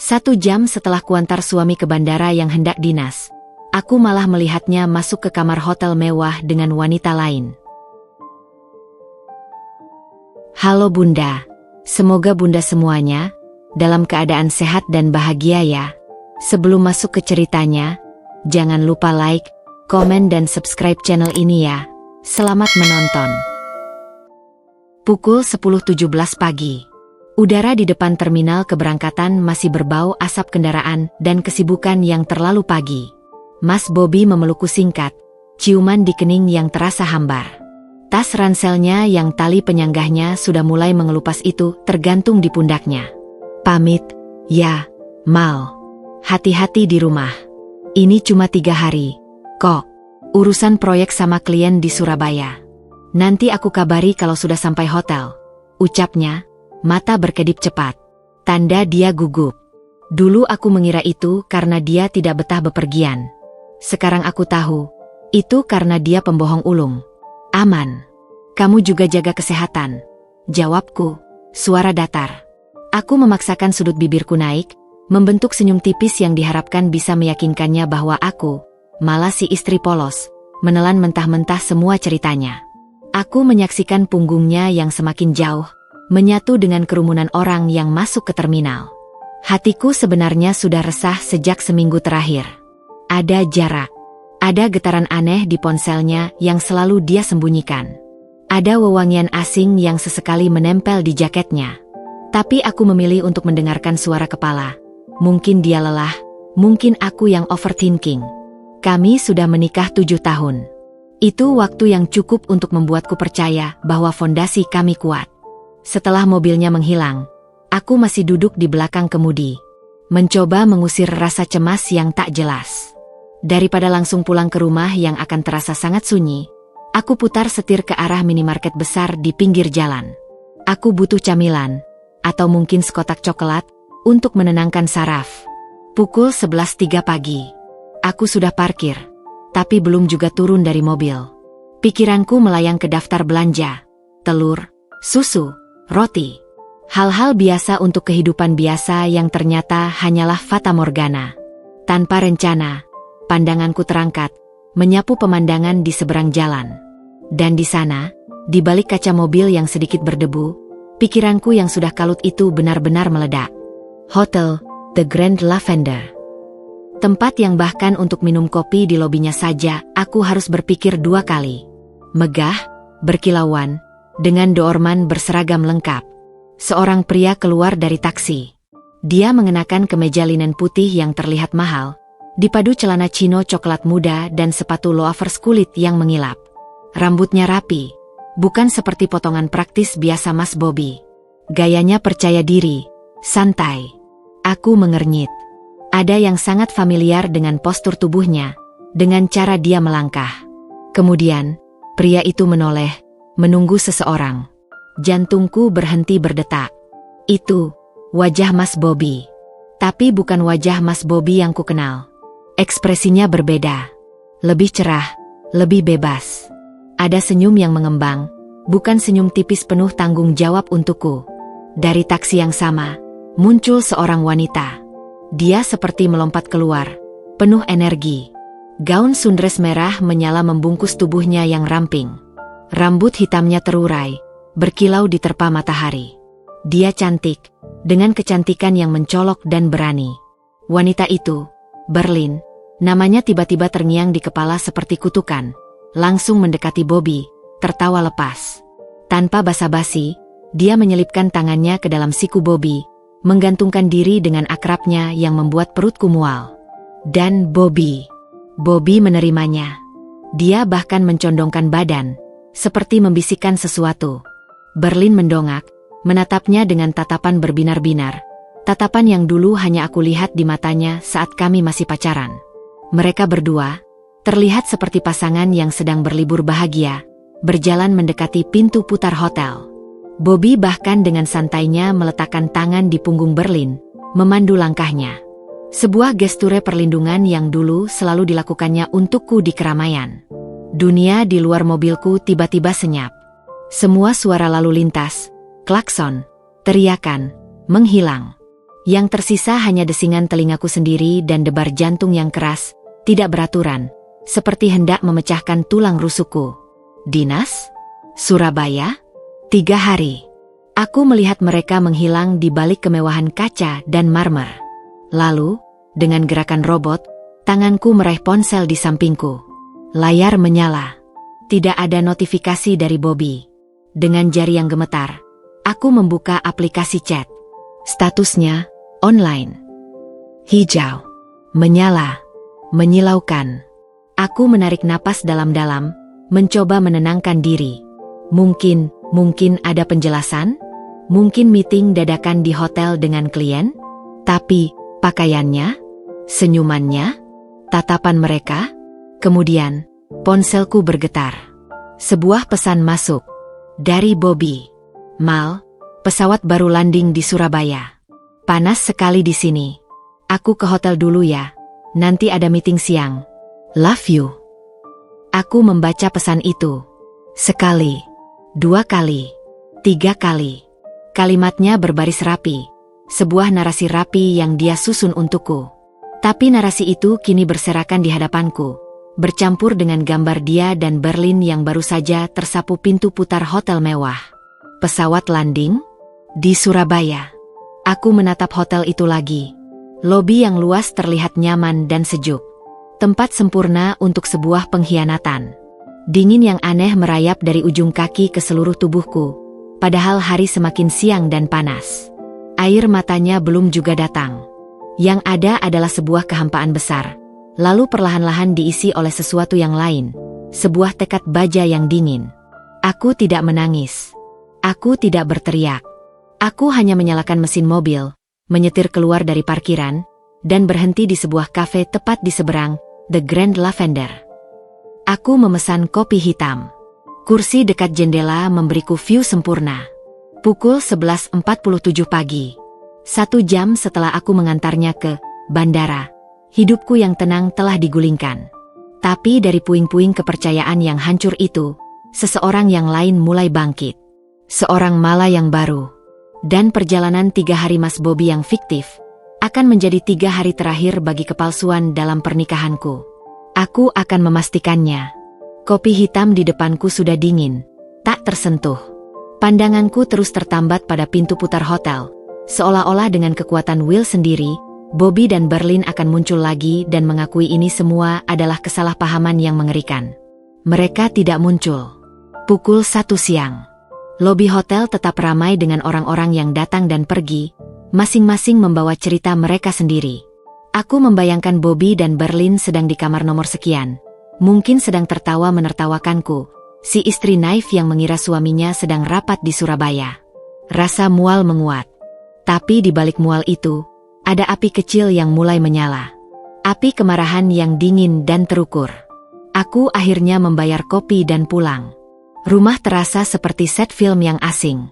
1 jam setelah kuantar suami ke bandara yang hendak dinas, aku malah melihatnya masuk ke kamar hotel mewah dengan wanita lain. Halo Bunda, semoga Bunda semuanya dalam keadaan sehat dan bahagia ya. Sebelum masuk ke ceritanya, jangan lupa like, komen dan subscribe channel ini ya. Selamat menonton. Pukul 10.17 pagi. Udara di depan terminal keberangkatan masih berbau asap kendaraan dan kesibukan yang terlalu pagi. Mas Bobby memelukku singkat, ciuman di kening yang terasa hambar. Tas ranselnya yang tali penyanggahnya sudah mulai mengelupas itu tergantung di pundaknya. Pamit, ya, Mal. Hati-hati di rumah. Ini cuma 3 hari, kok. Urusan proyek sama klien di Surabaya. Nanti aku kabari kalau sudah sampai hotel. Ucapnya, mata berkedip cepat. Tanda dia gugup. Dulu aku mengira itu karena dia tidak betah bepergian. Sekarang aku tahu, itu karena dia pembohong ulung. Aman. Kamu juga jaga kesehatan. Jawabku, suara datar. Aku memaksakan sudut bibirku naik, membentuk senyum tipis yang diharapkan bisa meyakinkannya bahwa aku, malah si istri polos, menelan mentah-mentah semua ceritanya. Aku menyaksikan punggungnya yang semakin jauh, menyatu dengan kerumunan orang yang masuk ke terminal. Hatiku sebenarnya sudah resah sejak seminggu terakhir. Ada jarak. Ada getaran aneh di ponselnya yang selalu dia sembunyikan. Ada wewangian asing yang sesekali menempel di jaketnya. Tapi aku memilih untuk mendengarkan suara kepala. Mungkin dia lelah, mungkin aku yang overthinking. Kami sudah menikah 7 tahun. Itu waktu yang cukup untuk membuatku percaya bahwa fondasi kami kuat. Setelah mobilnya menghilang, aku masih duduk di belakang kemudi, mencoba mengusir rasa cemas yang tak jelas. Daripada langsung pulang ke rumah yang akan terasa sangat sunyi, aku putar setir ke arah minimarket besar di pinggir jalan. Aku butuh camilan, atau mungkin sekotak coklat, untuk menenangkan saraf. Pukul 11.03 pagi. Aku sudah parkir, tapi belum juga turun dari mobil. Pikiranku melayang ke daftar belanja. Telur, susu, roti. Hal-hal biasa untuk kehidupan biasa yang ternyata hanyalah fata morgana. Tanpa rencana, pandanganku terangkat, menyapu pemandangan di seberang jalan. Dan di sana, di balik kaca mobil yang sedikit berdebu, pikiranku yang sudah kalut itu benar-benar meledak. Hotel The Grand Lavender. Tempat yang bahkan untuk minum kopi di lobinya saja, aku harus berpikir 2 kali. Megah, berkilauan, dengan doorman berseragam lengkap. Seorang pria keluar dari taksi. Dia mengenakan kemeja linen putih yang terlihat mahal, dipadu celana chino coklat muda dan sepatu loafers kulit yang mengilap. Rambutnya rapi, bukan seperti potongan praktis biasa Mas Bobby. Gayanya percaya diri, santai. Aku mengernyit. Ada yang sangat familiar dengan postur tubuhnya, dengan cara dia melangkah. Kemudian, pria itu menoleh, menunggu seseorang. Jantungku berhenti berdetak. Itu, wajah Mas Bobby. Tapi bukan wajah Mas Bobby yang kukenal. Ekspresinya berbeda. Lebih cerah, lebih bebas. Ada senyum yang mengembang, bukan senyum tipis penuh tanggung jawab untukku. Dari taksi yang sama, muncul seorang wanita. Dia seperti melompat keluar, penuh energi. Gaun sundres merah menyala membungkus tubuhnya yang ramping. Rambut hitamnya terurai, berkilau diterpa matahari. Dia cantik, dengan kecantikan yang mencolok dan berani. Wanita itu, Berlin, namanya tiba-tiba terngiang di kepala seperti kutukan. Langsung mendekati Bobby, tertawa lepas. Tanpa basa-basi, dia menyelipkan tangannya ke dalam siku Bobby, menggantungkan diri dengan akrabnya yang membuat perutku mual. Dan Bobby menerimanya. Dia bahkan mencondongkan badan, seperti membisikkan sesuatu. Berlin mendongak, menatapnya dengan tatapan berbinar-binar. Tatapan yang dulu hanya aku lihat di matanya saat kami masih pacaran. Mereka berdua, terlihat seperti pasangan yang sedang berlibur bahagia, berjalan mendekati pintu putar hotel. Bobby bahkan dengan santainya meletakkan tangan di punggung Berlin, memandu langkahnya. Sebuah gesture perlindungan yang dulu selalu dilakukannya untukku di keramaian. Dunia di luar mobilku tiba-tiba senyap. Semua suara lalu lintas, klakson, teriakan, menghilang. Yang tersisa hanya desingan telingaku sendiri dan debar jantung yang keras, tidak beraturan, seperti hendak memecahkan tulang rusukku. Dinas? Surabaya? 3 hari. Aku melihat mereka menghilang di balik kemewahan kaca dan marmer. Lalu, dengan gerakan robot, tanganku meraih ponsel di sampingku. Layar menyala. Tidak ada notifikasi dari Bobby. Dengan jari yang gemetar, aku membuka aplikasi chat. Statusnya, online. Hijau. Menyala. Menyilaukan. Aku menarik napas dalam-dalam, mencoba menenangkan diri. Mungkin ada penjelasan? Mungkin meeting dadakan di hotel dengan klien? Tapi, pakaiannya? Senyumannya? Tatapan mereka? Kemudian, ponselku bergetar. Sebuah pesan masuk. Dari Bobby. Mal, pesawat baru landing di Surabaya. Panas sekali di sini. Aku ke hotel dulu ya. Nanti ada meeting siang. Love you. Aku membaca pesan itu. Sekali. 2 kali. 3 kali. Kalimatnya berbaris rapi. Sebuah narasi rapi yang dia susun untukku. Tapi narasi itu kini berserakan di hadapanku. Bercampur dengan gambar dia dan Berlin yang baru saja tersapu pintu putar hotel mewah. Pesawat landing di Surabaya. Aku menatap hotel itu lagi. Lobi yang luas terlihat nyaman dan sejuk. Tempat sempurna untuk sebuah pengkhianatan. Dingin yang aneh merayap dari ujung kaki ke seluruh tubuhku. Padahal hari semakin siang dan panas. Air matanya belum juga datang. Yang ada adalah sebuah kehampaan besar. Lalu perlahan-lahan diisi oleh sesuatu yang lain. Sebuah tekad baja yang dingin. Aku tidak menangis. Aku tidak berteriak. Aku hanya menyalakan mesin mobil, menyetir keluar dari parkiran, dan berhenti di sebuah kafe tepat di seberang, The Grand Lavender. Aku memesan kopi hitam. Kursi dekat jendela memberiku view sempurna. Pukul 11.47 pagi. 1 jam setelah aku mengantarnya ke bandara, hidupku yang tenang telah digulingkan. Tapi dari puing-puing kepercayaan yang hancur itu, seseorang yang lain mulai bangkit. Seorang Mala yang baru. Dan perjalanan 3 hari Mas Bobby yang fiktif, akan menjadi 3 hari terakhir bagi kepalsuan dalam pernikahanku. Aku akan memastikannya. Kopi hitam di depanku sudah dingin, tak tersentuh. Pandanganku terus tertambat pada pintu putar hotel. Seolah-olah dengan kekuatan Will sendiri, Bobby dan Berlin akan muncul lagi dan mengakui ini semua adalah kesalahpahaman yang mengerikan. Mereka tidak muncul. Pukul 1 siang. Lobi hotel tetap ramai dengan orang-orang yang datang dan pergi, masing-masing membawa cerita mereka sendiri. Aku membayangkan Bobby dan Berlin sedang di kamar nomor sekian. Mungkin sedang tertawa menertawakanku, si istri naif yang mengira suaminya sedang rapat di Surabaya. Rasa mual menguat. Tapi di balik mual itu, ada api kecil yang mulai menyala. Api kemarahan yang dingin dan terukur. Aku akhirnya membayar kopi dan pulang. Rumah terasa seperti set film yang asing.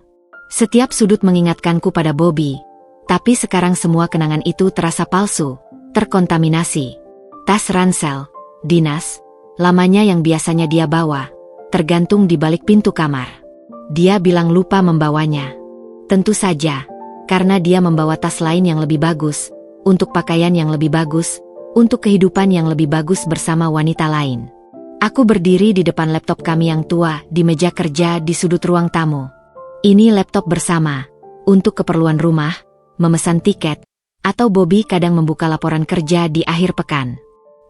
Setiap sudut mengingatkanku pada Bobby. Tapi sekarang semua kenangan itu terasa palsu, terkontaminasi. Tas ransel, dinas, lamanya yang biasanya dia bawa, tergantung di balik pintu kamar. Dia bilang lupa membawanya. Tentu saja, karena dia membawa tas lain yang lebih bagus, untuk pakaian yang lebih bagus, untuk kehidupan yang lebih bagus bersama wanita lain. Aku berdiri di depan laptop kami yang tua di meja kerja di sudut ruang tamu. Ini laptop bersama, untuk keperluan rumah, memesan tiket, atau Bobby kadang membuka laporan kerja di akhir pekan.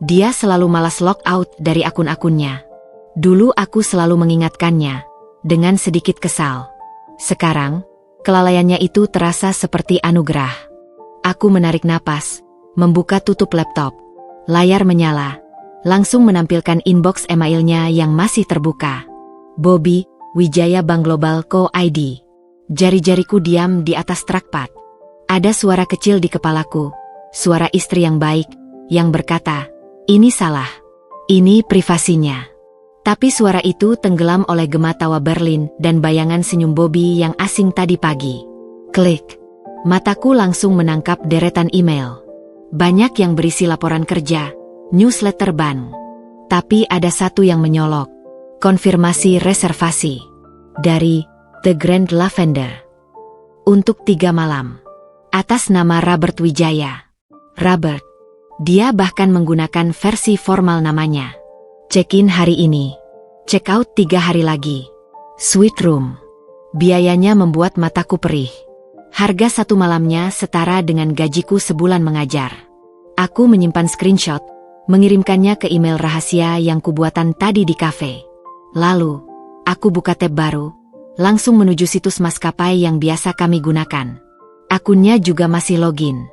Dia selalu malas log out dari akun-akunnya. Dulu aku selalu mengingatkannya, dengan sedikit kesal. Sekarang, kelalaiannya itu terasa seperti anugerah. Aku menarik napas, membuka tutup laptop. Layar menyala, langsung menampilkan inbox emailnya yang masih terbuka. Bobby, Wijaya Bank Global Co. ID. Jari-jariku diam di atas trackpad. Ada suara kecil di kepalaku, suara istri yang baik, yang berkata, ini salah, ini privasinya. Tapi suara itu tenggelam oleh gema tawa Berlin dan bayangan senyum Bobby yang asing tadi pagi. Klik. Mataku langsung menangkap deretan email. Banyak yang berisi laporan kerja, newsletter bank. Tapi ada satu yang menyolok. Konfirmasi reservasi. Dari The Grand Lavender. Untuk 3 malam. Atas nama Robert Wijaya. Robert. Dia bahkan menggunakan versi formal namanya. Check-in hari ini. Check-out 3 hari lagi. Suite room. Biayanya membuat mataku perih. Harga 1 malamnya setara dengan gajiku sebulan mengajar. Aku menyimpan screenshot, mengirimkannya ke email rahasia yang kubuatan tadi di kafe. Lalu, aku buka tab baru, langsung menuju situs maskapai yang biasa kami gunakan. Akunnya juga masih login.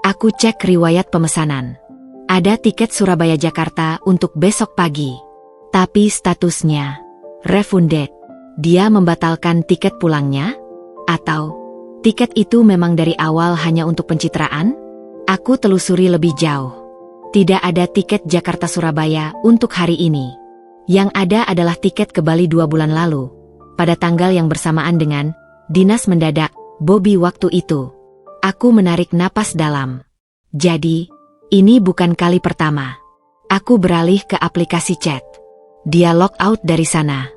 Aku cek riwayat pemesanan. Ada tiket Surabaya-Jakarta untuk besok pagi. Tapi statusnya refunded. Dia membatalkan tiket pulangnya? Atau tiket itu memang dari awal hanya untuk pencitraan? Aku telusuri lebih jauh. Tidak ada tiket Jakarta-Surabaya untuk hari ini. Yang ada adalah tiket ke Bali 2 bulan lalu, pada tanggal yang bersamaan dengan dinas mendadak Bobby waktu itu. Aku menarik napas dalam. Jadi, ini bukan kali pertama. Aku beralih ke aplikasi chat. Dia log out dari sana.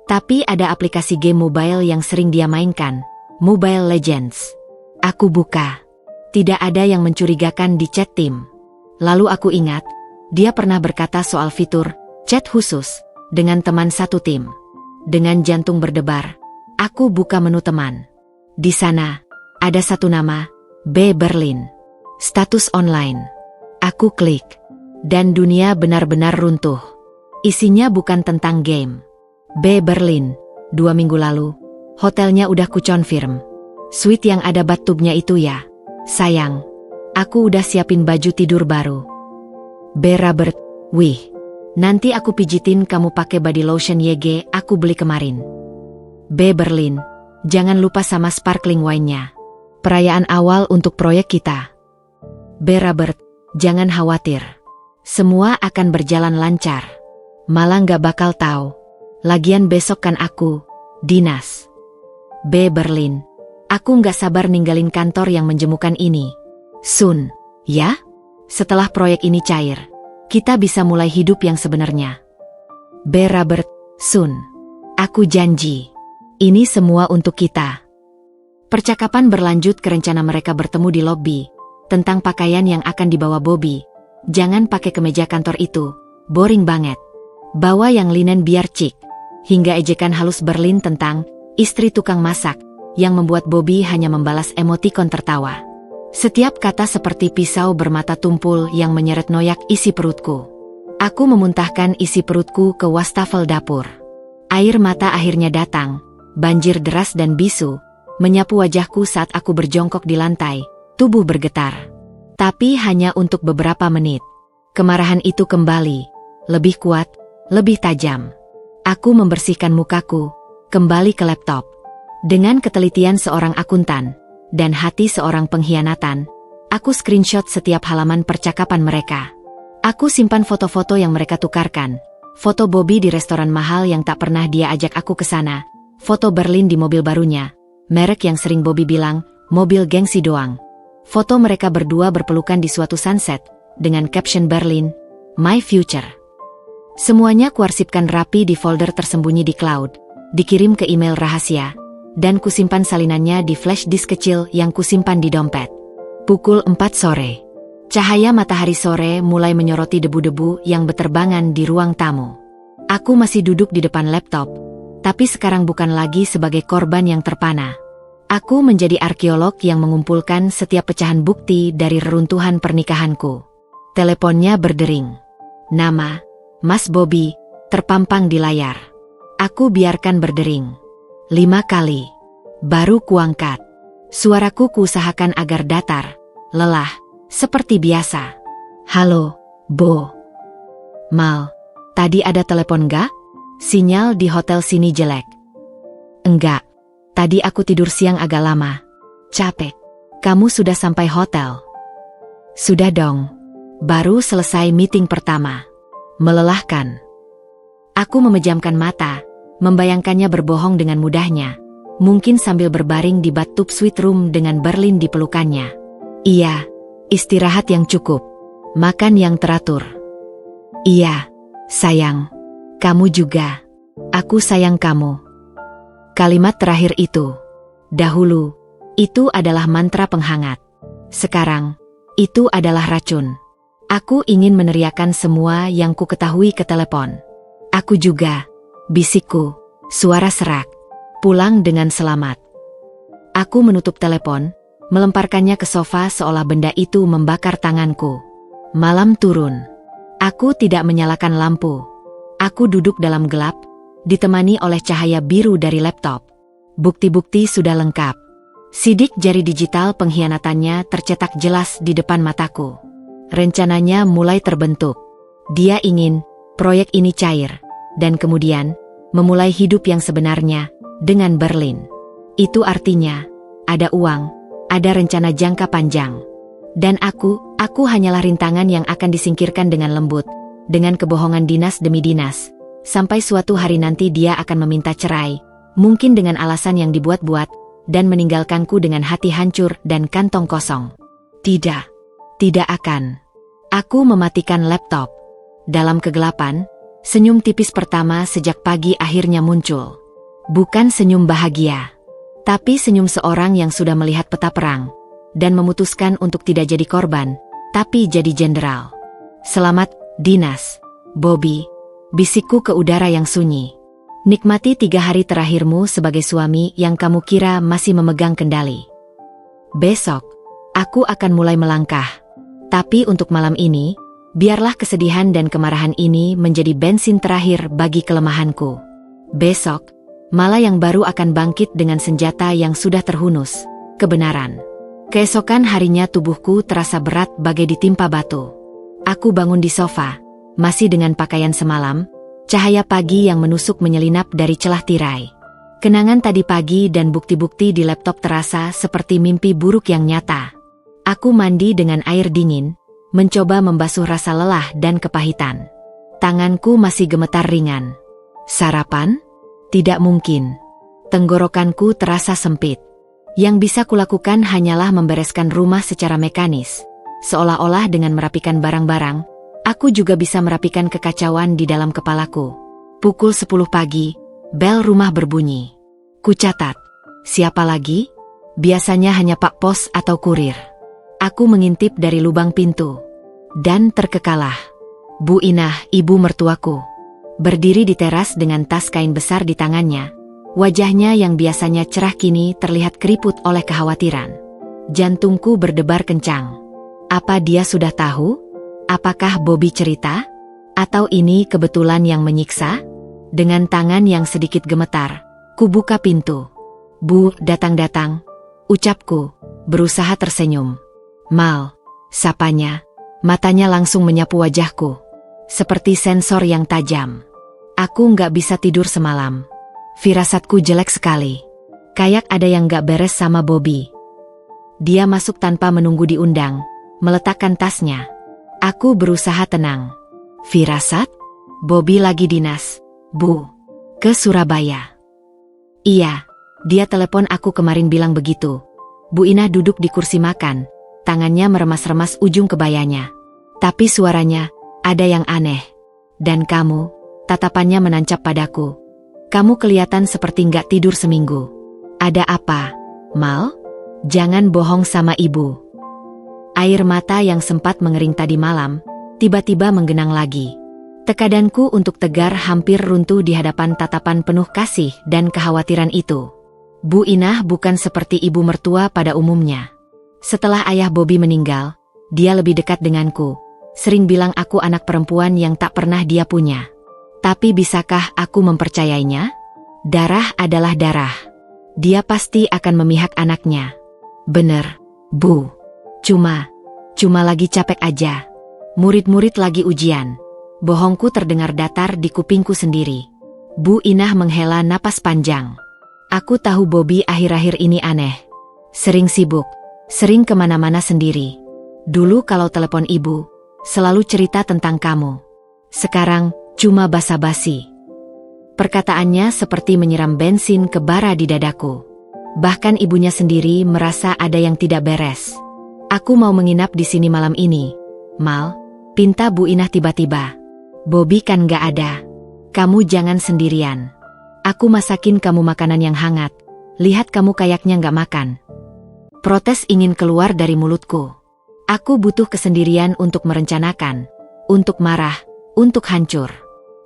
Tapi ada aplikasi game mobile yang sering dia mainkan, Mobile Legends. Aku buka. Tidak ada yang mencurigakan di chat tim. Lalu aku ingat, dia pernah berkata soal fitur chat khusus dengan teman satu tim. Dengan jantung berdebar, aku buka menu teman. Di sana, ada satu nama, B. Berlin. Status online. Aku klik. Dan dunia benar-benar runtuh. Isinya bukan tentang game. B. Berlin, 2 minggu lalu, hotelnya udah kuconfirm. Suite yang ada bathtubnya itu ya. Sayang, aku udah siapin baju tidur baru. B. Robert, wih. Nanti aku pijitin kamu pakai body lotion YG aku beli kemarin. B. Berlin, jangan lupa sama sparkling wine-nya. Perayaan awal untuk proyek kita. B. Robert, jangan khawatir. Semua akan berjalan lancar. Malah nggak bakal tahu. Lagian besok kan aku dinas. B. Berlin, aku nggak sabar ninggalin kantor yang menjemukan ini. Soon, ya? Setelah proyek ini cair, kita bisa mulai hidup yang sebenarnya. B. Robert, soon. Aku janji. Ini semua untuk kita. Percakapan berlanjut ke rencana mereka bertemu di lobi, tentang pakaian yang akan dibawa Bobby. Jangan pakai kemeja kantor itu, boring banget. Bawa yang linen biar chic. Hingga ejekan halus Berlin tentang istri tukang masak, yang membuat Bobby hanya membalas emotikon tertawa. Setiap kata seperti pisau bermata tumpul yang menyeret noyak isi perutku. Aku memuntahkan isi perutku ke wastafel dapur. Air mata akhirnya datang, banjir deras dan bisu, menyapu wajahku saat aku berjongkok di lantai, tubuh bergetar. Tapi hanya untuk beberapa menit. Kemarahan itu kembali, lebih kuat, lebih tajam. Aku membersihkan mukaku, kembali ke laptop. Dengan ketelitian seorang akuntan, dan hati seorang pengkhianatan, aku screenshot setiap halaman percakapan mereka. Aku simpan foto-foto yang mereka tukarkan. Foto Bobby di restoran mahal yang tak pernah dia ajak aku ke sana. Foto Berlin di mobil barunya, merek yang sering Bobby bilang, mobil gengsi doang. Foto mereka berdua berpelukan di suatu sunset, dengan caption Berlin, My Future. Semuanya kuarsipkan rapi di folder tersembunyi di cloud, dikirim ke email rahasia, dan kusimpan salinannya di flash disk kecil yang kusimpan di dompet. Pukul 4 sore. Cahaya matahari sore mulai menyoroti debu-debu yang beterbangan di ruang tamu. Aku masih duduk di depan laptop, tapi sekarang bukan lagi sebagai korban yang terpana. Aku menjadi arkeolog yang mengumpulkan setiap pecahan bukti dari reruntuhan pernikahanku. Teleponnya berdering. Nama, Mas Bobby, terpampang di layar. Aku biarkan berdering. 5 kali. Baru kuangkat. Suaraku kuusahakan agar datar, lelah, seperti biasa. Halo, Bo. Mal, tadi ada telepon gak? Sinyal di hotel sini jelek. Enggak, tadi aku tidur siang agak lama. Capek. Kamu sudah sampai hotel? Sudah dong. Baru selesai meeting pertama. Melelahkan. Aku memejamkan mata, membayangkannya berbohong dengan mudahnya. Mungkin sambil berbaring di bathtub suite room dengan Berlin di pelukannya. Iya, istirahat yang cukup. Makan yang teratur. Iya, sayang. Kamu juga. Aku sayang kamu. Kalimat terakhir itu, dahulu, itu adalah mantra penghangat. Sekarang, itu adalah racun. Aku ingin meneriakkan semua yang ku ketahui ke telepon. Aku juga, bisikku, suara serak. Pulang dengan selamat. Aku menutup telepon, melemparkannya ke sofa seolah benda itu membakar tanganku. Malam turun. Aku tidak menyalakan lampu. Aku duduk dalam gelap, ditemani oleh cahaya biru dari laptop. Bukti-bukti sudah lengkap. Sidik jari digital pengkhianatannya tercetak jelas di depan mataku. Rencananya mulai terbentuk. Dia ingin proyek ini cair, dan kemudian memulai hidup yang sebenarnya dengan Berlin. Itu artinya ada uang, ada rencana jangka panjang. Dan aku hanyalah rintangan yang akan disingkirkan dengan lembut, dengan kebohongan dinas demi dinas. Sampai suatu hari nanti dia akan meminta cerai, mungkin dengan alasan yang dibuat-buat, dan meninggalkanku dengan hati hancur dan kantong kosong. Tidak akan. Aku mematikan laptop. Dalam kegelapan, senyum tipis pertama sejak pagi akhirnya muncul. Bukan senyum bahagia, tapi senyum seorang yang sudah melihat peta perang, dan memutuskan untuk tidak jadi korban, tapi jadi jenderal. Selamat, Dinas, Bobby, bisikku ke udara yang sunyi. Nikmati 3 hari terakhirmu sebagai suami yang kamu kira masih memegang kendali. Besok, aku akan mulai melangkah. Tapi untuk malam ini, biarlah kesedihan dan kemarahan ini menjadi bensin terakhir bagi kelemahanku. Besok, malah yang baru akan bangkit dengan senjata yang sudah terhunus, kebenaran. Keesokan harinya tubuhku terasa berat bagai ditimpa batu. Aku bangun di sofa, masih dengan pakaian semalam. Cahaya pagi yang menusuk menyelinap dari celah tirai. Kenangan tadi pagi dan bukti-bukti di laptop terasa seperti mimpi buruk yang nyata. Aku mandi dengan air dingin, mencoba membasuh rasa lelah dan kepahitan. Tanganku masih gemetar ringan. Sarapan? Tidak mungkin. Tenggorokanku terasa sempit. Yang bisa kulakukan hanyalah membereskan rumah secara mekanis. Seolah-olah dengan merapikan barang-barang, aku juga bisa merapikan kekacauan di dalam kepalaku. Pukul 10 pagi, bel rumah berbunyi. Kucatat, siapa lagi? Biasanya hanya Pak Pos atau kurir. Aku mengintip dari lubang pintu. Dan terkekalah. Bu Inah, ibu mertuaku. Berdiri di teras dengan tas kain besar di tangannya. Wajahnya yang biasanya cerah kini terlihat keriput oleh kekhawatiran. Jantungku berdebar kencang. Apa dia sudah tahu? Apakah Bobby cerita? Atau ini kebetulan yang menyiksa? Dengan tangan yang sedikit gemetar, ku buka pintu. Bu, datang-datang, ucapku, berusaha tersenyum. Mal, sapanya, matanya langsung menyapu wajahku. Seperti sensor yang tajam. Aku nggak bisa tidur semalam. Firasatku jelek sekali. Kayak ada yang nggak beres sama Bobby. Dia masuk tanpa menunggu diundang, meletakkan tasnya. Aku berusaha tenang. Firasat? Bobby lagi dinas, Bu. Ke Surabaya. Iya, dia telepon aku kemarin bilang begitu. Bu Inah duduk di kursi makan, tangannya meremas-remas ujung kebayanya. Tapi suaranya, ada yang aneh. Dan kamu, tatapannya menancap padaku. Kamu kelihatan seperti nggak tidur seminggu. Ada apa, Mal? Jangan bohong sama ibu. Air mata yang sempat mengering tadi malam, tiba-tiba menggenang lagi. Tekadanku untuk tegar hampir runtuh di hadapan tatapan penuh kasih dan kekhawatiran itu. Bu Inah bukan seperti ibu mertua pada umumnya. Setelah ayah Bobby meninggal, dia lebih dekat denganku. Sering bilang aku anak perempuan yang tak pernah dia punya. Tapi bisakah aku mempercayainya? Darah adalah darah. Dia pasti akan memihak anaknya. Bener, Bu. Cuma lagi capek aja. Murid-murid lagi ujian. Bohongku terdengar datar di kupingku sendiri. Bu Inah menghela napas panjang. Aku tahu Bobby akhir-akhir ini aneh. Sering sibuk, sering kemana-mana sendiri. Dulu kalau telepon ibu, selalu cerita tentang kamu. Sekarang, cuma basa-basi. Perkataannya seperti menyiram bensin ke bara di dadaku. Bahkan ibunya sendiri merasa ada yang tidak beres. Aku mau menginap di sini malam ini, Mal, pinta Bu Inah tiba-tiba. Bobby kan gak ada. Kamu jangan sendirian. Aku masakin kamu makanan yang hangat. Lihat kamu kayaknya gak makan. Protes ingin keluar dari mulutku. Aku butuh kesendirian untuk merencanakan, untuk marah, untuk hancur.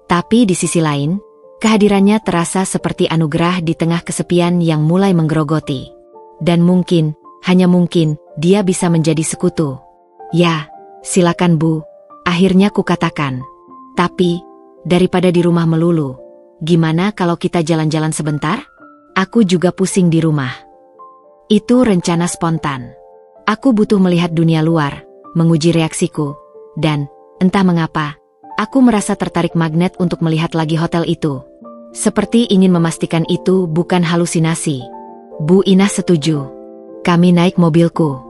Tapi di sisi lain, kehadirannya terasa seperti anugerah di tengah kesepian yang mulai menggerogoti. Dan mungkin, hanya mungkin, dia bisa menjadi sekutu. Ya, silakan Bu, akhirnya kukatakan. Tapi, daripada di rumah melulu, gimana kalau kita jalan-jalan sebentar? Aku juga pusing di rumah. Itu rencana spontan. Aku butuh melihat dunia luar, menguji reaksiku, dan, entah mengapa, aku merasa tertarik magnet untuk melihat lagi hotel itu. Seperti ingin memastikan itu bukan halusinasi. Bu Inah setuju. Kami naik mobilku.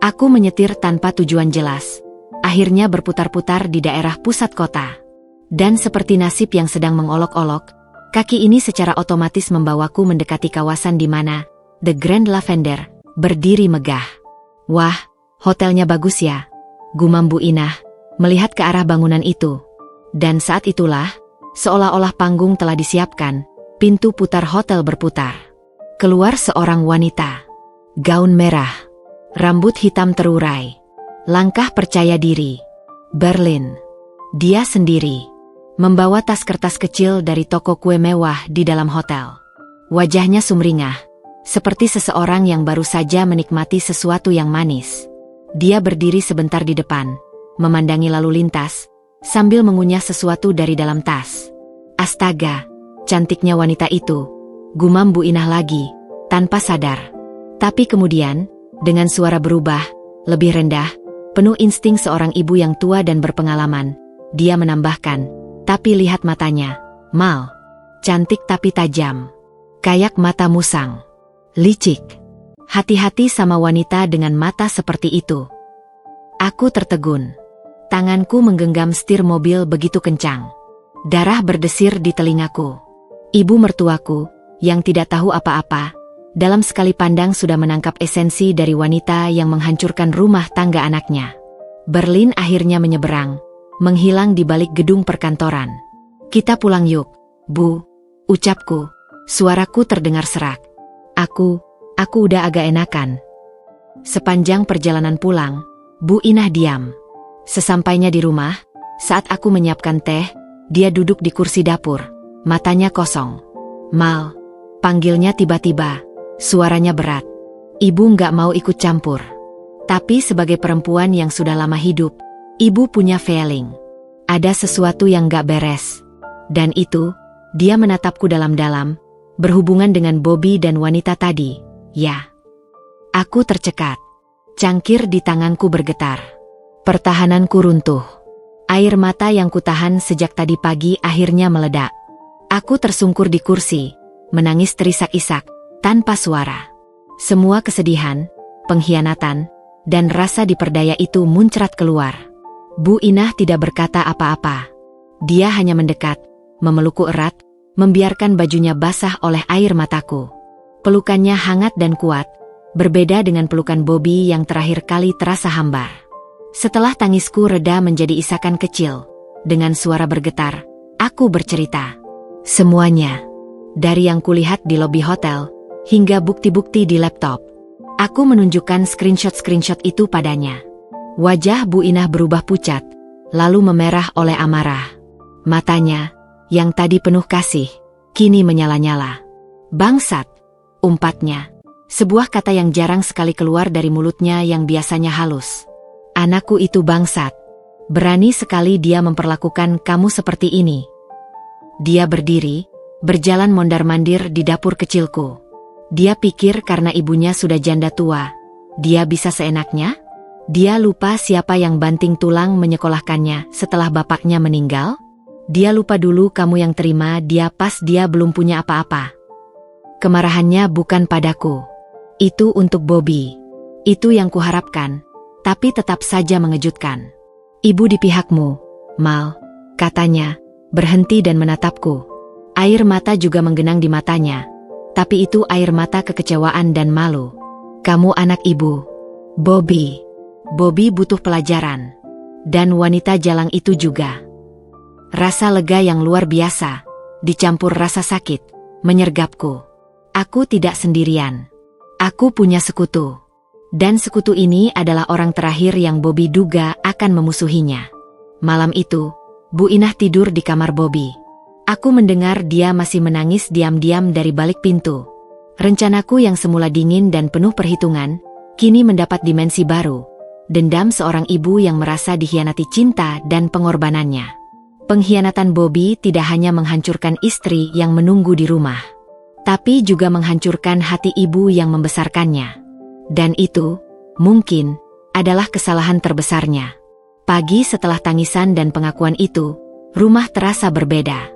Aku menyetir tanpa tujuan jelas. Akhirnya berputar-putar di daerah pusat kota. Dan seperti nasib yang sedang mengolok-olok, kaki ini secara otomatis membawaku mendekati kawasan di mana The Grand Lavender berdiri megah. Wah, hotelnya bagus ya, gumam Bu Inah, melihat ke arah bangunan itu. Dan saat itulah, seolah-olah panggung telah disiapkan, pintu putar hotel berputar. Keluar seorang wanita. Gaun merah. Rambut hitam terurai. Langkah percaya diri. Berlin. Dia sendiri. Membawa tas kertas kecil dari toko kue mewah di dalam hotel. Wajahnya sumringah. Seperti seseorang yang baru saja menikmati sesuatu yang manis. Dia berdiri sebentar di depan, memandangi lalu lintas, sambil mengunyah sesuatu dari dalam tas. Astaga, cantiknya wanita itu, gumam Bu Inah lagi, tanpa sadar. Tapi kemudian, dengan suara berubah, lebih rendah, penuh insting seorang ibu yang tua dan berpengalaman, dia menambahkan, tapi lihat matanya, Mal. Cantik tapi tajam. Kayak mata musang. Licik. Hati-hati sama wanita dengan mata seperti itu. Aku tertegun. Tanganku menggenggam setir mobil begitu kencang. Darah berdesir di telingaku. Ibu mertuaku, yang tidak tahu apa-apa, dalam sekali pandang sudah menangkap esensi dari wanita yang menghancurkan rumah tangga anaknya. Berlin akhirnya menyeberang, menghilang di balik gedung perkantoran. Kita pulang yuk, Bu, ucapku. Suaraku terdengar serak. Aku udah agak enakan. Sepanjang perjalanan pulang, Bu Inah diam. Sesampainya di rumah, saat aku menyiapkan teh, dia duduk di kursi dapur, matanya kosong. Mal, panggilnya tiba-tiba, suaranya berat. Ibu nggak mau ikut campur. Tapi sebagai perempuan yang sudah lama hidup, ibu punya feeling. Ada sesuatu yang nggak beres. Dan itu, dia menatapku dalam-dalam, berhubungan dengan Bobby dan wanita tadi, ya. Aku tercekat. Cangkir di tanganku bergetar. Pertahananku runtuh. Air mata yang kutahan sejak tadi pagi akhirnya meledak. Aku tersungkur di kursi, menangis terisak-isak, tanpa suara. Semua kesedihan, pengkhianatan, dan rasa diperdaya itu muncrat keluar. Bu Inah tidak berkata apa-apa. Dia hanya mendekat, memelukku erat, membiarkan bajunya basah oleh air mataku. Pelukannya hangat dan kuat, berbeda dengan pelukan Bobby yang terakhir kali terasa hambar. Setelah tangisku reda menjadi isakan kecil, dengan suara bergetar, aku bercerita. Semuanya. Dari yang kulihat di lobi hotel, hingga bukti-bukti di laptop. Aku menunjukkan screenshot-screenshot itu padanya. Wajah Bu Inah berubah pucat, lalu memerah oleh amarah. Matanya, yang tadi penuh kasih, kini menyala-nyala. Bangsat, umpatnya. Sebuah kata yang jarang sekali keluar dari mulutnya yang biasanya halus. Anakku itu bangsat. Berani sekali dia memperlakukan kamu seperti ini. Dia berdiri, berjalan mondar-mandir di dapur kecilku. Dia pikir karena ibunya sudah janda tua, dia bisa seenaknya? Dia lupa siapa yang banting tulang menyekolahkannya setelah bapaknya meninggal? Dia lupa dulu kamu yang terima dia pas dia belum punya apa-apa. Kemarahannya bukan padaku. Itu untuk Bobby. Itu yang kuharapkan, tapi tetap saja mengejutkan. Ibu di pihakmu, Mal, katanya, berhenti dan menatapku. Air mata juga menggenang di matanya, tapi itu air mata kekecewaan dan malu. Kamu anak ibu. Bobby. Bobby butuh pelajaran. Dan wanita jalang itu juga. Rasa lega yang luar biasa, dicampur rasa sakit, menyergapku. Aku tidak sendirian. Aku punya sekutu. Dan sekutu ini adalah orang terakhir yang Bobby duga akan memusuhinya. Malam itu, Bu Inah tidur di kamar Bobby. Aku mendengar dia masih menangis diam-diam dari balik pintu. Rencanaku yang semula dingin dan penuh perhitungan, kini mendapat dimensi baru. Dendam seorang ibu yang merasa dikhianati cinta dan pengorbanannya. Pengkhianatan Bobby tidak hanya menghancurkan istri yang menunggu di rumah, tapi juga menghancurkan hati ibu yang membesarkannya. Dan itu, mungkin, adalah kesalahan terbesarnya. Pagi setelah tangisan dan pengakuan itu, rumah terasa berbeda.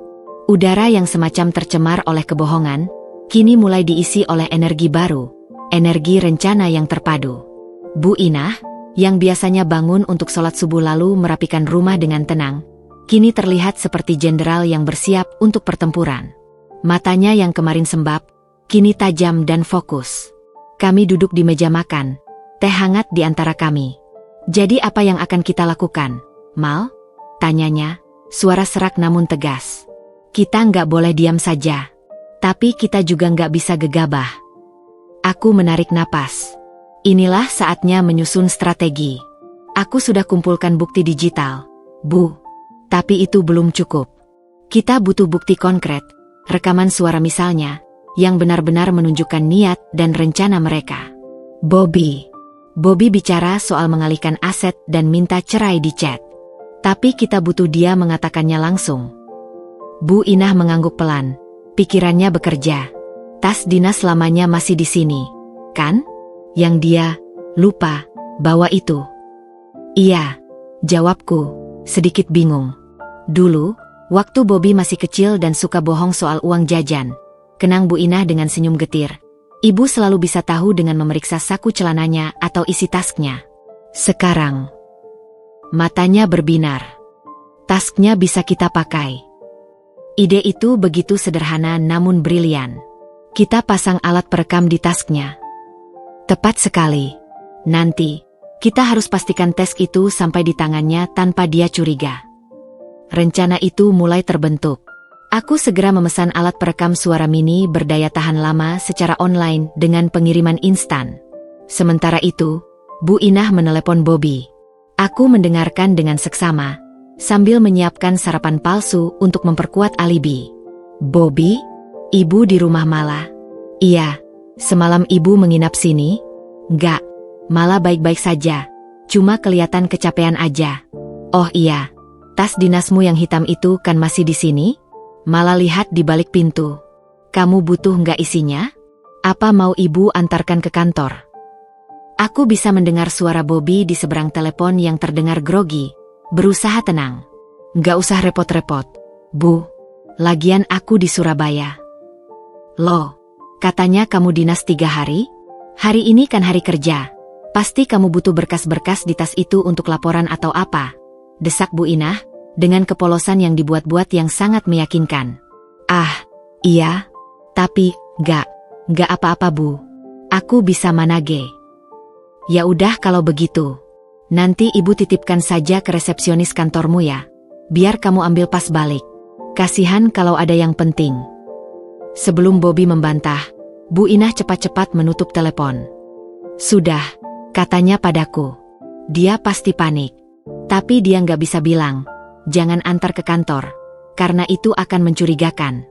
Udara yang semacam tercemar oleh kebohongan, kini mulai diisi oleh energi baru, energi rencana yang terpadu. Bu Inah, yang biasanya bangun untuk sholat subuh lalu merapikan rumah dengan tenang, kini terlihat seperti jenderal yang bersiap untuk pertempuran. Matanya yang kemarin sembab, kini tajam dan fokus. Kami duduk di meja makan, teh hangat di antara kami. Jadi apa yang akan kita lakukan, Mal? Tanyanya, suara serak namun tegas. Kita nggak boleh diam saja. Tapi kita juga nggak bisa gegabah. Aku menarik napas. Inilah saatnya menyusun strategi. Aku sudah kumpulkan bukti digital, Bu. Tapi itu belum cukup. Kita butuh bukti konkret, rekaman suara misalnya, yang benar-benar menunjukkan niat dan rencana mereka. Bobby bicara soal mengalihkan aset dan minta cerai di chat. Tapi kita butuh dia mengatakannya langsung. Bu Inah mengangguk pelan, pikirannya bekerja. Tas dinas lamanya masih di sini, kan? Yang dia lupa bawa itu. Iya, jawabku, sedikit bingung. Dulu, waktu Bobby masih kecil dan suka bohong soal uang jajan, kenang Bu Inah dengan senyum getir. Ibu selalu bisa tahu dengan memeriksa saku celananya atau isi tasnya. Sekarang, matanya berbinar. Tasnya bisa kita pakai. Ide itu begitu sederhana namun brilian. Kita pasang alat perekam di tasnya. Tepat sekali. Nanti, kita harus pastikan tes itu sampai di tangannya tanpa dia curiga. Rencana itu mulai terbentuk. Aku segera memesan alat perekam suara mini berdaya tahan lama secara online dengan pengiriman instan. Sementara itu, Bu Inah menelepon Bobby. Aku mendengarkan dengan seksama, sambil menyiapkan sarapan palsu untuk memperkuat alibi. Bobby, ibu di rumah Mala? Iya, semalam ibu menginap sini? Enggak, Mala baik-baik saja, cuma kelihatan kecapean aja. Oh iya, tas dinasmu yang hitam itu kan masih di sini? Mala lihat di balik pintu. Kamu butuh nggak isinya? Apa mau ibu antarkan ke kantor? Aku bisa mendengar suara Bobby di seberang telepon yang terdengar grogi, berusaha tenang. Nggak usah repot-repot, Bu. Lagian aku di Surabaya. Loh, katanya kamu dinas 3 hari? Hari ini kan hari kerja. Pasti kamu butuh berkas-berkas di tas itu untuk laporan atau apa? Desak Bu Inah, dengan kepolosan yang dibuat-buat yang sangat meyakinkan. Ah, iya, tapi, nggak apa-apa Bu. Aku bisa manage. Ya udah kalau begitu. Nanti ibu titipkan saja ke resepsionis kantormu ya. Biar kamu ambil pas balik. Kasihan kalau ada yang penting. Sebelum Bobby membantah, Bu Inah cepat-cepat menutup telepon. Sudah, katanya padaku. Dia pasti panik. Tapi dia nggak bisa bilang, jangan antar ke kantor, karena itu akan mencurigakan.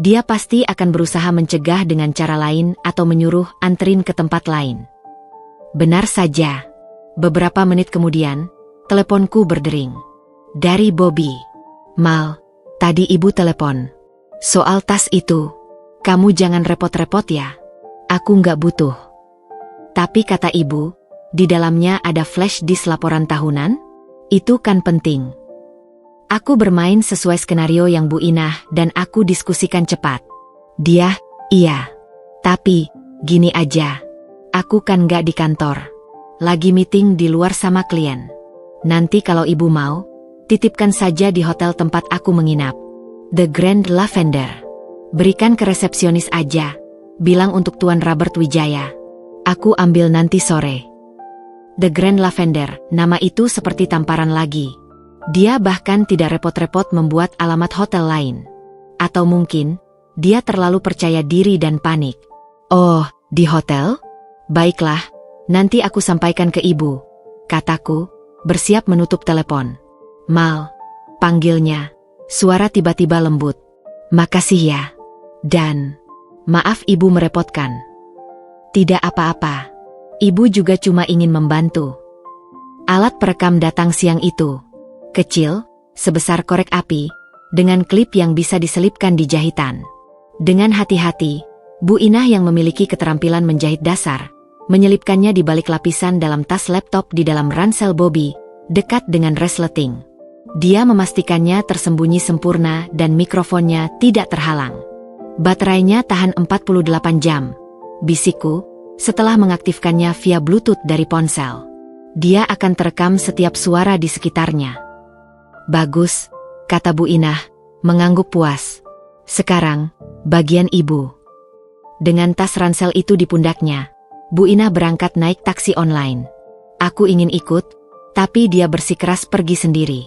Dia pasti akan berusaha mencegah dengan cara lain atau menyuruh anterin ke tempat lain. Benar saja. Beberapa menit kemudian, teleponku berdering. Dari Bobby. Mal, tadi ibu telepon. Soal tas itu, kamu jangan repot-repot ya. Aku nggak butuh. Tapi kata ibu, di dalamnya ada flash disk laporan tahunan? Itu kan penting. Aku bermain sesuai skenario yang Bu Inah dan aku diskusikan cepat. Dia, iya. Tapi, gini aja. Aku kan nggak di kantor. Lagi meeting di luar sama klien. Nanti kalau ibu mau, titipkan saja di hotel tempat aku menginap. The Grand Lavender. Berikan ke resepsionis aja. Bilang untuk Tuan Robert Wijaya. Aku ambil nanti sore. The Grand Lavender, nama itu seperti tamparan lagi. Dia bahkan tidak repot-repot membuat alamat hotel lain. Atau mungkin, dia terlalu percaya diri dan panik. Oh, di hotel? Baiklah, Nanti aku sampaikan ke ibu, kataku, bersiap menutup telepon. Mal, panggilnya. Suara tiba-tiba lembut. Makasih ya. Dan, maaf ibu merepotkan. Tidak apa-apa. Ibu juga cuma ingin membantu. Alat perekam datang siang itu. Kecil, sebesar korek api, dengan klip yang bisa diselipkan di jahitan. Dengan hati-hati, Bu Inah yang memiliki keterampilan menjahit dasar, menyelipkannya di balik lapisan dalam tas laptop di dalam ransel Bobby, dekat dengan resleting. Dia memastikannya tersembunyi sempurna dan mikrofonnya tidak terhalang. Baterainya tahan 48 jam, bisikku, setelah mengaktifkannya via Bluetooth dari ponsel. Dia akan terekam setiap suara di sekitarnya. Bagus, kata Bu Inah, mengangguk puas. Sekarang, bagian ibu. Dengan tas ransel itu di pundaknya, Bu Inah berangkat naik taksi online. Aku ingin ikut, tapi dia bersikeras pergi sendiri.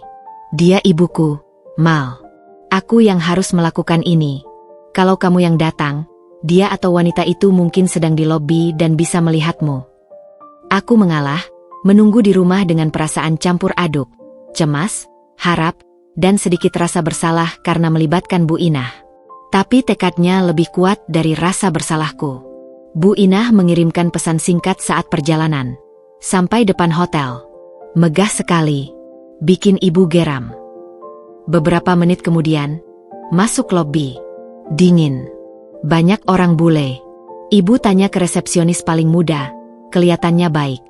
Dia ibuku, Mal. Aku yang harus melakukan ini. Kalau kamu yang datang, dia atau wanita itu mungkin sedang di lobi dan bisa melihatmu. Aku mengalah, menunggu di rumah dengan perasaan campur aduk, cemas, harap, dan sedikit rasa bersalah karena melibatkan Bu Inah. Tapi tekadnya lebih kuat dari rasa bersalahku. Bu Inah mengirimkan pesan singkat saat perjalanan. Sampai depan hotel. Megah sekali. Bikin ibu geram. Beberapa menit kemudian, masuk lobi. Dingin. Banyak orang bule. Ibu tanya ke resepsionis paling muda. Kelihatannya baik.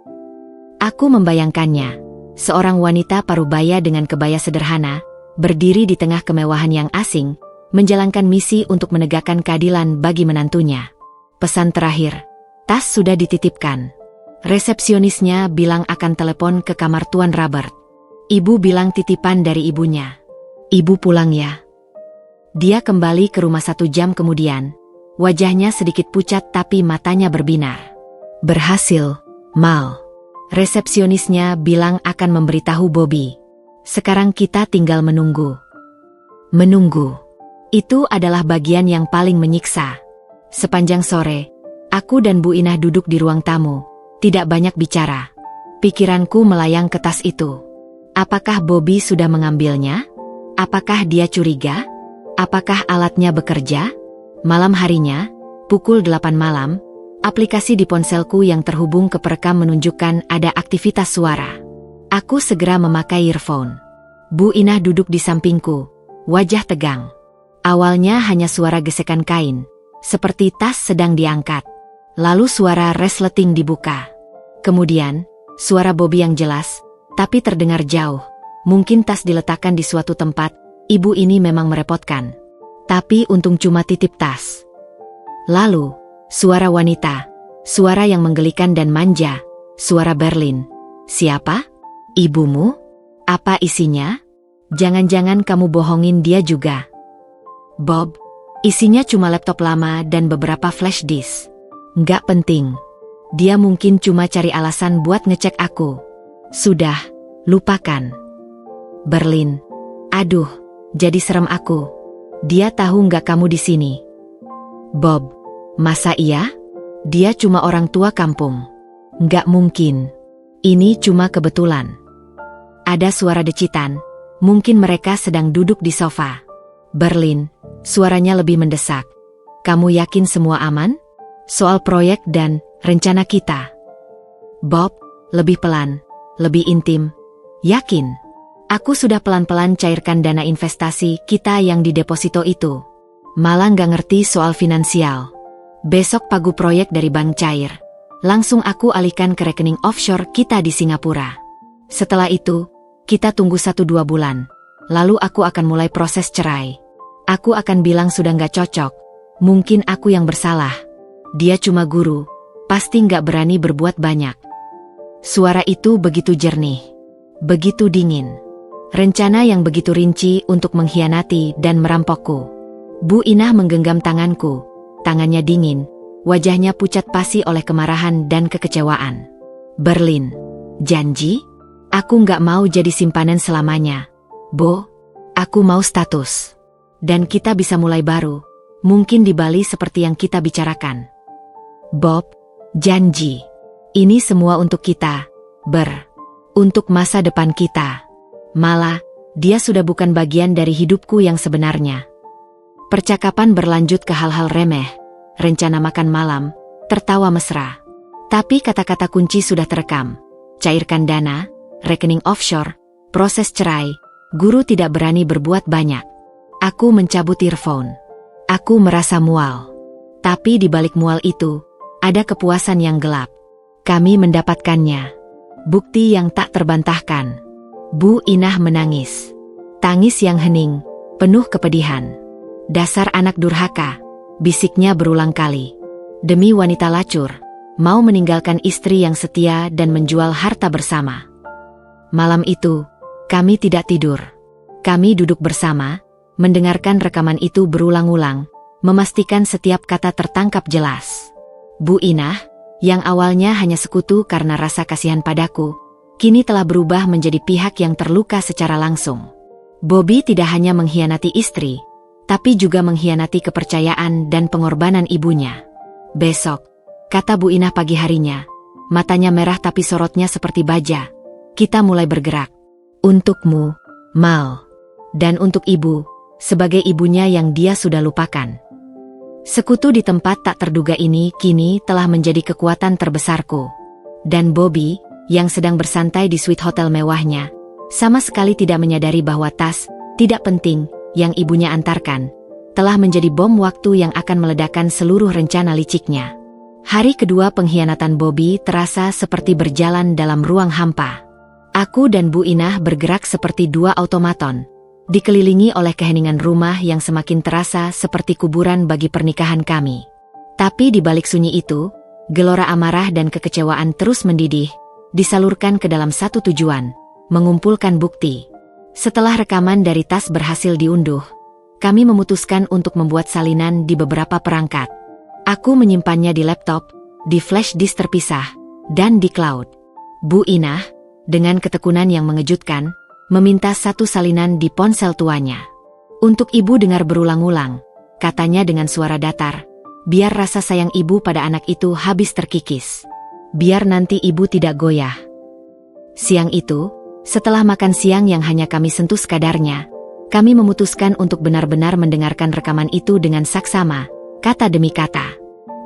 Aku membayangkannya. Seorang wanita parubaya dengan kebaya sederhana, berdiri di tengah kemewahan yang asing, menjalankan misi untuk menegakkan keadilan bagi menantunya. Pesan terakhir, tas sudah dititipkan. Resepsionisnya bilang akan telepon ke kamar Tuan Robert. Ibu bilang titipan dari ibunya. Ibu pulang ya. Dia kembali ke rumah 1 jam kemudian. Wajahnya sedikit pucat tapi matanya berbinar. Berhasil, Mal. Resepsionisnya bilang akan memberitahu Bobby. Sekarang kita tinggal menunggu. Menunggu. Itu adalah bagian yang paling menyiksa. Sepanjang sore, aku dan Bu Inah duduk di ruang tamu. Tidak banyak bicara. Pikiranku melayang ke tas itu. Apakah Bobby sudah mengambilnya? Apakah dia curiga? Apakah alatnya bekerja? Malam harinya, pukul 8 malam, aplikasi di ponselku yang terhubung ke perekam menunjukkan ada aktivitas suara. Aku segera memakai earphone. Bu Inah duduk di sampingku, wajah tegang. Awalnya hanya suara gesekan kain, seperti tas sedang diangkat. Lalu suara resleting dibuka. Kemudian, suara Bobby yang jelas, tapi terdengar jauh. Mungkin tas diletakkan di suatu tempat, ibu ini memang merepotkan. Tapi untung cuma titip tas. Lalu, suara wanita, suara yang menggelikan dan manja, suara Berlin. Siapa? Ibumu? Apa isinya? Jangan-jangan kamu bohongin dia juga. Bob, isinya cuma laptop lama dan beberapa flash disk. Nggak penting. Dia mungkin cuma cari alasan buat ngecek aku. Sudah, lupakan. Berlin. Aduh, jadi serem aku. Dia tahu nggak kamu di sini? Bob, masa iya? Dia cuma orang tua kampung. Nggak mungkin. Ini cuma kebetulan. Ada suara decitan. Mungkin mereka sedang duduk di sofa. Berlin, suaranya lebih mendesak. Kamu yakin semua aman? Soal proyek dan rencana kita. Bob, lebih pelan. Lebih intim. Yakin. Aku sudah pelan-pelan cairkan dana investasi kita yang di deposito itu. Malah nggak ngerti soal finansial. Besok pagu proyek dari bank cair. Langsung aku alihkan ke rekening offshore kita di Singapura. Setelah itu, kita tunggu 1-2 bulan. Lalu aku akan mulai proses cerai. Aku akan bilang sudah nggak cocok. Mungkin aku yang bersalah. Dia cuma guru. Pasti nggak berani berbuat banyak. Suara itu begitu jernih, begitu dingin. Rencana yang begitu rinci untuk mengkhianati dan merampokku. Bu Inah menggenggam tanganku, tangannya dingin, wajahnya pucat pasi oleh kemarahan dan kekecewaan. Berlin, janji? Aku nggak mau jadi simpanan selamanya. Bo, aku mau status. Dan kita bisa mulai baru, mungkin di Bali seperti yang kita bicarakan. Bob, janji. Ini semua untuk kita, untuk masa depan kita. Malah, dia sudah bukan bagian dari hidupku yang sebenarnya. Percakapan berlanjut ke hal-hal remeh, rencana makan malam, tertawa mesra. Tapi kata-kata kunci sudah terekam. Cairkan dana, rekening offshore, proses cerai, guru tidak berani berbuat banyak. Aku mencabut earphone. Aku merasa mual. Tapi di balik mual itu, ada kepuasan yang gelap. Kami mendapatkannya. Bukti yang tak terbantahkan. Bu Inah menangis. Tangis yang hening, penuh kepedihan. Dasar anak durhaka, bisiknya berulang kali. Demi wanita lacur, mau meninggalkan istri yang setia dan menjual harta bersama. Malam itu, kami tidak tidur. Kami duduk bersama, mendengarkan rekaman itu berulang-ulang, memastikan setiap kata tertangkap jelas. Bu Inah, yang awalnya hanya sekutu karena rasa kasihan padaku, kini telah berubah menjadi pihak yang terluka secara langsung. Bobby tidak hanya mengkhianati istri, tapi juga mengkhianati kepercayaan dan pengorbanan ibunya. Besok, kata Bu Inah pagi harinya, matanya merah tapi sorotnya seperti baja. Kita mulai bergerak. Untukmu, Mal. Dan untuk ibu, sebagai ibunya yang dia sudah lupakan. Sekutu di tempat tak terduga ini kini telah menjadi kekuatan terbesarku. Dan Bobby, yang sedang bersantai di suite hotel mewahnya, sama sekali tidak menyadari bahwa tas, tidak penting, yang ibunya antarkan, telah menjadi bom waktu yang akan meledakkan seluruh rencana liciknya. Hari kedua pengkhianatan Bobby terasa seperti berjalan dalam ruang hampa. Aku dan Bu Inah bergerak seperti dua automaton, dikelilingi oleh keheningan rumah yang semakin terasa seperti kuburan bagi pernikahan kami. Tapi di balik sunyi itu, gelora amarah dan kekecewaan terus mendidih, disalurkan ke dalam satu tujuan, mengumpulkan bukti. Setelah rekaman dari tas berhasil diunduh, kami memutuskan untuk membuat salinan di beberapa perangkat. Aku menyimpannya di laptop, di flash disk terpisah, dan di cloud. Bu Inah, dengan ketekunan yang mengejutkan, meminta satu salinan di ponsel tuanya. Untuk ibu dengar berulang-ulang, katanya dengan suara datar, biar rasa sayang ibu pada anak itu habis terkikis. Biar nanti ibu tidak goyah. Siang itu, setelah makan siang yang hanya kami sentuh sekadarnya, kami memutuskan untuk benar-benar mendengarkan rekaman itu dengan saksama, kata demi kata.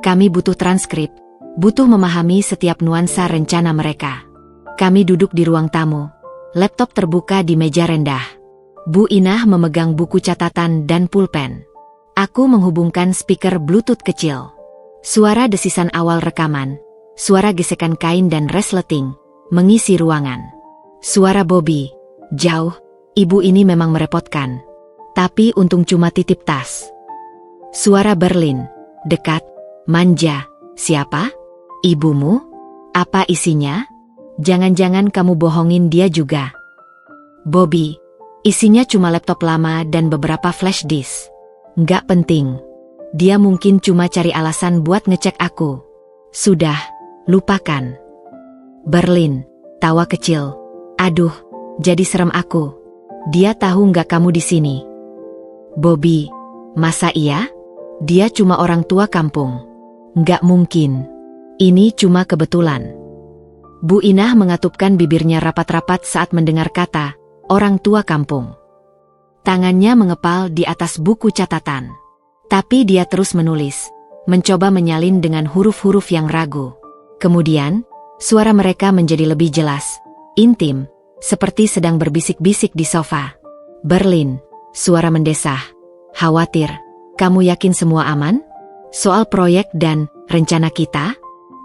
Kami butuh transkrip, butuh memahami setiap nuansa rencana mereka. Kami duduk di ruang tamu. Laptop terbuka di meja rendah. Bu Inah memegang buku catatan dan pulpen. Aku menghubungkan speaker Bluetooth kecil. Suara desisan awal rekaman, suara gesekan kain dan resleting, mengisi ruangan. Suara Bobby, jauh, ibu ini memang merepotkan. Tapi untung cuma titip tas. Suara Berlin, dekat, manja, siapa? Ibumu? Apa isinya? Jangan-jangan kamu bohongin dia juga. Bobby, isinya cuma laptop lama dan beberapa flash disk. Nggak penting. Dia mungkin cuma cari alasan buat ngecek aku. Sudah, lupakan. Berlin, tawa kecil. Aduh, jadi serem aku. Dia tahu nggak kamu di sini? Bobby, masa iya? Dia cuma orang tua kampung. Nggak mungkin. Ini cuma kebetulan. Bu Inah mengatupkan bibirnya rapat-rapat saat mendengar kata, orang tua kampung. Tangannya mengepal di atas buku catatan. Tapi dia terus menulis, mencoba menyalin dengan huruf-huruf yang ragu. Kemudian, suara mereka menjadi lebih jelas, intim, seperti sedang berbisik-bisik di sofa. Berlin, suara mendesah. Khawatir, kamu yakin semua aman? Soal proyek dan rencana kita?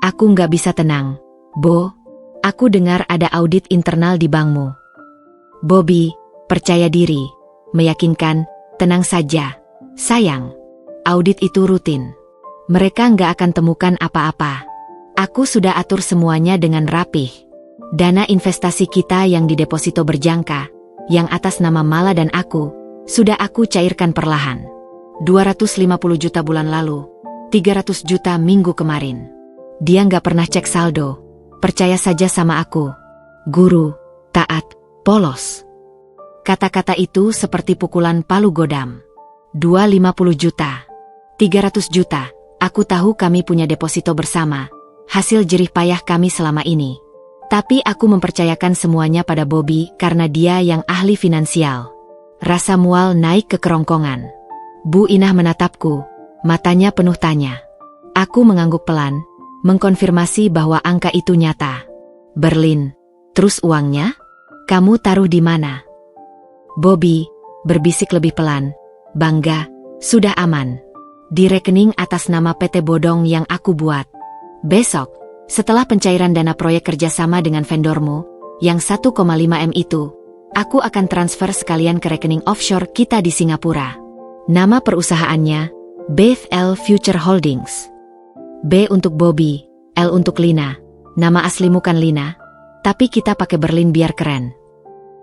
Aku nggak bisa tenang, Bo. Aku dengar ada audit internal di bankmu. Bobby, percaya diri, meyakinkan, tenang saja. Sayang, audit itu rutin. Mereka nggak akan temukan apa-apa. Aku sudah atur semuanya dengan rapih. Dana investasi kita yang dideposito berjangka, yang atas nama Mala dan aku, sudah aku cairkan perlahan. 250 juta bulan lalu, 300 juta minggu kemarin. Dia nggak pernah cek saldo. Percaya saja sama aku. Guru, taat, polos. Kata-kata itu seperti pukulan palu godam. 250 juta. 300 juta. Aku tahu kami punya deposito bersama. hasil jerih payah kami selama ini. Tapi aku mempercayakan semuanya pada Bobby karena dia yang ahli finansial. Rasa mual naik ke kerongkongan. Bu Inah menatapku, matanya penuh tanya. Aku mengangguk pelan, mengkonfirmasi bahwa angka itu nyata. Berlin, terus uangnya? Kamu taruh di mana? Bobby berbisik lebih pelan, bangga, sudah aman. Di rekening atas nama PT Bodong yang aku buat. Besok, setelah pencairan dana proyek kerjasama dengan vendormu, yang 1,5 M itu, aku akan transfer sekalian ke rekening offshore kita di Singapura. Nama perusahaannya, BFL Future Holdings. B untuk Bobby, L untuk Lina. Nama aslimu kan Lina, tapi kita pakai Berlin biar keren.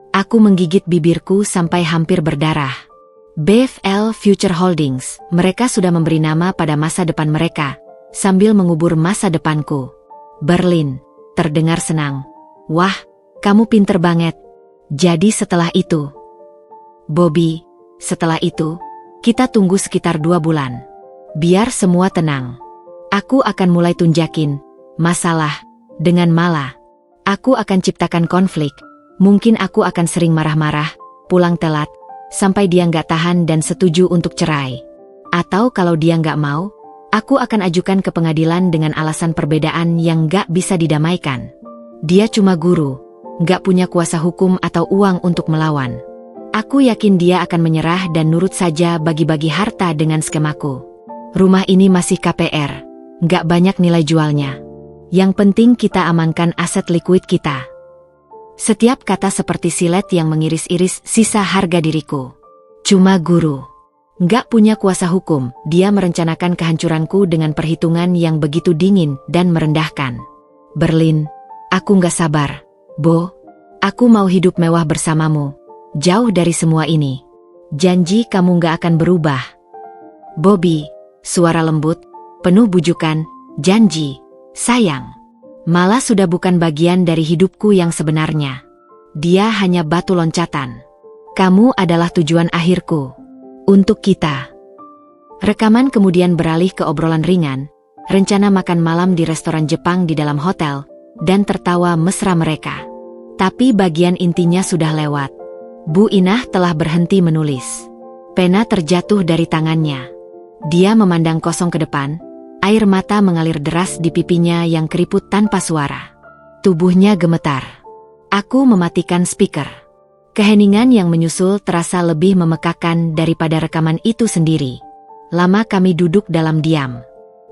Aku menggigit bibirku sampai hampir berdarah. BFL Future Holdings, mereka sudah memberi nama pada masa depan mereka, sambil mengubur masa depanku. Berlin, terdengar senang. Wah, kamu pinter banget. Jadi setelah itu, Bobby, setelah itu, kita tunggu sekitar 2 bulan. Biar semua tenang. Aku akan mulai tunjakin masalah dengan malah. Aku akan ciptakan konflik. Mungkin aku akan sering marah-marah, pulang telat, sampai dia nggak tahan dan setuju untuk cerai. Atau kalau dia nggak mau, aku akan ajukan ke pengadilan dengan alasan perbedaan yang nggak bisa didamaikan. Dia cuma guru, nggak punya kuasa hukum atau uang untuk melawan. Aku yakin dia akan menyerah dan nurut saja bagi-bagi harta dengan skemaku. Rumah ini masih KPR, nggak banyak nilai jualnya. Yang penting kita amankan aset likuid kita. Setiap kata seperti silet yang mengiris-iris sisa harga diriku. Cuma guru. Nggak punya kuasa hukum, dia merencanakan kehancuranku dengan perhitungan yang begitu dingin dan merendahkan. Berlin, aku nggak sabar. Bo, aku mau hidup mewah bersamamu. Jauh dari semua ini. Janji kamu nggak akan berubah. Bobby, suara lembut, penuh bujukan, janji, sayang. Malah sudah bukan bagian dari hidupku yang sebenarnya. Dia hanya batu loncatan. Kamu adalah tujuan akhirku. Untuk kita. Rekaman kemudian beralih ke obrolan ringan, rencana makan malam di restoran Jepang di dalam hotel, dan tertawa mesra mereka. Tapi bagian intinya sudah lewat. Bu Inah telah berhenti menulis. Pena terjatuh dari tangannya. Dia memandang kosong ke depan. Air mata mengalir deras di pipinya yang keriput tanpa suara. Tubuhnya gemetar. Aku mematikan speaker. Keheningan yang menyusul terasa lebih memekakan daripada rekaman itu sendiri. Lama kami duduk dalam diam.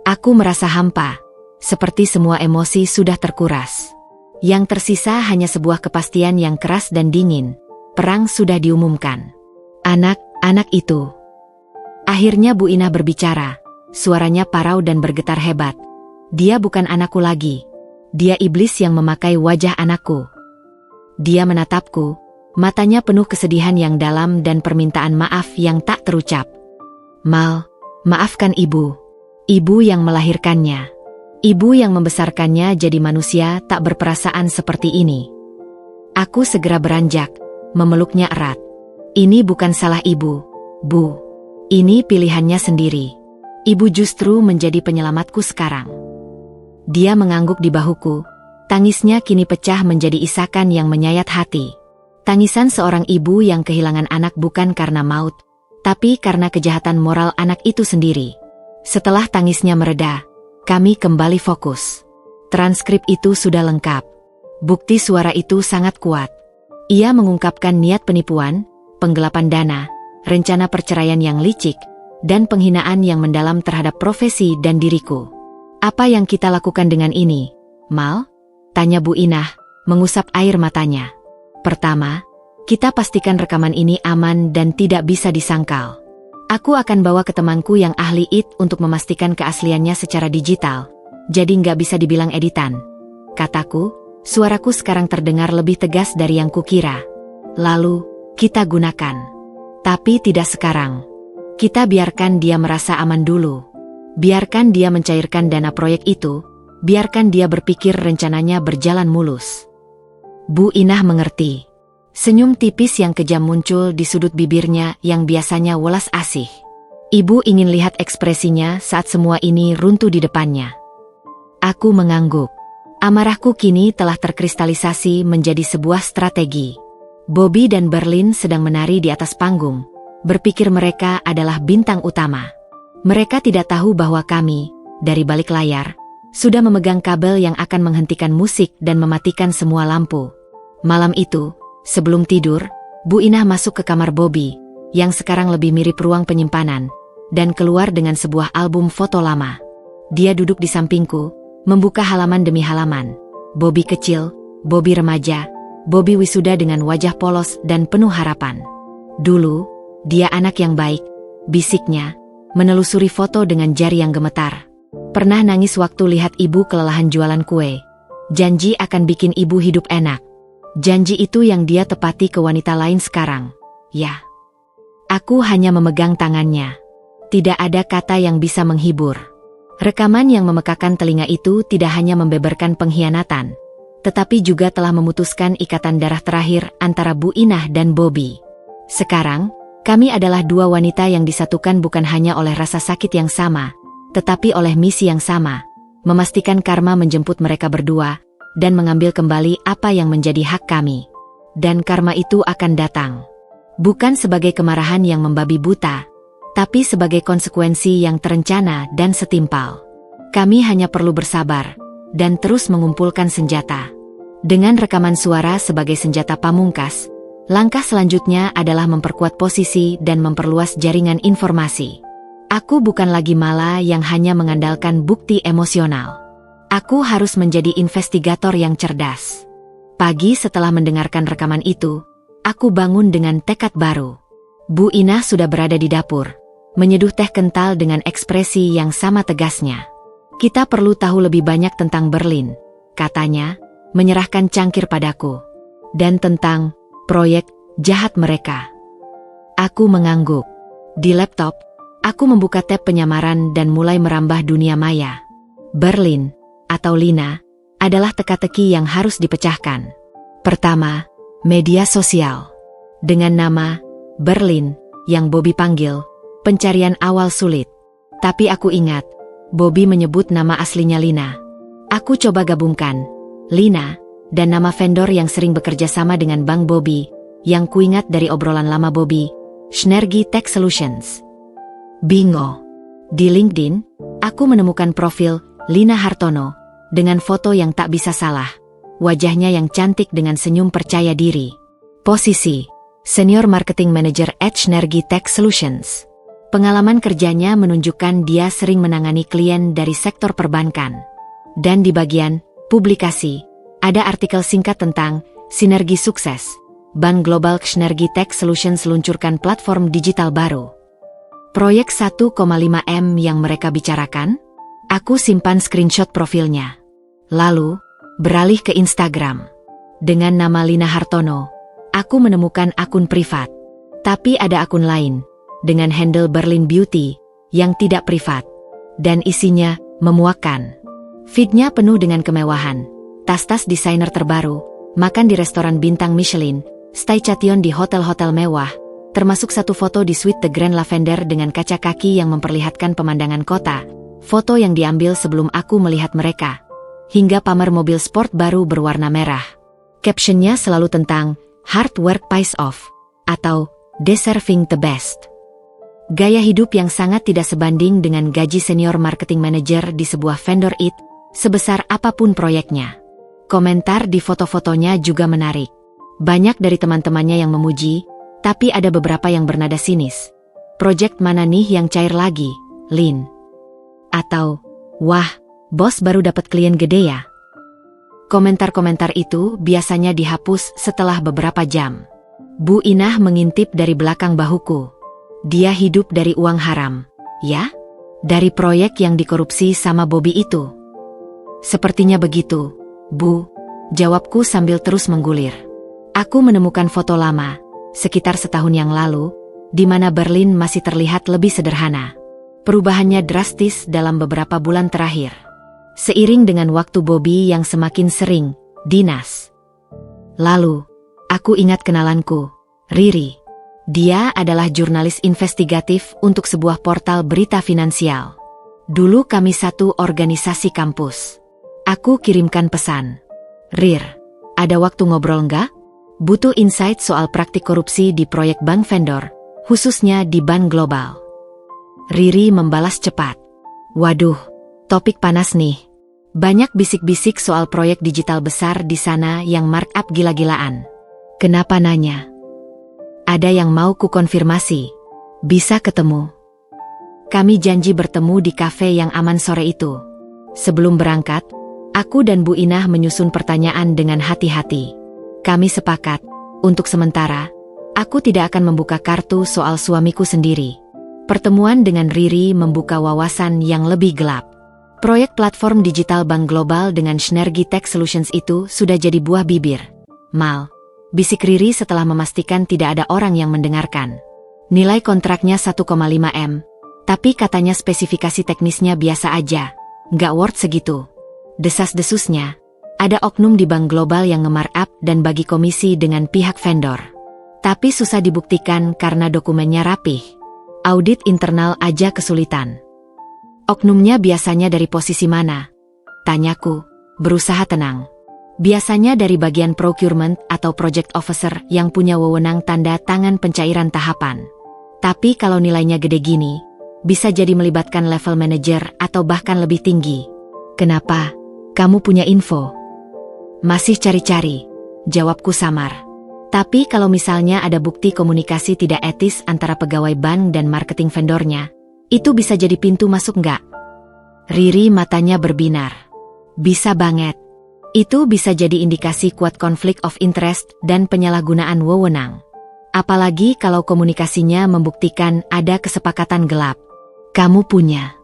Aku merasa hampa, seperti semua emosi sudah terkuras. Yang tersisa hanya sebuah kepastian yang keras dan dingin. Perang sudah diumumkan. Anak itu. Akhirnya Bu Inah berbicara. Suaranya parau dan bergetar hebat. Dia bukan anakku lagi. Dia iblis yang memakai wajah anakku. Dia menatapku, matanya penuh kesedihan yang dalam dan permintaan maaf yang tak terucap. Mal, maafkan ibu. Ibu yang melahirkannya. Ibu yang membesarkannya jadi manusia tak berperasaan seperti ini. Aku segera beranjak, memeluknya erat. Ini bukan salah ibu, Bu. Ini pilihannya sendiri. Ibu justru menjadi penyelamatku sekarang. Dia mengangguk di bahuku. Tangisnya kini pecah menjadi isakan yang menyayat hati. Tangisan seorang ibu yang kehilangan anak bukan karena maut, tapi karena kejahatan moral anak itu sendiri. Setelah tangisnya mereda, kami kembali fokus. Transkrip itu sudah lengkap. Bukti suara itu sangat kuat. Ia mengungkapkan niat penipuan, penggelapan dana, rencana perceraian yang licik, dan penghinaan yang mendalam terhadap profesi dan diriku. Apa yang kita lakukan dengan ini, Mal? Tanya Bu Inah, mengusap air matanya. Pertama, kita pastikan rekaman ini aman dan tidak bisa disangkal. Aku akan bawa ke temanku yang ahli IT untuk memastikan keasliannya secara digital, jadi nggak bisa dibilang editan. Kataku, suaraku sekarang terdengar lebih tegas dari yang kukira. Lalu, kita gunakan. Tapi tidak sekarang. Kita biarkan dia merasa aman dulu. Biarkan dia mencairkan dana proyek itu. Biarkan dia berpikir rencananya berjalan mulus. Bu Inah mengerti. Senyum tipis yang kejam muncul di sudut bibirnya yang biasanya welas asih. Ibu ingin lihat ekspresinya saat semua ini runtuh di depannya. Aku mengangguk. Amarahku kini telah terkristalisasi menjadi sebuah strategi. Bobby dan Berlin sedang menari di atas panggung, berpikir mereka adalah bintang utama. Mereka tidak tahu bahwa kami, dari balik layar, sudah memegang kabel yang akan menghentikan musik dan mematikan semua lampu. Malam itu, sebelum tidur, Bu Inah masuk ke kamar Bobby, yang sekarang lebih mirip ruang penyimpanan, dan keluar dengan sebuah album foto lama. Dia duduk di sampingku, membuka halaman demi halaman. Bobby kecil, Bobby remaja, Bobby wisuda dengan wajah polos dan penuh harapan. Dulu, dia anak yang baik, bisiknya, menelusuri foto dengan jari yang gemetar. Pernah nangis waktu lihat ibu kelelahan jualan kue. Janji akan bikin ibu hidup enak. Janji itu yang dia tepati ke wanita lain sekarang. Ya. Aku hanya memegang tangannya. Tidak ada kata yang bisa menghibur. Rekaman yang memekakan telinga itu tidak hanya membeberkan pengkhianatan, tetapi juga telah memutuskan ikatan darah terakhir antara Bu Inah dan Bobby. Sekarang, kami adalah dua wanita yang disatukan bukan hanya oleh rasa sakit yang sama, tetapi oleh misi yang sama, memastikan karma menjemput mereka berdua, dan mengambil kembali apa yang menjadi hak kami. Dan karma itu akan datang. Bukan sebagai kemarahan yang membabi buta, tapi sebagai konsekuensi yang terencana dan setimpal. Kami hanya perlu bersabar, dan terus mengumpulkan senjata. Dengan rekaman suara sebagai senjata pamungkas, langkah selanjutnya adalah memperkuat posisi dan memperluas jaringan informasi. Aku bukan lagi Mala yang hanya mengandalkan bukti emosional. Aku harus menjadi investigator yang cerdas. Pagi setelah mendengarkan rekaman itu, aku bangun dengan tekad baru. Bu Inah sudah berada di dapur, menyeduh teh kental dengan ekspresi yang sama tegasnya. Kita perlu tahu lebih banyak tentang Berlin, katanya, menyerahkan cangkir padaku. Dan tentang proyek jahat mereka. Aku mengangguk. Di laptop, aku membuka tab penyamaran dan mulai merambah dunia maya. Berlin, atau Lina, adalah teka-teki yang harus dipecahkan. Pertama, media sosial. Dengan nama Berlin, yang Bobby panggil, pencarian awal sulit. Tapi aku ingat, Bobby menyebut nama aslinya Lina. Aku coba gabungkan Lina dan nama vendor yang sering bekerja sama dengan Bank Bobby, yang kuingat dari obrolan lama Bobby, Synergy Tech Solutions. Bingo. Di LinkedIn, aku menemukan profil Lina Hartono dengan foto yang tak bisa salah. Wajahnya yang cantik dengan senyum percaya diri. Posisi Senior Marketing Manager at Synergy Tech Solutions. Pengalaman kerjanya menunjukkan dia sering menangani klien dari sektor perbankan. Dan di bagian publikasi, ada artikel singkat tentang sinergi sukses. Bank Global Synergy Tech Solutions luncurkan platform digital baru. Proyek 1,5 M yang mereka bicarakan? Aku simpan screenshot profilnya. Lalu, beralih ke Instagram. Dengan nama Lina Hartono, aku menemukan akun privat. Tapi ada akun lain, dengan handle Berlin Beauty, yang tidak privat. Dan isinya memuakkan. Feednya penuh dengan kemewahan. Tas-tas desainer terbaru, makan di restoran bintang Michelin, stay cation di hotel-hotel mewah, termasuk satu foto di suite The Grand Lavender dengan kaca kaki yang memperlihatkan pemandangan kota, foto yang diambil sebelum aku melihat mereka, hingga pamer mobil sport baru berwarna merah. Captionnya selalu tentang hard work pays off, atau deserving the best. Gaya hidup yang sangat tidak sebanding dengan gaji senior marketing manager di sebuah vendor IT, sebesar apapun proyeknya. Komentar di foto-fotonya juga menarik. Banyak dari teman-temannya yang memuji, tapi ada beberapa yang bernada sinis. Project mana nih yang cair lagi, Lin? Atau, wah, bos baru dapat klien gede ya? Komentar-komentar itu biasanya dihapus setelah beberapa jam. Bu Inah mengintip dari belakang bahuku. Dia hidup dari uang haram, ya? Dari proyek yang dikorupsi sama Bobby itu. Sepertinya begitu, Bu, jawabku sambil terus menggulir. Aku menemukan foto lama, sekitar setahun yang lalu, di mana Berlin masih terlihat lebih sederhana. Perubahannya drastis dalam beberapa bulan terakhir. Seiring dengan waktu Bobby yang semakin sering dinas. Lalu, aku ingat kenalanku, Riri. Dia adalah jurnalis investigatif untuk sebuah portal berita finansial. Dulu kami satu organisasi kampus. Aku kirimkan pesan. Rir, ada waktu ngobrol nggak? Butuh insight soal praktik korupsi di proyek bank vendor, khususnya di bank global. Riri membalas cepat. Waduh, topik panas nih. Banyak bisik-bisik soal proyek digital besar di sana yang markup gila-gilaan. Kenapa nanya? Ada yang mau ku konfirmasi. Bisa ketemu. Kami janji bertemu di kafe yang aman sore itu. Sebelum berangkat, aku dan Bu Inah menyusun pertanyaan dengan hati-hati. Kami sepakat, untuk sementara, aku tidak akan membuka kartu soal suamiku sendiri. Pertemuan dengan Riri membuka wawasan yang lebih gelap. Proyek platform digital bank global dengan Synergy Tech Solutions itu sudah jadi buah bibir. Mal, bisik Riri setelah memastikan tidak ada orang yang mendengarkan. Nilai kontraknya 1,5 M, tapi katanya spesifikasi teknisnya biasa aja, nggak worth segitu. Desas-desusnya, ada oknum di bank global yang nge-markup dan bagi komisi dengan pihak vendor. Tapi susah dibuktikan karena dokumennya rapih. Audit internal aja kesulitan. Oknumnya biasanya dari posisi mana? Tanyaku, berusaha tenang. Biasanya dari bagian procurement atau project officer yang punya wewenang tanda tangan pencairan tahapan. Tapi kalau nilainya gede gini, bisa jadi melibatkan level manager atau bahkan lebih tinggi. Kenapa? Kamu punya info? Masih cari-cari, jawabku samar. Tapi kalau misalnya ada bukti komunikasi tidak etis antara pegawai bank dan marketing vendornya, itu bisa jadi pintu masuk nggak? Riri matanya berbinar. Bisa banget. Itu bisa jadi indikasi kuat konflik of interest dan penyalahgunaan wewenang. Apalagi kalau komunikasinya membuktikan ada kesepakatan gelap. Kamu punya.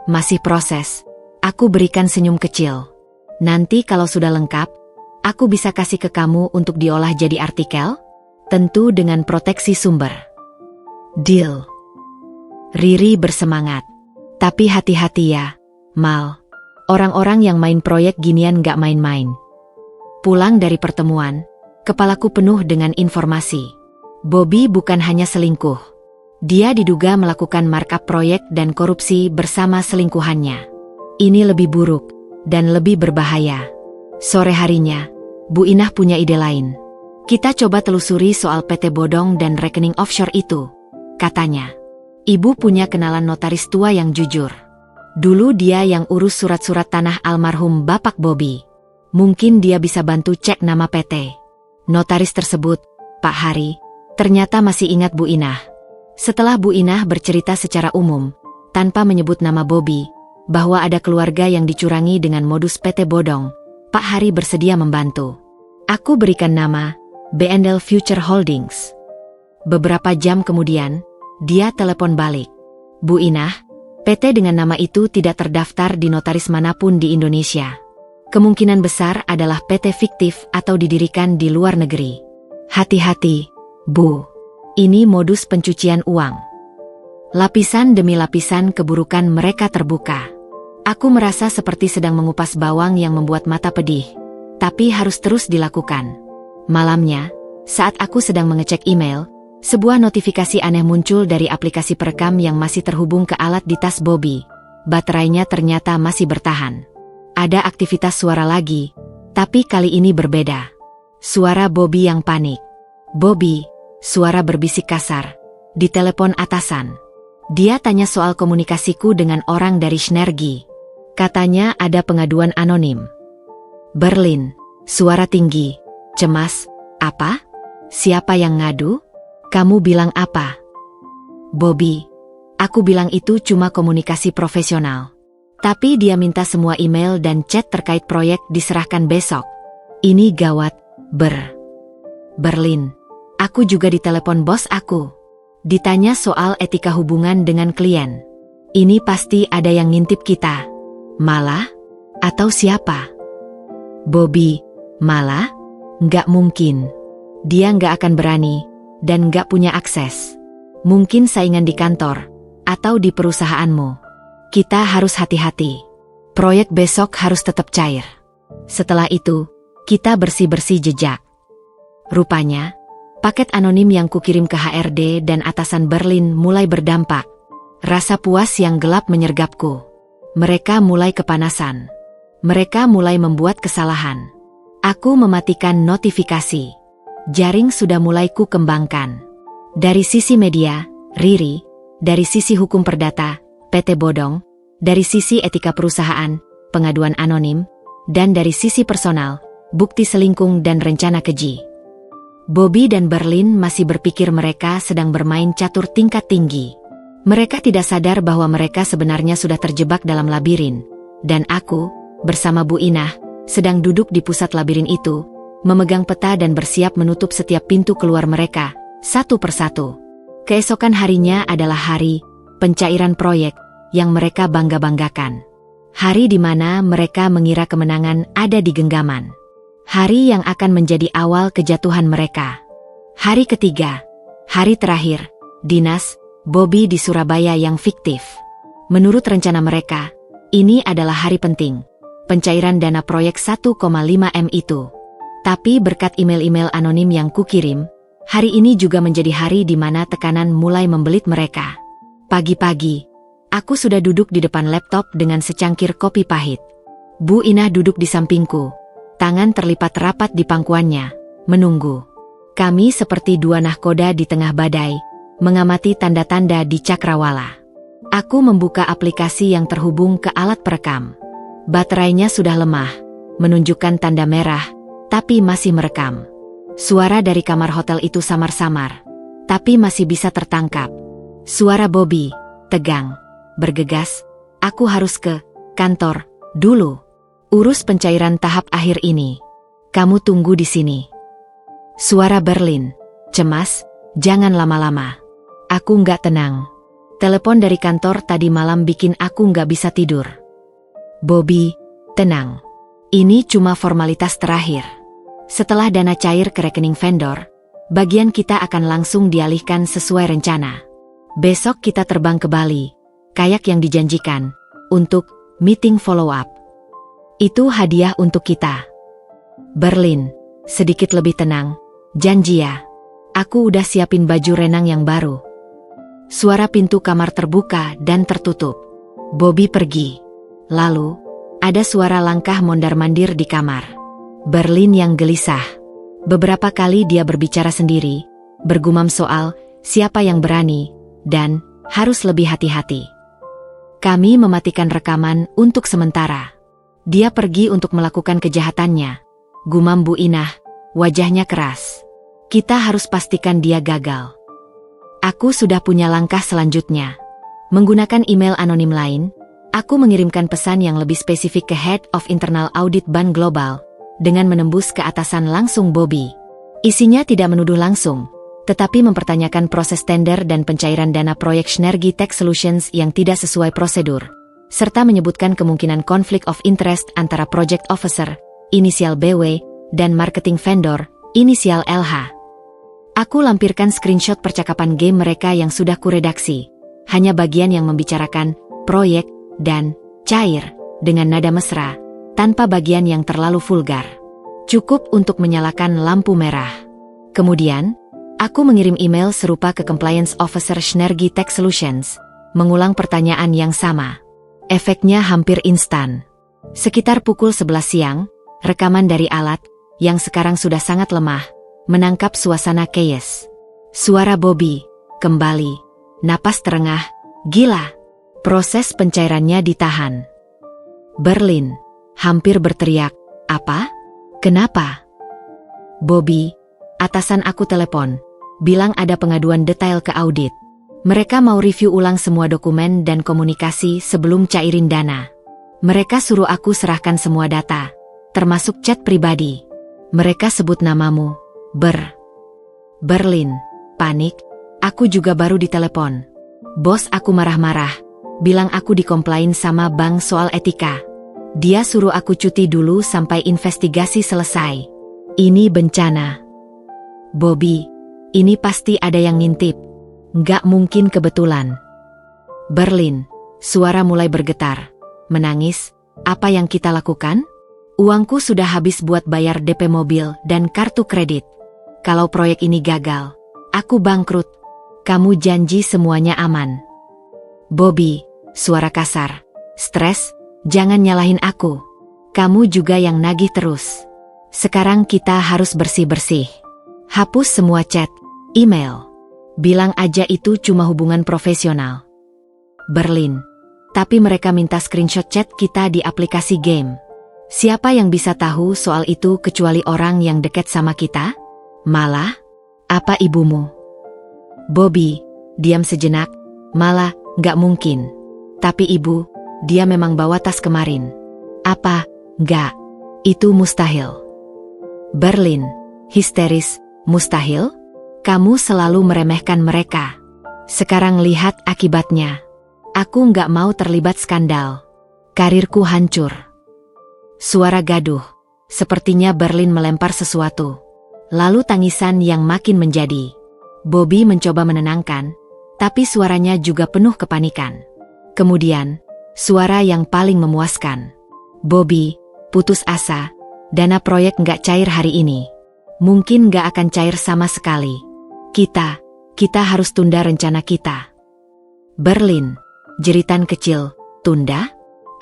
Masih proses. Aku berikan senyum kecil. Nanti kalau sudah lengkap, aku bisa kasih ke kamu untuk diolah jadi artikel, tentu dengan proteksi sumber. Deal. Riri bersemangat. Tapi hati-hati ya, Mal. Orang-orang yang main proyek ginian gak main-main. Pulang dari pertemuan, kepalaku penuh dengan informasi. Bobby bukan hanya selingkuh. Dia diduga melakukan markup proyek dan korupsi bersama selingkuhannya. Ini lebih buruk dan lebih berbahaya. Sore harinya, Bu Inah punya ide lain. Kita coba telusuri soal PT bodong dan rekening offshore itu, katanya. Ibu punya kenalan notaris tua yang jujur. Dulu dia yang urus surat-surat tanah almarhum Bapak Bobby. Mungkin dia bisa bantu cek nama PT. Notaris tersebut, Pak Hari, ternyata masih ingat Bu Inah. Setelah Bu Inah bercerita secara umum, tanpa menyebut nama Bobby, bahwa ada keluarga yang dicurangi dengan modus PT bodong, Pak Hari bersedia membantu. Aku berikan nama BNL Future Holdings. Beberapa jam kemudian, dia telepon balik. Bu Inah, PT dengan nama itu tidak terdaftar di notaris manapun di Indonesia. Kemungkinan besar adalah PT fiktif atau didirikan di luar negeri. Hati-hati, Bu. Ini modus pencucian uang. Lapisan demi lapisan keburukan mereka terbuka. Aku merasa seperti sedang mengupas bawang yang membuat mata pedih. Tapi harus terus dilakukan. Malamnya, saat aku sedang mengecek email, sebuah notifikasi aneh muncul dari aplikasi perekam yang masih terhubung ke alat di tas Bobby. Baterainya ternyata masih bertahan. Ada aktivitas suara lagi, tapi kali ini berbeda. Suara Bobby yang panik. Bobby, suara berbisik kasar. Di telepon atasan. Dia tanya soal komunikasiku dengan orang dari Synergy. Katanya ada pengaduan anonim. Berlin, suara tinggi, cemas. Apa? Siapa yang ngadu? Kamu bilang apa? Bobby, aku bilang itu cuma komunikasi profesional. Tapi dia minta semua email dan chat terkait proyek diserahkan besok. Ini gawat, Berlin. Aku juga ditelepon bos aku. Ditanya soal etika hubungan dengan klien. Ini pasti ada yang ngintip kita. Malah? Atau siapa? Bobby, malah? Nggak mungkin. Dia nggak akan berani, dan nggak punya akses. Mungkin saingan di kantor, atau di perusahaanmu. Kita harus hati-hati. Proyek besok harus tetap cair. Setelah itu, kita bersih-bersih jejak. Rupanya, paket anonim yang kukirim ke HRD dan atasan Berlin mulai berdampak. Rasa puas yang gelap menyergapku. Mereka mulai kepanasan. Mereka mulai membuat kesalahan. Aku mematikan notifikasi. Jaring sudah mulai ku kembangkan. Dari sisi media, Riri. Dari sisi hukum perdata, PT Bodong. Dari sisi etika perusahaan, pengaduan anonim. Dan dari sisi personal, bukti selingkuh dan rencana keji. Bobby dan Berlin masih berpikir mereka sedang bermain catur tingkat tinggi. Mereka tidak sadar bahwa mereka sebenarnya sudah terjebak dalam labirin. Dan aku, bersama Bu Inah, sedang duduk di pusat labirin itu, memegang peta dan bersiap menutup setiap pintu keluar mereka, satu persatu. Keesokan harinya adalah hari pencairan proyek yang mereka bangga-banggakan. Hari di mana mereka mengira kemenangan ada di genggaman. Hari yang akan menjadi awal kejatuhan mereka. Hari ketiga, hari terakhir, dinas Bobby di Surabaya yang fiktif. Menurut rencana mereka, ini adalah hari penting, pencairan dana proyek 1,5 M itu. Tapi berkat email-email anonim yang kukirim, hari ini juga menjadi hari di mana tekanan mulai membelit mereka. Pagi-pagi, aku sudah duduk di depan laptop dengan secangkir kopi pahit. Bu Inah duduk di sampingku, tangan terlipat rapat di pangkuannya, menunggu. Kami seperti dua nahkoda di tengah badai, mengamati tanda-tanda di cakrawala. Aku membuka aplikasi yang terhubung ke alat perekam. Baterainya sudah lemah, menunjukkan tanda merah, tapi masih merekam. Suara dari kamar hotel itu samar-samar, tapi masih bisa tertangkap. Suara Bobby, tegang, bergegas, aku harus ke kantor dulu. Urus pencairan tahap akhir ini. Kamu tunggu di sini. Suara Berlin, cemas, jangan lama-lama. Aku nggak tenang. Telepon dari kantor tadi malam bikin aku nggak bisa tidur. Bobby, tenang. Ini cuma formalitas terakhir. Setelah dana cair ke rekening vendor, bagian kita akan langsung dialihkan sesuai rencana. Besok kita terbang ke Bali, kayak yang dijanjikan, untuk meeting follow-up. Itu hadiah untuk kita. Berlin, sedikit lebih tenang, janji ya. Aku udah siapin baju renang yang baru. Suara pintu kamar terbuka dan tertutup. Bobby pergi. Lalu, ada suara langkah mondar-mandir di kamar. Berlin yang gelisah. Beberapa kali dia berbicara sendiri, bergumam soal siapa yang berani, dan harus lebih hati-hati. Kami mematikan rekaman untuk sementara. Dia pergi untuk melakukan kejahatannya. Gumam Bu Inah, wajahnya keras. Kita harus pastikan dia gagal. Aku sudah punya langkah selanjutnya. Menggunakan email anonim lain, aku mengirimkan pesan yang lebih spesifik ke Head of Internal Audit Bank Global, dengan menembus ke atasan langsung Bobby. Isinya tidak menuduh langsung, tetapi mempertanyakan proses tender dan pencairan dana proyek Synergy Tech Solutions yang tidak sesuai prosedur, serta menyebutkan kemungkinan konflik of interest antara project officer, inisial BW, dan marketing vendor, inisial LH. Aku lampirkan screenshot percakapan game mereka yang sudah kuredaksi, hanya bagian yang membicarakan proyek dan cair dengan nada mesra, tanpa bagian yang terlalu vulgar. Cukup untuk menyalakan lampu merah. Kemudian, aku mengirim email serupa ke Compliance Officer Synergy Tech Solutions, mengulang pertanyaan yang sama. Efeknya hampir instan. Sekitar pukul 11 siang, rekaman dari alat, yang sekarang sudah sangat lemah, menangkap suasana chaos. Suara Bobby, kembali, napas terengah, gila. Proses pencairannya ditahan. Berlin, hampir berteriak, apa? Kenapa? Bobby, atasan aku telepon, bilang ada pengaduan detail ke audit. Mereka mau review ulang semua dokumen dan komunikasi sebelum cairin dana. Mereka suruh aku serahkan semua data, termasuk chat pribadi. Mereka sebut namamu. Berlin, panik, aku juga baru ditelepon. Bos aku marah-marah, bilang aku dikomplain sama bank soal etika. Dia suruh aku cuti dulu sampai investigasi selesai. Ini bencana. Bobby, ini pasti ada yang ngintip. Nggak mungkin kebetulan. Berlin, suara mulai bergetar. Menangis, apa yang kita lakukan? Uangku sudah habis buat bayar DP mobil dan kartu kredit. Kalau proyek ini gagal, aku bangkrut. Kamu janji semuanya aman. Bobby, suara kasar. Stres, jangan nyalahin aku. Kamu juga yang nagih terus. Sekarang kita harus bersih-bersih. Hapus semua chat, email. Bilang aja itu cuma hubungan profesional. Berlin. Tapi mereka minta screenshot chat kita di aplikasi game. Siapa yang bisa tahu soal itu kecuali orang yang dekat sama kita? Malah? Apa ibumu? Bobby, diam sejenak. Malah, nggak mungkin. Tapi ibu, dia memang bawa tas kemarin. Apa? Nggak. Itu mustahil. Berlin. Histeris. Mustahil? Kamu selalu meremehkan mereka. Sekarang lihat akibatnya. Aku nggak mau terlibat skandal. Karirku hancur. Suara gaduh. Sepertinya Berlin melempar sesuatu. Lalu tangisan yang makin menjadi. Bobby mencoba menenangkan, tapi suaranya juga penuh kepanikan. Kemudian, suara yang paling memuaskan. Bobby, putus asa. Dana proyek nggak cair hari ini. Mungkin nggak akan cair sama sekali. Kita harus tunda rencana kita. Berlin, jeritan kecil, tunda?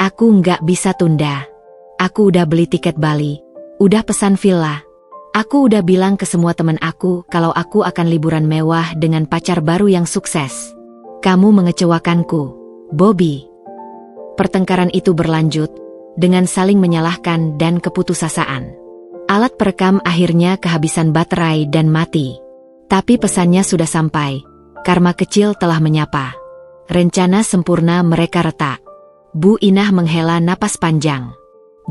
Aku nggak bisa tunda. Aku udah beli tiket Bali, udah pesan villa. Aku udah bilang ke semua teman aku kalau aku akan liburan mewah dengan pacar baru yang sukses. Kamu mengecewakanku, Bobby. Pertengkaran itu berlanjut, dengan saling menyalahkan dan keputusasaan. Alat perekam akhirnya kehabisan baterai dan mati. Tapi pesannya sudah sampai, karma kecil telah menyapa. Rencana sempurna mereka retak. Bu Inah menghela napas panjang.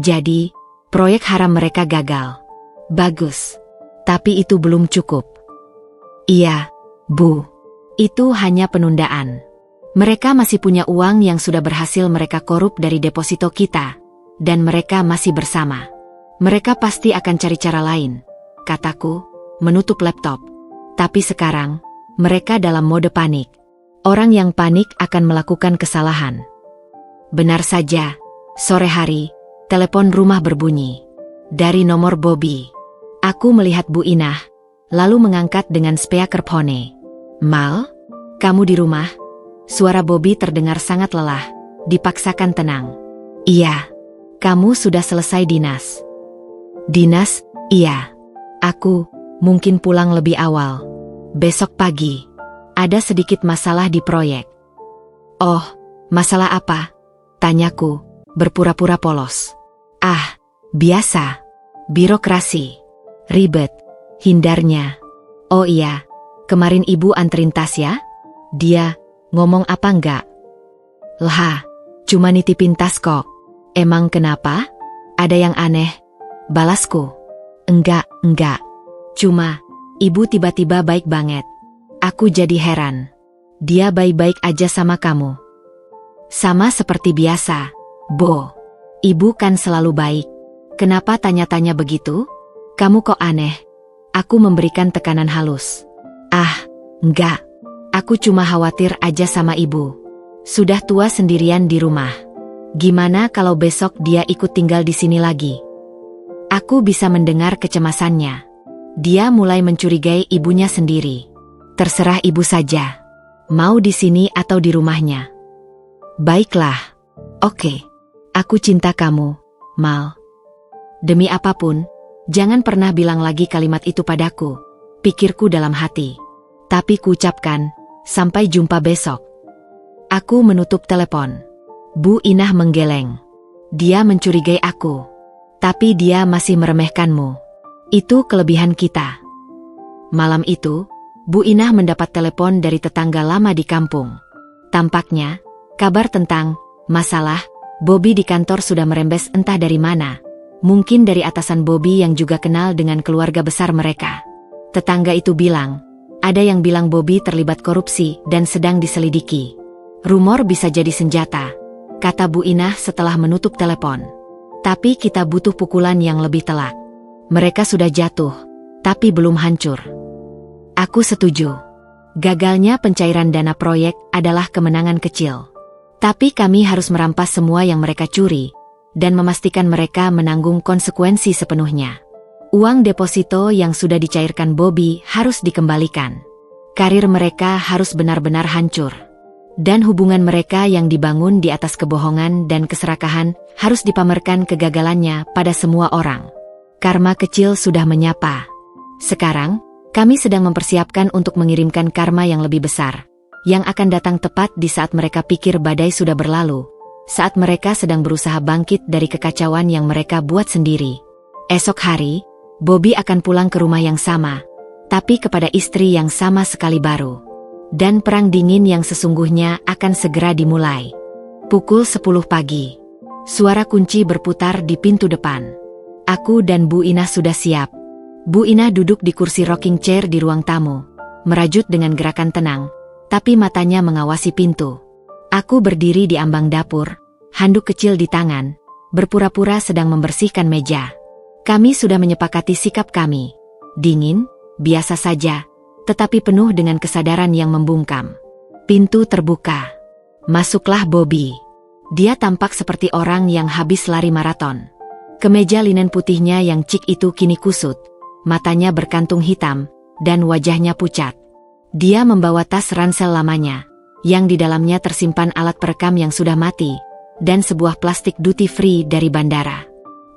Jadi, proyek haram mereka gagal. Bagus. Tapi itu belum cukup. Iya, Bu. Itu hanya penundaan. Mereka masih punya uang yang sudah berhasil mereka korup dari deposito kita. Dan mereka masih bersama. Mereka pasti akan cari cara lain, kataku, menutup laptop. Tapi sekarang, mereka dalam mode panik. Orang yang panik akan melakukan kesalahan. Benar saja, sore hari, telepon rumah berbunyi. Dari nomor Bobby. Aku melihat Bu Inah, lalu mengangkat dengan speakerphone. Mal, kamu di rumah? Suara Bobby terdengar sangat lelah, dipaksakan tenang. Iya, kamu sudah selesai dinas. Dinas, iya. Aku, mungkin pulang lebih awal. Besok pagi. Ada sedikit masalah di proyek. Oh, masalah apa? Tanyaku, berpura-pura polos. Ah, biasa. Birokrasi. Ribet. Hindarnya. Oh iya, kemarin ibu anterin tas ya? Dia, ngomong apa enggak? Lah, cuma nitipin tas kok. Emang kenapa? Ada yang aneh? Balasku. Enggak. Cuma, ibu tiba-tiba baik banget. Aku jadi heran. Dia baik-baik aja sama kamu. Sama seperti biasa, Bo. Ibu kan selalu baik. Kenapa tanya-tanya begitu? Kamu kok aneh? Aku memberikan tekanan halus. Ah, enggak. Aku cuma khawatir aja sama ibu. Sudah tua sendirian di rumah. Gimana kalau besok dia ikut tinggal di sini lagi? Aku bisa mendengar kecemasannya. Dia mulai mencurigai ibunya sendiri. Terserah ibu saja. Mau di sini atau di rumahnya. Baiklah. Oke. Aku cinta kamu, Mal. Demi apapun, jangan pernah bilang lagi kalimat itu padaku. Pikirku dalam hati. Tapi kuucapkan, sampai jumpa besok. Aku menutup telepon. Bu Inah menggeleng. Dia mencurigai aku. Tapi dia masih meremehkanmu. Itu kelebihan kita. Malam itu, Bu Inah mendapat telepon dari tetangga lama di kampung. Tampaknya, kabar tentang masalah Bobby di kantor sudah merembes entah dari mana. Mungkin dari atasan Bobby yang juga kenal dengan keluarga besar mereka. Tetangga itu bilang, ada yang bilang Bobby terlibat korupsi dan sedang diselidiki. Rumor bisa jadi senjata, kata Bu Inah setelah menutup telepon. Tapi kita butuh pukulan yang lebih telak. Mereka sudah jatuh, tapi belum hancur. Aku setuju. Gagalnya pencairan dana proyek adalah kemenangan kecil. Tapi kami harus merampas semua yang mereka curi, dan memastikan mereka menanggung konsekuensi sepenuhnya. Uang deposito yang sudah dicairkan Bobby harus dikembalikan. Karir mereka harus benar-benar hancur. Dan hubungan mereka yang dibangun di atas kebohongan dan keserakahan harus dipamerkan kegagalannya pada semua orang. Karma kecil sudah menyapa. Sekarang, kami sedang mempersiapkan untuk mengirimkan karma yang lebih besar, yang akan datang tepat di saat mereka pikir badai sudah berlalu, saat mereka sedang berusaha bangkit dari kekacauan yang mereka buat sendiri. Esok hari, Bobby akan pulang ke rumah yang sama, tapi kepada istri yang sama sekali baru. Dan perang dingin yang sesungguhnya akan segera dimulai. Pukul 10 pagi. Suara kunci berputar di pintu depan. Aku dan Bu Inah sudah siap. Bu Inah duduk di kursi rocking chair di ruang tamu, merajut dengan gerakan tenang, tapi matanya mengawasi pintu. Aku berdiri di ambang dapur, handuk kecil di tangan, berpura-pura sedang membersihkan meja. Kami sudah menyepakati sikap kami. Dingin, biasa saja, tetapi penuh dengan kesadaran yang membungkam. Pintu terbuka. Masuklah Bobby. Dia tampak seperti orang yang habis lari maraton. Kemeja linen putihnya yang cik itu kini kusut, matanya berkantung hitam, dan wajahnya pucat. Dia membawa tas ransel lamanya, yang di dalamnya tersimpan alat perekam yang sudah mati, dan sebuah plastik duty free dari bandara.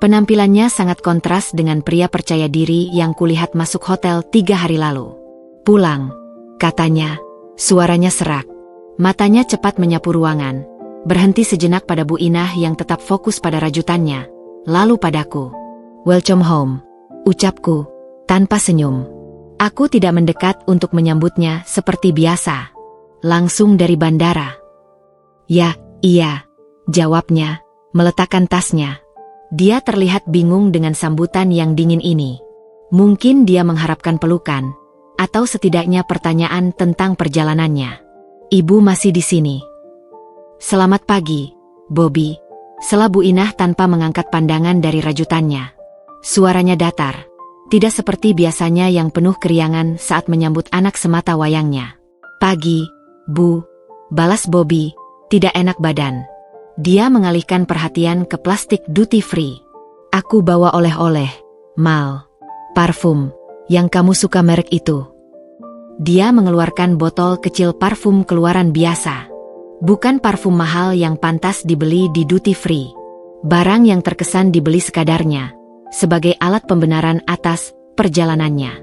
Penampilannya sangat kontras dengan pria percaya diri yang kulihat masuk hotel 3 hari lalu. Pulang, katanya, suaranya serak. Matanya cepat menyapu ruangan, berhenti sejenak pada Bu Inah yang tetap fokus pada rajutannya, lalu padaku. Welcome home, ucapku, tanpa senyum. Aku tidak mendekat untuk menyambutnya seperti biasa. Langsung dari bandara. Ya, iya, jawabnya, meletakkan tasnya. Dia terlihat bingung dengan sambutan yang dingin ini. Mungkin dia mengharapkan pelukan, atau setidaknya pertanyaan tentang perjalanannya. Ibu masih di sini. Selamat pagi, Bobby, sela Bu Inah tanpa mengangkat pandangan dari rajutannya. Suaranya datar, tidak seperti biasanya yang penuh keriangan saat menyambut anak semata wayangnya. Pagi, Bu, balas Bobby, tidak enak badan. Dia mengalihkan perhatian ke plastik duty free. Aku bawa oleh-oleh, Mal, parfum, yang kamu suka merek itu. Dia mengeluarkan botol kecil parfum keluaran biasa. Bukan parfum mahal yang pantas dibeli di duty free. Barang yang terkesan dibeli sekadarnya, sebagai alat pembenaran atas perjalanannya.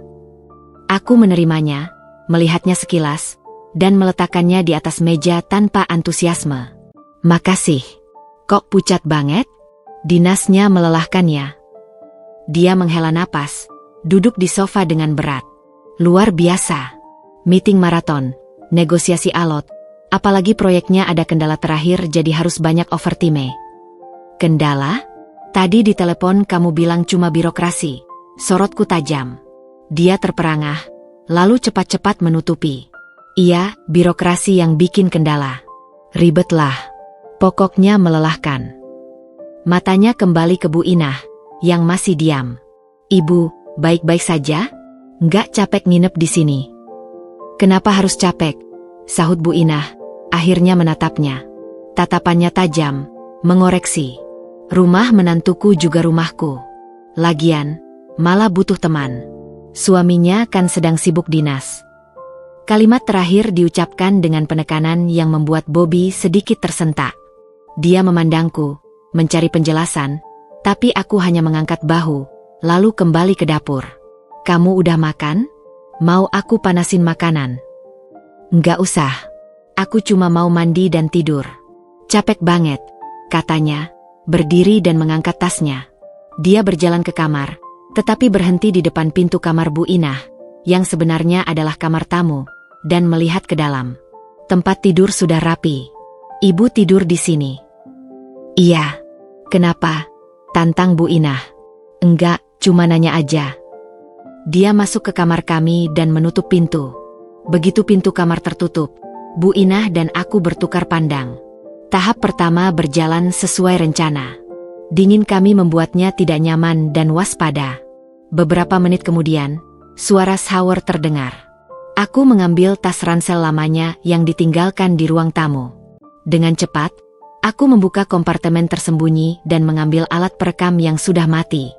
Aku menerimanya, melihatnya sekilas, dan meletakkannya di atas meja tanpa antusiasme. Makasih. Kok pucat banget? Dinasnya melelahkannya. Dia menghela napas, duduk di sofa dengan berat. Luar biasa. Meeting maraton, negosiasi alot, apalagi proyeknya ada kendala terakhir jadi harus banyak overtime. Kendala? Tadi di telepon kamu bilang cuma birokrasi. Sorotku tajam. Dia terperangah, lalu cepat-cepat menutupi. Iya, birokrasi yang bikin kendala. Ribetlah. Pokoknya melelahkan. Matanya kembali ke Bu Inah, yang masih diam. Ibu, baik-baik saja? Nggak capek nginep di sini? Kenapa harus capek? Sahut Bu Inah, akhirnya menatapnya. Tatapannya tajam, mengoreksi. Rumah menantuku juga rumahku. Lagian, malah butuh teman. Suaminya kan sedang sibuk dinas. Kalimat terakhir diucapkan dengan penekanan yang membuat Bobby sedikit tersentak. Dia memandangku, mencari penjelasan, tapi aku hanya mengangkat bahu, lalu kembali ke dapur. Kamu udah makan? Mau aku panasin makanan? Nggak usah. Aku cuma mau mandi dan tidur. Capek banget, katanya, berdiri dan mengangkat tasnya. Dia berjalan ke kamar, tetapi berhenti di depan pintu kamar Bu Inah, yang sebenarnya adalah kamar tamu, dan melihat ke dalam. Tempat tidur sudah rapi. Ibu tidur di sini. Iya. Kenapa? Tantang Bu Inah. Enggak, cuma nanya aja. Dia masuk ke kamar kami dan menutup pintu. Begitu pintu kamar tertutup, Bu Inah dan aku bertukar pandang. Tahap pertama berjalan sesuai rencana. Dingin kami membuatnya tidak nyaman dan waspada. Beberapa menit kemudian, suara shower terdengar. Aku mengambil tas ransel lamanya yang ditinggalkan di ruang tamu. Dengan cepat, aku membuka kompartemen tersembunyi dan mengambil alat perekam yang sudah mati.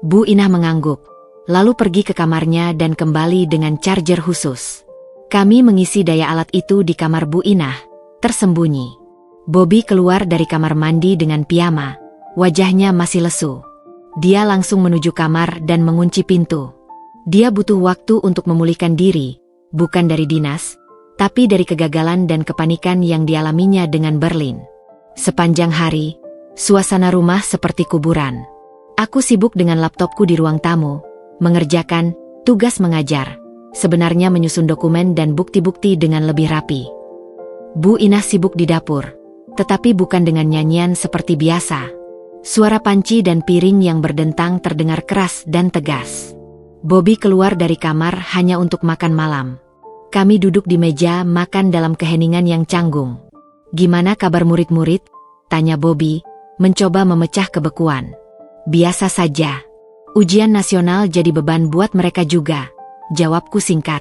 Bu Inah mengangguk, lalu pergi ke kamarnya dan kembali dengan charger khusus. Kami mengisi daya alat itu di kamar Bu Inah, tersembunyi. Bobby keluar dari kamar mandi dengan piyama, wajahnya masih lesu. Dia langsung menuju kamar dan mengunci pintu. Dia butuh waktu untuk memulihkan diri, bukan dari dinas, tapi dari kegagalan dan kepanikan yang dialaminya dengan Berlin. Sepanjang hari, suasana rumah seperti kuburan. Aku sibuk dengan laptopku di ruang tamu, mengerjakan tugas mengajar, sebenarnya menyusun dokumen dan bukti-bukti dengan lebih rapi. Bu Inah sibuk di dapur, tetapi bukan dengan nyanyian seperti biasa. Suara panci dan piring yang berdentang terdengar keras dan tegas. Bobby keluar dari kamar hanya untuk makan malam. Kami duduk di meja makan dalam keheningan yang canggung. "Gimana kabar murid-murid?" tanya Bobby, mencoba memecah kebekuan. "Biasa saja. Ujian nasional jadi beban buat mereka juga," jawabku singkat.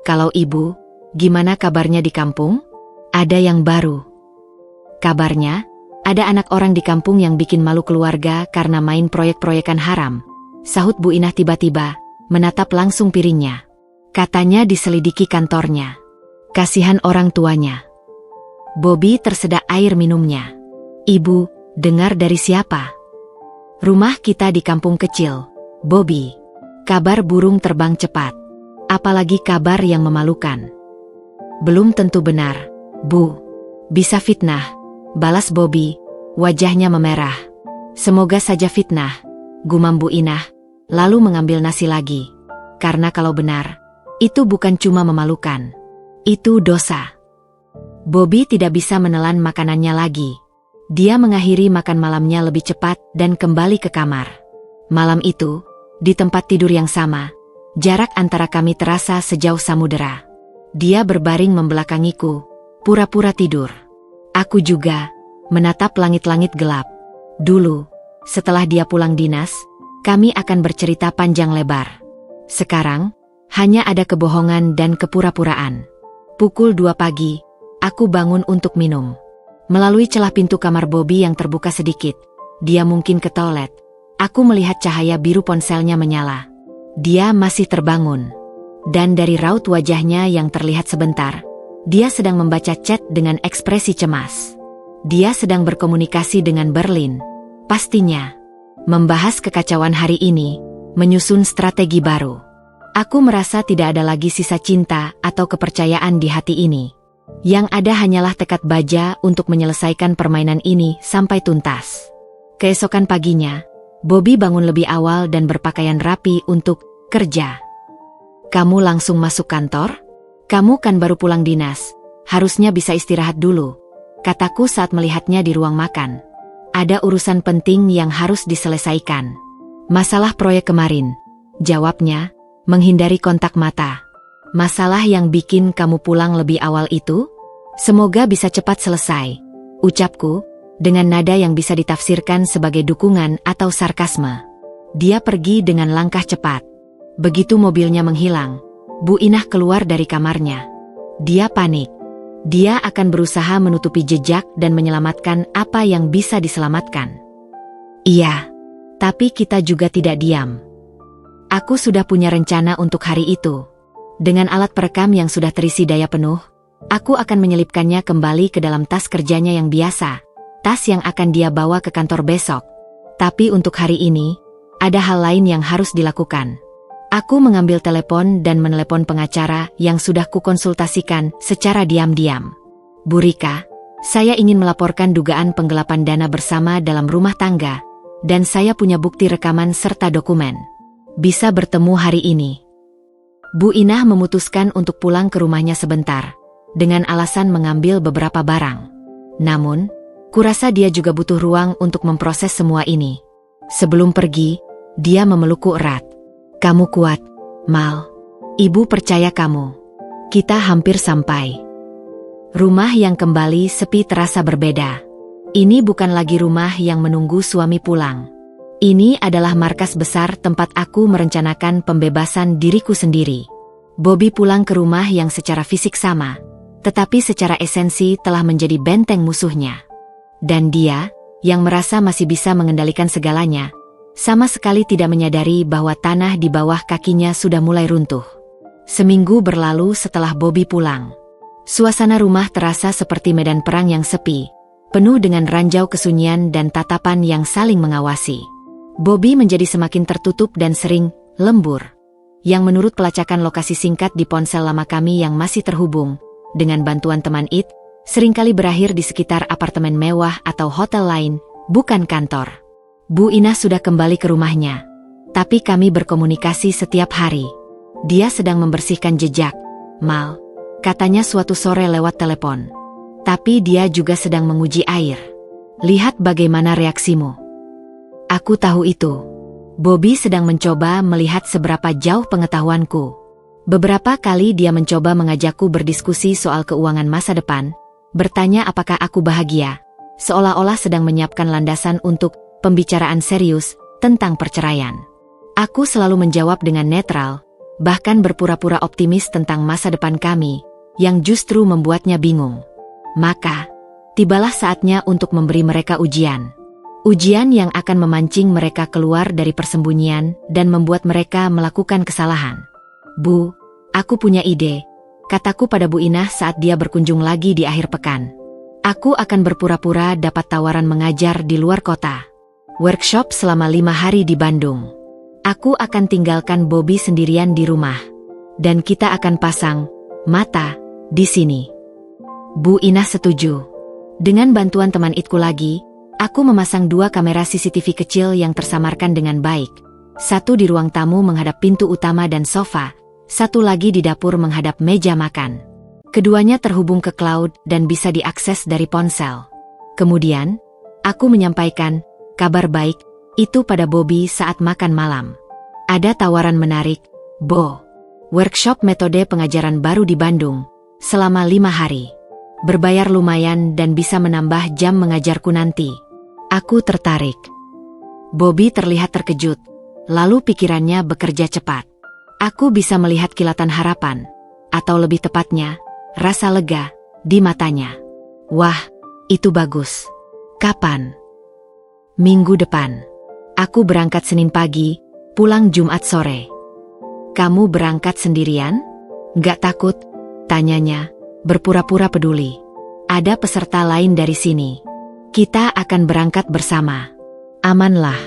"Kalau ibu, gimana kabarnya di kampung? Ada yang baru?" "Kabarnya, ada anak orang di kampung yang bikin malu keluarga karena main proyek-proyekan haram," sahut Bu Inah tiba-tiba, menatap langsung piringnya. "Katanya diselidiki kantornya. Kasihan orang tuanya." Bobby tersedak air minumnya. "Ibu, dengar dari siapa?" "Rumah kita di kampung kecil, Bobby. Kabar burung terbang cepat. Apalagi kabar yang memalukan." "Belum tentu benar, Bu. Bisa fitnah," balas Bobby, wajahnya memerah. "Semoga saja fitnah," gumam Bu Inah, lalu mengambil nasi lagi. "Karena kalau benar, itu bukan cuma memalukan. Itu dosa." Bobby tidak bisa menelan makanannya lagi. Dia mengakhiri makan malamnya lebih cepat dan kembali ke kamar. Malam itu, di tempat tidur yang sama, jarak antara kami terasa sejauh samudera. Dia berbaring membelakangiku, pura-pura tidur. Aku juga menatap langit-langit gelap. Dulu, setelah dia pulang dinas, kami akan bercerita panjang lebar. Sekarang, hanya ada kebohongan dan kepura-puraan. Pukul 2 pagi, aku bangun untuk minum. Melalui celah pintu kamar Bobby yang terbuka sedikit, dia mungkin ke toilet. Aku melihat cahaya biru ponselnya menyala. Dia masih terbangun. Dan dari raut wajahnya yang terlihat sebentar, dia sedang membaca chat dengan ekspresi cemas. Dia sedang berkomunikasi dengan Berlin. Pastinya, membahas kekacauan hari ini, menyusun strategi baru. Aku merasa tidak ada lagi sisa cinta atau kepercayaan di hati ini. Yang ada hanyalah tekad baja untuk menyelesaikan permainan ini sampai tuntas. Keesokan paginya, Bobby bangun lebih awal dan berpakaian rapi untuk kerja. "Kamu langsung masuk kantor? Kamu kan baru pulang dinas, harusnya bisa istirahat dulu," kataku saat melihatnya di ruang makan. "Ada urusan penting yang harus diselesaikan." "Masalah proyek kemarin," jawabnya, menghindari kontak mata. "Masalah yang bikin kamu pulang lebih awal itu? Semoga bisa cepat selesai," ucapku, dengan nada yang bisa ditafsirkan sebagai dukungan atau sarkasme. Dia pergi dengan langkah cepat. Begitu mobilnya menghilang, Bu Inah keluar dari kamarnya. Dia panik. Dia akan berusaha menutupi jejak dan menyelamatkan apa yang bisa diselamatkan. "Iya, tapi kita juga tidak diam. Aku sudah punya rencana untuk hari itu. Dengan alat perekam yang sudah terisi daya penuh, aku akan menyelipkannya kembali ke dalam tas kerjanya yang biasa, tas yang akan dia bawa ke kantor besok. Tapi untuk hari ini, ada hal lain yang harus dilakukan." Aku mengambil telepon dan menelepon pengacara yang sudah kukonsultasikan secara diam-diam. "Bu Rika, saya ingin melaporkan dugaan penggelapan dana bersama dalam rumah tangga, dan saya punya bukti rekaman serta dokumen. Bisa bertemu hari ini." Bu Inah memutuskan untuk pulang ke rumahnya sebentar, dengan alasan mengambil beberapa barang. Namun, kurasa dia juga butuh ruang untuk memproses semua ini. Sebelum pergi, dia memelukku erat. "Kamu kuat, Mal. Ibu percaya kamu. Kita hampir sampai." Rumah yang kembali sepi terasa berbeda. Ini bukan lagi rumah yang menunggu suami pulang. Ini adalah markas besar tempat aku merencanakan pembebasan diriku sendiri. Bobby pulang ke rumah yang secara fisik sama, tetapi secara esensi telah menjadi benteng musuhnya. Dan dia, yang merasa masih bisa mengendalikan segalanya, sama sekali tidak menyadari bahwa tanah di bawah kakinya sudah mulai runtuh. Seminggu berlalu setelah Bobby pulang. Suasana rumah terasa seperti medan perang yang sepi, penuh dengan ranjau kesunyian dan tatapan yang saling mengawasi. Bobby menjadi semakin tertutup dan sering lembur. Yang menurut pelacakan lokasi singkat di ponsel lama kami yang masih terhubung, dengan bantuan teman It, seringkali berakhir di sekitar apartemen mewah atau hotel lain, bukan kantor. Bu Inah sudah kembali ke rumahnya. Tapi kami berkomunikasi setiap hari. Dia sedang membersihkan jejak, Mal, katanya suatu sore lewat telepon. Tapi dia juga sedang menguji air. Lihat bagaimana reaksimu. Aku tahu itu. Bobby sedang mencoba melihat seberapa jauh pengetahuanku. Beberapa kali dia mencoba mengajakku berdiskusi soal keuangan masa depan, bertanya apakah aku bahagia, seolah-olah sedang menyiapkan landasan untuk pembicaraan serius tentang perceraian. Aku selalu menjawab dengan netral, bahkan berpura-pura optimis tentang masa depan kami, yang justru membuatnya bingung. Maka, tibalah saatnya untuk memberi mereka ujian. Ujian yang akan memancing mereka keluar dari persembunyian dan membuat mereka melakukan kesalahan. Bu, aku punya ide, kataku pada Bu Inah saat dia berkunjung lagi di akhir pekan. Aku akan berpura-pura dapat tawaran mengajar di luar kota. Workshop selama 5 hari di Bandung. Aku akan tinggalkan Bobby sendirian di rumah. Dan kita akan pasang mata di sini. Bu Inah setuju. Dengan bantuan teman Itku lagi, aku memasang 2 kamera CCTV kecil yang tersamarkan dengan baik. Satu di ruang tamu menghadap pintu utama dan sofa, satu lagi di dapur menghadap meja makan. Keduanya terhubung ke cloud dan bisa diakses dari ponsel. Kemudian, aku menyampaikan kabar baik itu pada Bobby saat makan malam. Ada tawaran menarik, Bo. Workshop metode pengajaran baru di Bandung, selama 5 hari. Berbayar lumayan dan bisa menambah jam mengajarku nanti. Aku tertarik. Bobby terlihat terkejut, lalu pikirannya bekerja cepat. Aku bisa melihat kilatan harapan, atau lebih tepatnya, rasa lega di matanya. Wah, itu bagus. Kapan? Minggu depan. Aku berangkat Senin pagi, pulang Jumat sore. Kamu berangkat sendirian? Nggak takut? Tanyanya, berpura-pura peduli. Ada peserta lain dari sini. Kita akan berangkat bersama. Amanlah.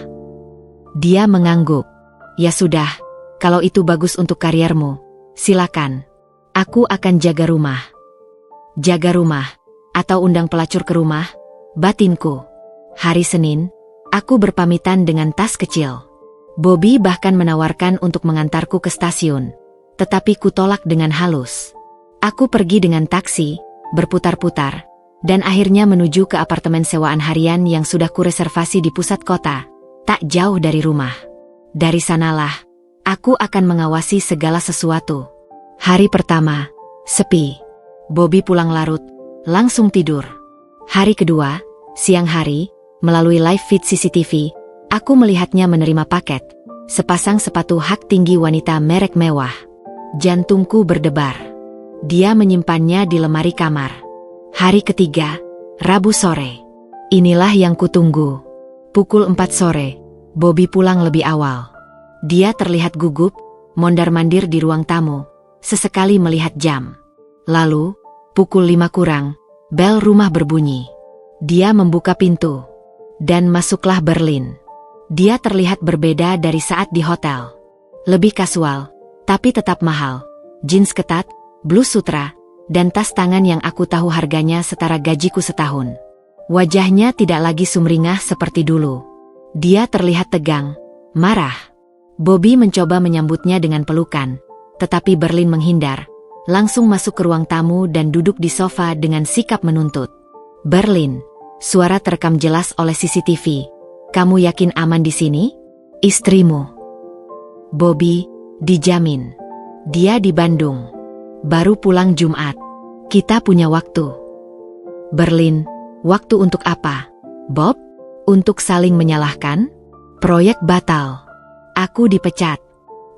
Dia mengangguk. Ya sudah, kalau itu bagus untuk kariermu, silakan. Aku akan jaga rumah. Jaga rumah, atau undang pelacur ke rumah, batinku. Hari Senin, aku berpamitan dengan tas kecil. Bobby bahkan menawarkan untuk mengantarku ke stasiun, tetapi kutolak dengan halus. Aku pergi dengan taksi, berputar-putar, dan akhirnya menuju ke apartemen sewaan harian yang sudah kureservasi di pusat kota, tak jauh dari rumah. Dari sanalah, aku akan mengawasi segala sesuatu. Hari pertama, sepi. Bobby pulang larut, langsung tidur. Hari kedua, siang hari, melalui live feed CCTV, aku melihatnya menerima paket, sepasang sepatu hak tinggi wanita merek mewah. Jantungku berdebar. Dia menyimpannya di lemari kamar. Hari ketiga, Rabu sore. Inilah yang kutunggu. Pukul 4 sore, Bobby pulang lebih awal. Dia terlihat gugup, mondar-mandir di ruang tamu, sesekali melihat jam. Lalu, pukul 5 kurang, bel rumah berbunyi. Dia membuka pintu. Dan masuklah Berlin. Dia terlihat berbeda dari saat di hotel. Lebih kasual, tapi tetap mahal. Jeans ketat, blus sutra, dan tas tangan yang aku tahu harganya setara gajiku setahun. Wajahnya tidak lagi sumringah seperti dulu. Dia terlihat tegang, marah. Bobby mencoba menyambutnya dengan pelukan, tetapi Berlin menghindar, langsung masuk ke ruang tamu dan duduk di sofa dengan sikap menuntut. Berlin, suara terekam jelas oleh CCTV. Kamu yakin aman di sini? Istrimu. Bobby, dijamin. Dia di Bandung. Baru pulang Jumat. Kita punya waktu. Berlin, waktu untuk apa? Bob? Untuk saling menyalahkan? Proyek batal. Aku dipecat.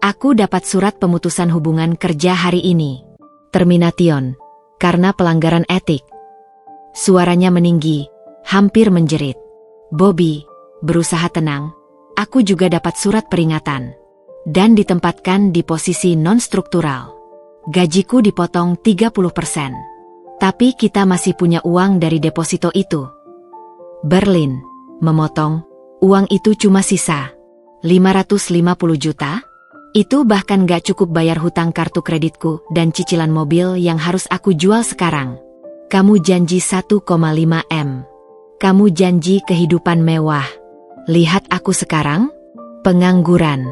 Aku dapat surat pemutusan hubungan kerja hari ini. Termination. Karena pelanggaran etik. Suaranya meninggi, hampir menjerit. Bobby, berusaha tenang. Aku juga dapat surat peringatan. Dan ditempatkan di posisi non-struktural. Gajiku dipotong 30%. Tapi kita masih punya uang dari deposito itu. Berlin memotong, uang itu cuma sisa 550 juta? Itu bahkan gak cukup bayar hutang kartu kreditku dan cicilan mobil yang harus aku jual sekarang. Kamu janji 1,5 M. Kamu janji kehidupan mewah. Lihat aku sekarang, pengangguran.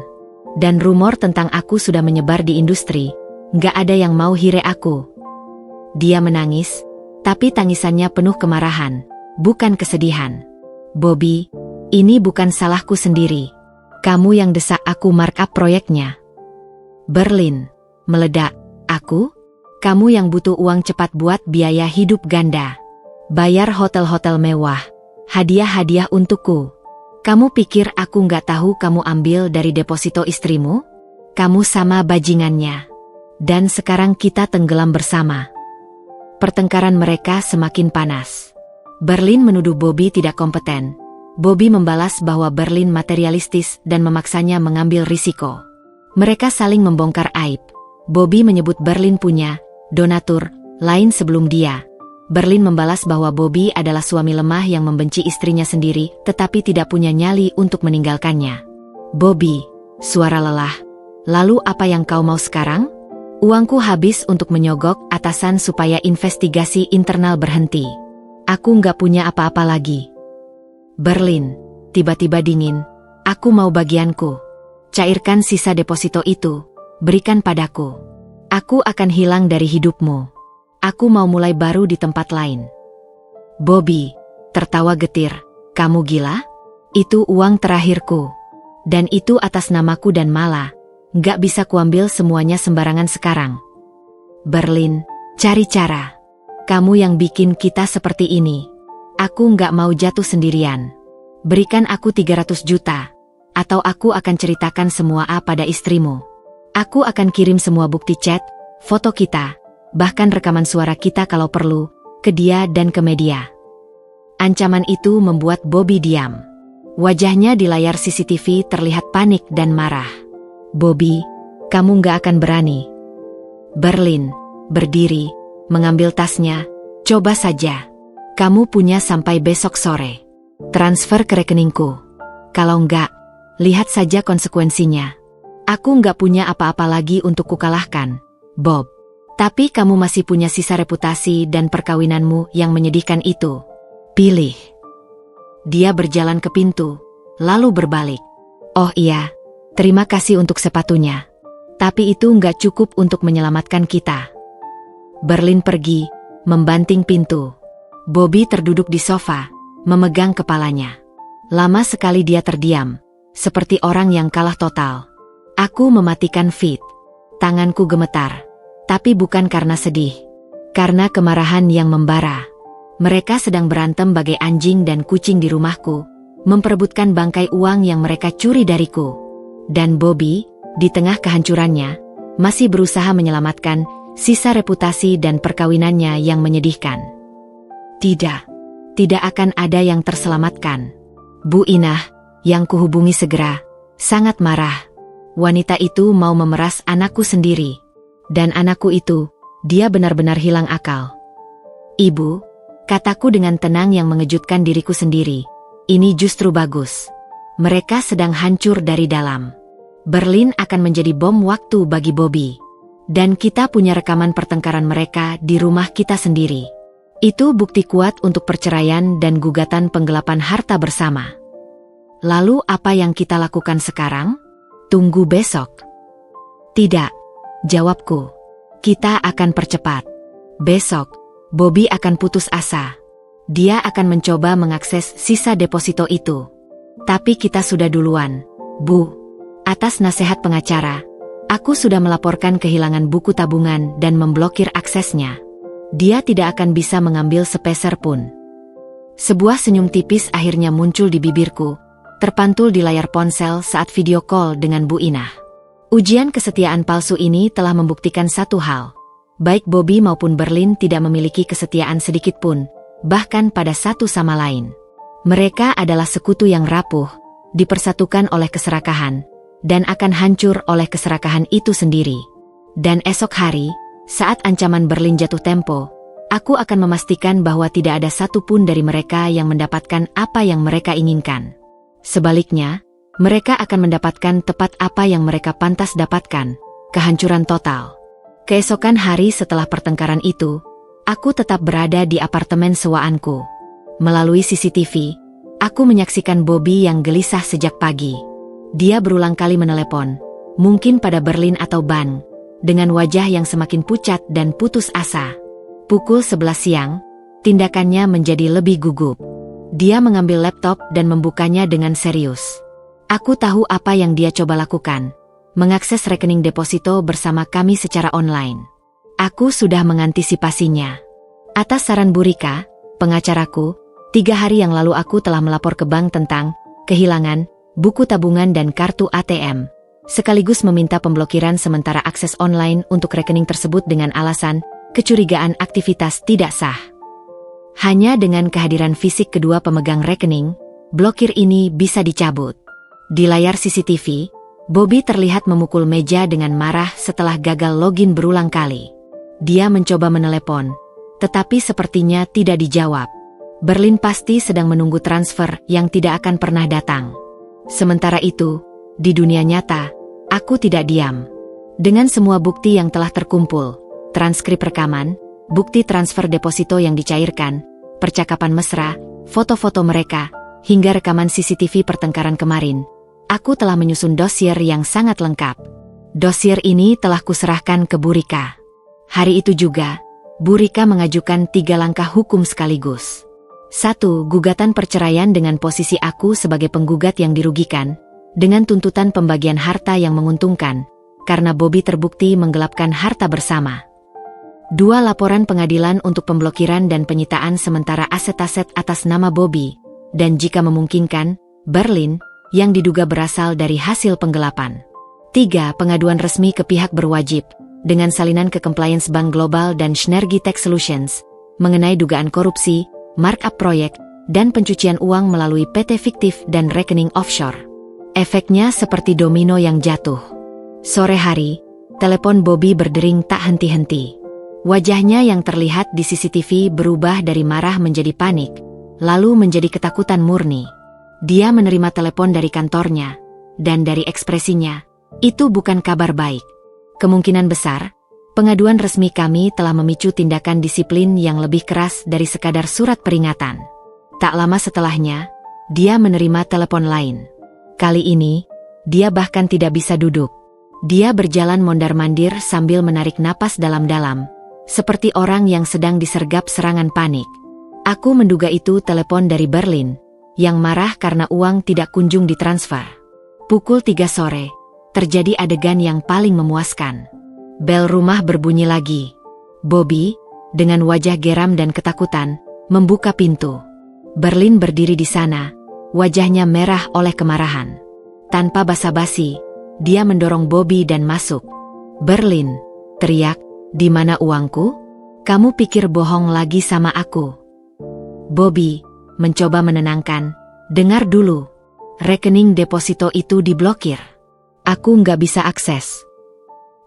Dan rumor tentang aku sudah menyebar di industri, gak ada yang mau hire aku. Dia menangis, tapi tangisannya penuh kemarahan, bukan kesedihan. Bobby, ini bukan salahku sendiri. Kamu yang desak aku markup proyeknya. Berlin meledak. Aku? Kamu yang butuh uang cepat buat biaya hidup ganda. Bayar hotel-hotel mewah. Hadiah-hadiah untukku. Kamu pikir aku nggak tahu kamu ambil dari deposito istrimu? Kamu sama bajingannya. Dan sekarang kita tenggelam bersama. Pertengkaran mereka semakin panas. Berlin menuduh Bobby tidak kompeten. Bobby membalas bahwa Berlin materialistis dan memaksanya mengambil risiko. Mereka saling membongkar aib. Bobby menyebut Berlin punya donatur lain sebelum dia. Berlin membalas bahwa Bobby adalah suami lemah yang membenci istrinya sendiri tetapi tidak punya nyali untuk meninggalkannya. Bobby, suara lelah. Lalu apa yang kau mau sekarang? Uangku habis untuk menyogok atasan supaya investigasi internal berhenti. Aku nggak punya apa-apa lagi. Berlin, tiba-tiba dingin. Aku mau bagianku. Cairkan sisa deposito itu. Berikan padaku. Aku akan hilang dari hidupmu. Aku mau mulai baru di tempat lain. Bobby, tertawa getir. Kamu gila? Itu uang terakhirku. Dan itu atas namaku dan Mala. Nggak bisa kuambil semuanya sembarangan sekarang. Berlin, cari cara. Kamu yang bikin kita seperti ini. Aku nggak mau jatuh sendirian. Berikan aku 300 juta. Atau aku akan ceritakan semua pada istrimu. Aku akan kirim semua bukti chat, foto kita, bahkan rekaman suara kita kalau perlu, ke dia dan ke media. Ancaman itu membuat Bobby diam. Wajahnya di layar CCTV terlihat panik dan marah. Bobby, kamu nggak akan berani. Berlin, berdiri, mengambil tasnya, coba saja. Kamu punya sampai besok sore. Transfer ke rekeningku. Kalau enggak, lihat saja konsekuensinya. Aku nggak punya apa-apa lagi untuk kukalahkan, Bob. Tapi kamu masih punya sisa reputasi dan perkawinanmu yang menyedihkan itu. Pilih. Dia berjalan ke pintu, lalu berbalik. Oh iya, terima kasih untuk sepatunya. Tapi itu nggak cukup untuk menyelamatkan kita. Berlin pergi, membanting pintu. Bobby terduduk di sofa, memegang kepalanya. Lama sekali dia terdiam, seperti orang yang kalah total. Aku mematikan feed. Tanganku gemetar. Tapi bukan karena sedih. Karena kemarahan yang membara. Mereka sedang berantem bagai anjing dan kucing di rumahku, memperebutkan bangkai uang yang mereka curi dariku. Dan Bobby, di tengah kehancurannya, masih berusaha menyelamatkan sisa reputasi dan perkawinannya yang menyedihkan. Tidak akan ada yang terselamatkan. Bu Inah, yang kuhubungi segera, sangat marah. Wanita itu mau memeras anakku sendiri. Dan anakku itu, dia benar-benar hilang akal. Ibu, kataku dengan tenang yang mengejutkan diriku sendiri. Ini justru bagus. Mereka sedang hancur dari dalam. Berlin akan menjadi bom waktu bagi Bobby. Dan kita punya rekaman pertengkaran mereka di rumah kita sendiri. Itu bukti kuat untuk perceraian dan gugatan penggelapan harta bersama. Lalu apa yang kita lakukan sekarang? Tunggu besok. Tidak, jawabku. Kita akan percepat. Besok, Bobby akan putus asa. Dia akan mencoba mengakses sisa deposito itu. Tapi kita sudah duluan, Bu. Atas nasihat pengacara, aku sudah melaporkan kehilangan buku tabungan dan memblokir aksesnya. Dia tidak akan bisa mengambil sepeser pun. Sebuah senyum tipis akhirnya muncul di bibirku, terpantul di layar ponsel saat video call dengan Bu Inah. Ujian kesetiaan palsu ini telah membuktikan satu hal. Baik Bobby maupun Berlin tidak memiliki kesetiaan sedikit pun, bahkan pada satu sama lain. Mereka adalah sekutu yang rapuh, dipersatukan oleh keserakahan, dan akan hancur oleh keserakahan itu sendiri. Dan esok hari, saat ancaman Berlin jatuh tempo, Aku akan memastikan bahwa tidak ada satupun dari mereka yang mendapatkan apa yang mereka inginkan. Sebaliknya, mereka akan mendapatkan tepat apa yang mereka pantas dapatkan, kehancuran total. Keesokan hari setelah pertengkaran itu, aku tetap berada di apartemen sewaanku. Melalui CCTV, aku menyaksikan Bobby yang gelisah sejak pagi. Dia berulang kali menelepon, mungkin pada Berlin atau Bonn, dengan wajah yang semakin pucat dan putus asa. Pukul 11 siang, tindakannya menjadi lebih gugup. Dia mengambil laptop dan membukanya dengan serius. Aku tahu apa yang dia coba lakukan, mengakses rekening deposito bersama kami secara online. Aku sudah mengantisipasinya. Atas saran Burika, pengacaraku, 3 hari yang lalu aku telah melapor ke bank tentang kehilangan buku tabungan dan kartu ATM, sekaligus meminta pemblokiran sementara akses online untuk rekening tersebut dengan alasan kecurigaan aktivitas tidak sah. Hanya dengan kehadiran fisik kedua pemegang rekening, blokir ini bisa dicabut. Di layar CCTV, Bobby terlihat memukul meja dengan marah setelah gagal login berulang kali. Dia mencoba menelepon, tetapi sepertinya tidak dijawab. Berlin pasti sedang menunggu transfer yang tidak akan pernah datang. Sementara itu, di dunia nyata, aku tidak diam. Dengan semua bukti yang telah terkumpul, transkrip rekaman, bukti transfer deposito yang dicairkan, percakapan mesra, foto-foto mereka, hingga rekaman CCTV pertengkaran kemarin, aku telah menyusun dosier yang sangat lengkap. Dosier ini telah kuserahkan ke Burika. Hari itu juga, Burika mengajukan 3 langkah hukum sekaligus. 1. Gugatan perceraian dengan posisi aku sebagai penggugat yang dirugikan, dengan tuntutan pembagian harta yang menguntungkan, karena Bobby terbukti menggelapkan harta bersama. 2. Laporan pengadilan untuk pemblokiran dan penyitaan sementara aset-aset atas nama Bobby, dan jika memungkinkan, Berlin, yang diduga berasal dari hasil penggelapan. 3. Pengaduan resmi ke pihak berwajib, dengan salinan ke Compliance Bank Global dan Synergy Tech Solutions, mengenai dugaan korupsi, markup proyek, dan pencucian uang melalui PT fiktif dan rekening offshore. Efeknya seperti domino yang jatuh. Sore hari, telepon Bobby berdering tak henti-henti. Wajahnya yang terlihat di CCTV berubah dari marah menjadi panik, lalu menjadi ketakutan murni. Dia menerima telepon dari kantornya, dan dari ekspresinya, itu bukan kabar baik. Kemungkinan besar, pengaduan resmi kami telah memicu tindakan disiplin yang lebih keras dari sekadar surat peringatan. Tak lama setelahnya, dia menerima telepon lain. Kali ini, dia bahkan tidak bisa duduk. Dia berjalan mondar-mandir sambil menarik napas dalam-dalam, seperti orang yang sedang disergap serangan panik. Aku menduga itu telepon dari Berlin, yang marah karena uang tidak kunjung ditransfer. Pukul 3 sore, terjadi adegan yang paling memuaskan. Bel rumah berbunyi lagi. Bobby, dengan wajah geram dan ketakutan, membuka pintu. Berlin berdiri di sana, wajahnya merah oleh kemarahan. Tanpa basa-basi, dia mendorong Bobby dan masuk. "Berlin," teriak, "di mana uangku? Kamu pikir bohong lagi sama aku?" Bobby mencoba menenangkan, "Dengar dulu, rekening deposito itu diblokir. Aku nggak bisa akses."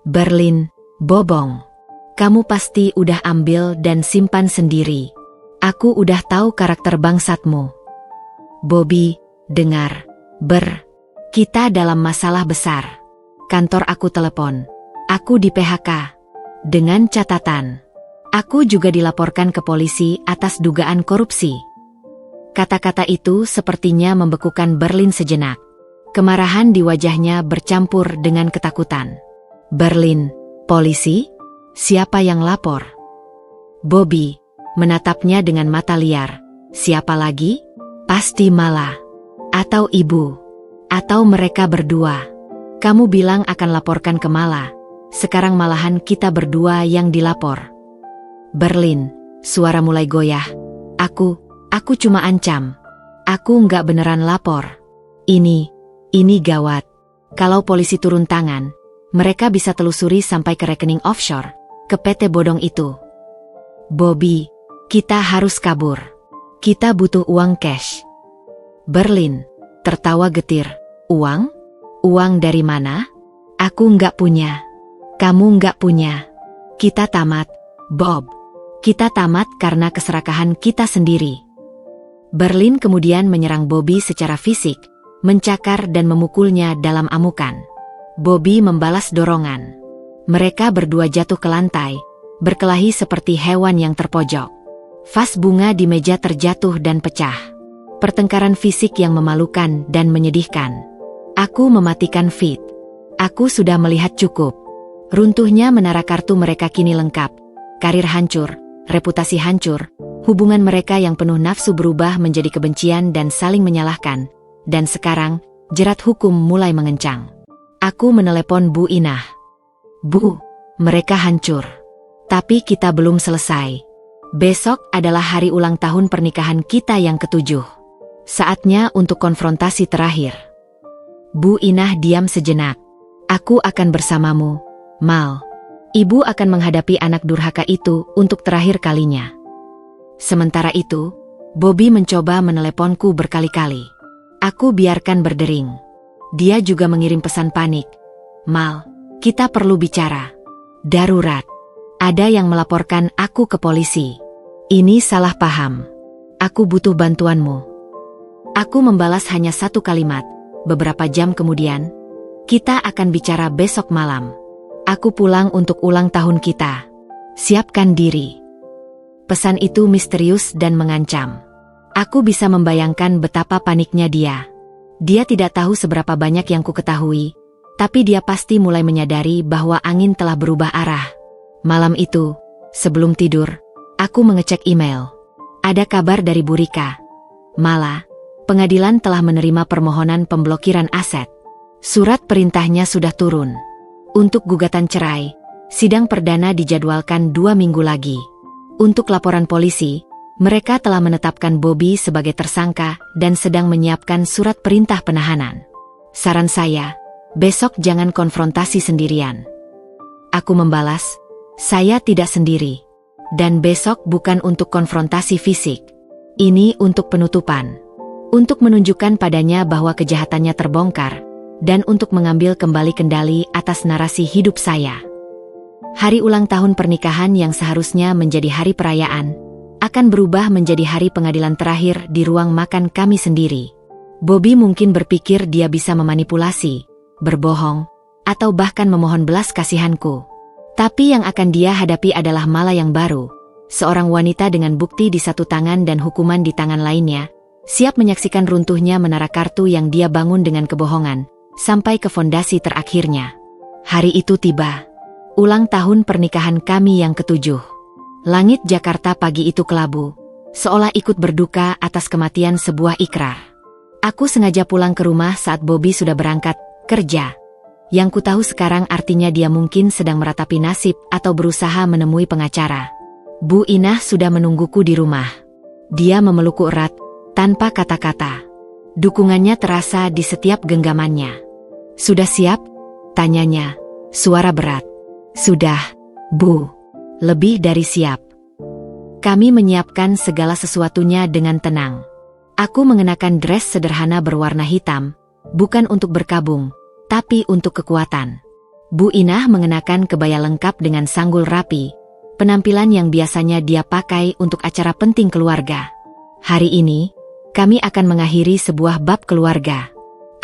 "Berlin, bobong. Kamu pasti udah ambil dan simpan sendiri. Aku udah tahu karakter bangsatmu." "Bobby, dengar. Kita dalam masalah besar. Kantor aku telepon. Aku di PHK. Dengan catatan, aku juga dilaporkan ke polisi atas dugaan korupsi." Kata-kata itu sepertinya membekukan Berlin sejenak. Kemarahan di wajahnya bercampur dengan ketakutan. "Berlin, polisi? Siapa yang lapor?" Bobby menatapnya dengan mata liar. "Siapa lagi? Pasti Mala. Atau ibu. Atau mereka berdua. Kamu bilang akan laporkan ke Mala. Sekarang malahan kita berdua yang dilapor." "Berlin," suara mulai goyah. Aku cuma ancam. Aku nggak beneran lapor. Ini gawat. Kalau polisi turun tangan, mereka bisa telusuri sampai ke rekening offshore, ke PT bodong itu." "Bobby, kita harus kabur. Kita butuh uang cash." Berlin tertawa getir. "Uang? Uang dari mana? Aku nggak punya. Kamu nggak punya. Kita tamat, Bob. Kita tamat karena keserakahan kita sendiri. Berlin kemudian menyerang Bobby secara fisik, mencakar dan memukulnya dalam amukan. Bobby membalas dorongan. Mereka berdua jatuh ke lantai, berkelahi seperti hewan yang terpojok. Vas bunga di meja terjatuh dan pecah. Pertengkaran fisik yang memalukan dan menyedihkan. Aku mematikan feed. Aku sudah melihat cukup. Runtuhnya menara kartu mereka kini lengkap. Karir hancur, reputasi hancur, hubungan mereka yang penuh nafsu berubah menjadi kebencian dan saling menyalahkan. Dan sekarang, jerat hukum mulai mengencang. Aku menelepon Bu Inah. Bu, mereka hancur. Tapi kita belum selesai. Besok adalah hari ulang tahun pernikahan kita yang ke-7. Saatnya untuk konfrontasi terakhir. Bu Inah diam sejenak. Aku akan bersamamu, Mal. Ibu akan menghadapi anak durhaka itu untuk terakhir kalinya. Sementara itu, Bobby mencoba meneleponku berkali-kali. Aku biarkan berdering. Dia juga mengirim pesan panik. Mal, kita perlu bicara. Darurat. Ada yang melaporkan aku ke polisi. Ini salah paham. Aku butuh bantuanmu. Aku membalas hanya satu kalimat. Beberapa jam kemudian, kita akan bicara besok malam. Aku pulang untuk ulang tahun kita. Siapkan diri. Pesan itu misterius dan mengancam. Aku bisa membayangkan betapa paniknya dia. Dia tidak tahu seberapa banyak yang ku ketahui, tapi dia pasti mulai menyadari bahwa angin telah berubah arah. Malam itu, sebelum tidur, aku mengecek email. Ada kabar dari Bu Rika. Mala, pengadilan telah menerima permohonan pemblokiran aset. Surat perintahnya sudah turun. Untuk gugatan cerai, sidang perdana dijadwalkan 2 minggu lagi. Untuk laporan polisi, mereka telah menetapkan Bobby sebagai tersangka dan sedang menyiapkan surat perintah penahanan. Saran saya, besok jangan konfrontasi sendirian. Aku membalas, saya tidak sendiri. Dan besok bukan untuk konfrontasi fisik. Ini untuk penutupan. Untuk menunjukkan padanya bahwa kejahatannya terbongkar, dan untuk mengambil kembali kendali atas narasi hidup saya. Hari ulang tahun pernikahan yang seharusnya menjadi hari perayaan, akan berubah menjadi hari pengadilan terakhir di ruang makan kami sendiri. Bobby mungkin berpikir dia bisa memanipulasi, berbohong, atau bahkan memohon belas kasihanku. Tapi yang akan dia hadapi adalah Mala yang baru, seorang wanita dengan bukti di satu tangan dan hukuman di tangan lainnya, siap menyaksikan runtuhnya menara kartu yang dia bangun dengan kebohongan, sampai ke fondasi terakhirnya. Hari itu tiba. Ulang tahun pernikahan kami yang ke-7. Langit Jakarta pagi itu kelabu, seolah ikut berduka atas kematian sebuah ikrar. Aku sengaja pulang ke rumah saat Bobby sudah berangkat kerja. Yang ku tahu sekarang artinya dia mungkin sedang meratapi nasib atau berusaha menemui pengacara. Bu Inah sudah menungguku di rumah. Dia memelukku erat, tanpa kata-kata. Dukungannya terasa di setiap genggamannya. Sudah siap? Tanyanya, suara berat. Sudah, Bu. Lebih dari siap. Kami menyiapkan segala sesuatunya dengan tenang. Aku mengenakan dress sederhana berwarna hitam, bukan untuk berkabung, tapi untuk kekuatan. Bu Inah mengenakan kebaya lengkap dengan sanggul rapi, penampilan yang biasanya dia pakai untuk acara penting keluarga. Hari ini, kami akan mengakhiri sebuah bab keluarga.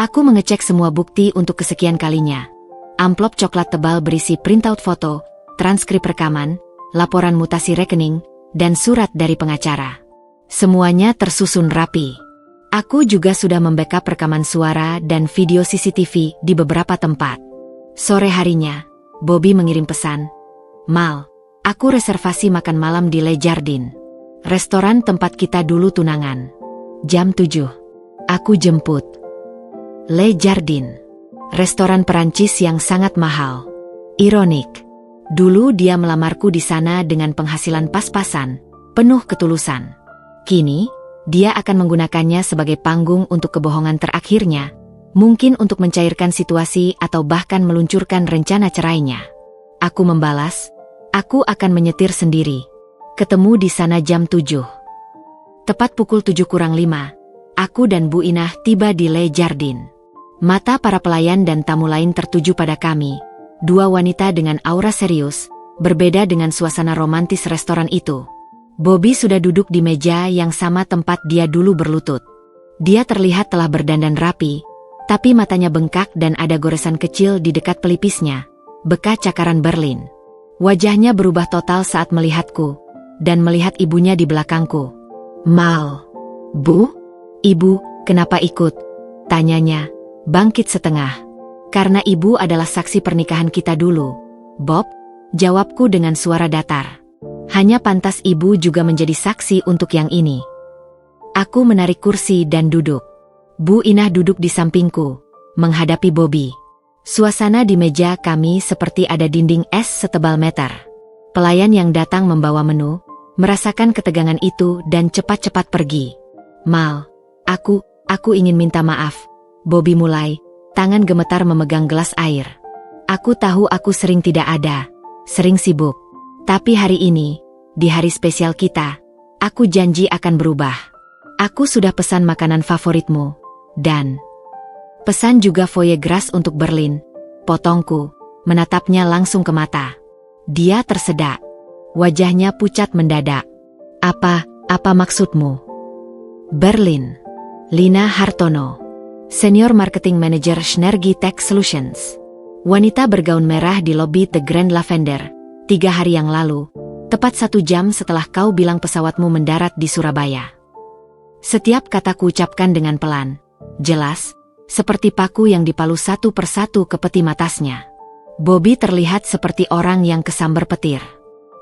Aku mengecek semua bukti untuk kesekian kalinya. Amplop coklat tebal berisi printout foto, transkrip rekaman, laporan mutasi rekening, dan surat dari pengacara. Semuanya tersusun rapi. Aku juga sudah membackup rekaman suara dan video CCTV di beberapa tempat. Sore harinya, Bobby mengirim pesan. Mal, aku reservasi makan malam di Le Jardin. Restoran tempat kita dulu tunangan. Jam 7. Aku jemput. Le Jardin. Restoran Perancis yang sangat mahal. Ironik. Dulu dia melamarku di sana dengan penghasilan pas-pasan, penuh ketulusan. Kini, dia akan menggunakannya sebagai panggung untuk kebohongan terakhirnya, mungkin untuk mencairkan situasi atau bahkan meluncurkan rencana cerainya. Aku membalas, aku akan menyetir sendiri. Ketemu di sana jam 7. Tepat pukul 7:05, aku dan Bu Inah tiba di Le Jardin. Mata para pelayan dan tamu lain tertuju pada kami, dua wanita dengan aura serius, berbeda dengan suasana romantis restoran itu. Bobby sudah duduk di meja yang sama tempat dia dulu berlutut. Dia terlihat telah berdandan rapi, tapi matanya bengkak dan ada goresan kecil di dekat pelipisnya, bekas cakaran Berlin. Wajahnya berubah total saat melihatku, dan melihat ibunya di belakangku. "Mal, Bu? Ibu, kenapa ikut?" tanyanya, bangkit setengah. "Karena ibu adalah saksi pernikahan kita dulu, Bob," jawabku dengan suara datar. "Hanya pantas ibu juga menjadi saksi untuk yang ini." Aku menarik kursi dan duduk. Bu Inah duduk di sampingku, menghadapi Bobby. Suasana di meja kami seperti ada dinding es setebal meter. Pelayan yang datang membawa menu, merasakan ketegangan itu dan cepat-cepat pergi. "Mal, aku ingin minta maaf," Bobby mulai, tangan gemetar memegang gelas air. "Aku tahu aku sering tidak ada, sering sibuk. Tapi hari ini, di hari spesial kita, aku janji akan berubah. Aku sudah pesan makanan favoritmu, dan pesan juga foie gras untuk Berlin," potongku, menatapnya langsung ke mata. Dia tersedak. Wajahnya pucat mendadak. Apa maksudmu?" "Berlin. Lina Hartono, Senior Marketing Manager Synergy Tech Solutions." Wanita bergaun merah di lobi The Grand Lavender, 3 hari yang lalu, tepat 1 jam setelah kau bilang pesawatmu mendarat di Surabaya. Setiap kata kuucapkan dengan pelan, jelas, seperti paku yang dipalu satu persatu ke peti matasnya. Bobby terlihat seperti orang yang kesambar petir.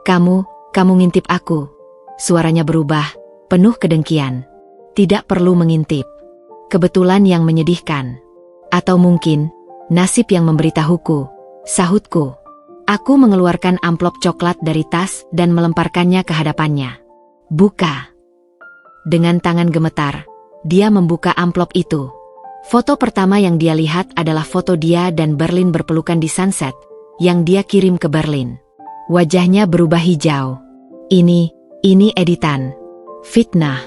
Kamu ngintip aku." Suaranya berubah, penuh kedengkian. "Tidak perlu mengintip. Kebetulan yang menyedihkan. Atau mungkin, nasib yang memberitahuku," sahutku. Aku mengeluarkan amplop coklat dari tas dan melemparkannya ke hadapannya. "Buka." Dengan tangan gemetar, dia membuka amplop itu. Foto pertama yang dia lihat adalah foto dia dan Berlin berpelukan di sunset, yang dia kirim ke Berlin. Wajahnya berubah hijau. Ini editan. Fitnah."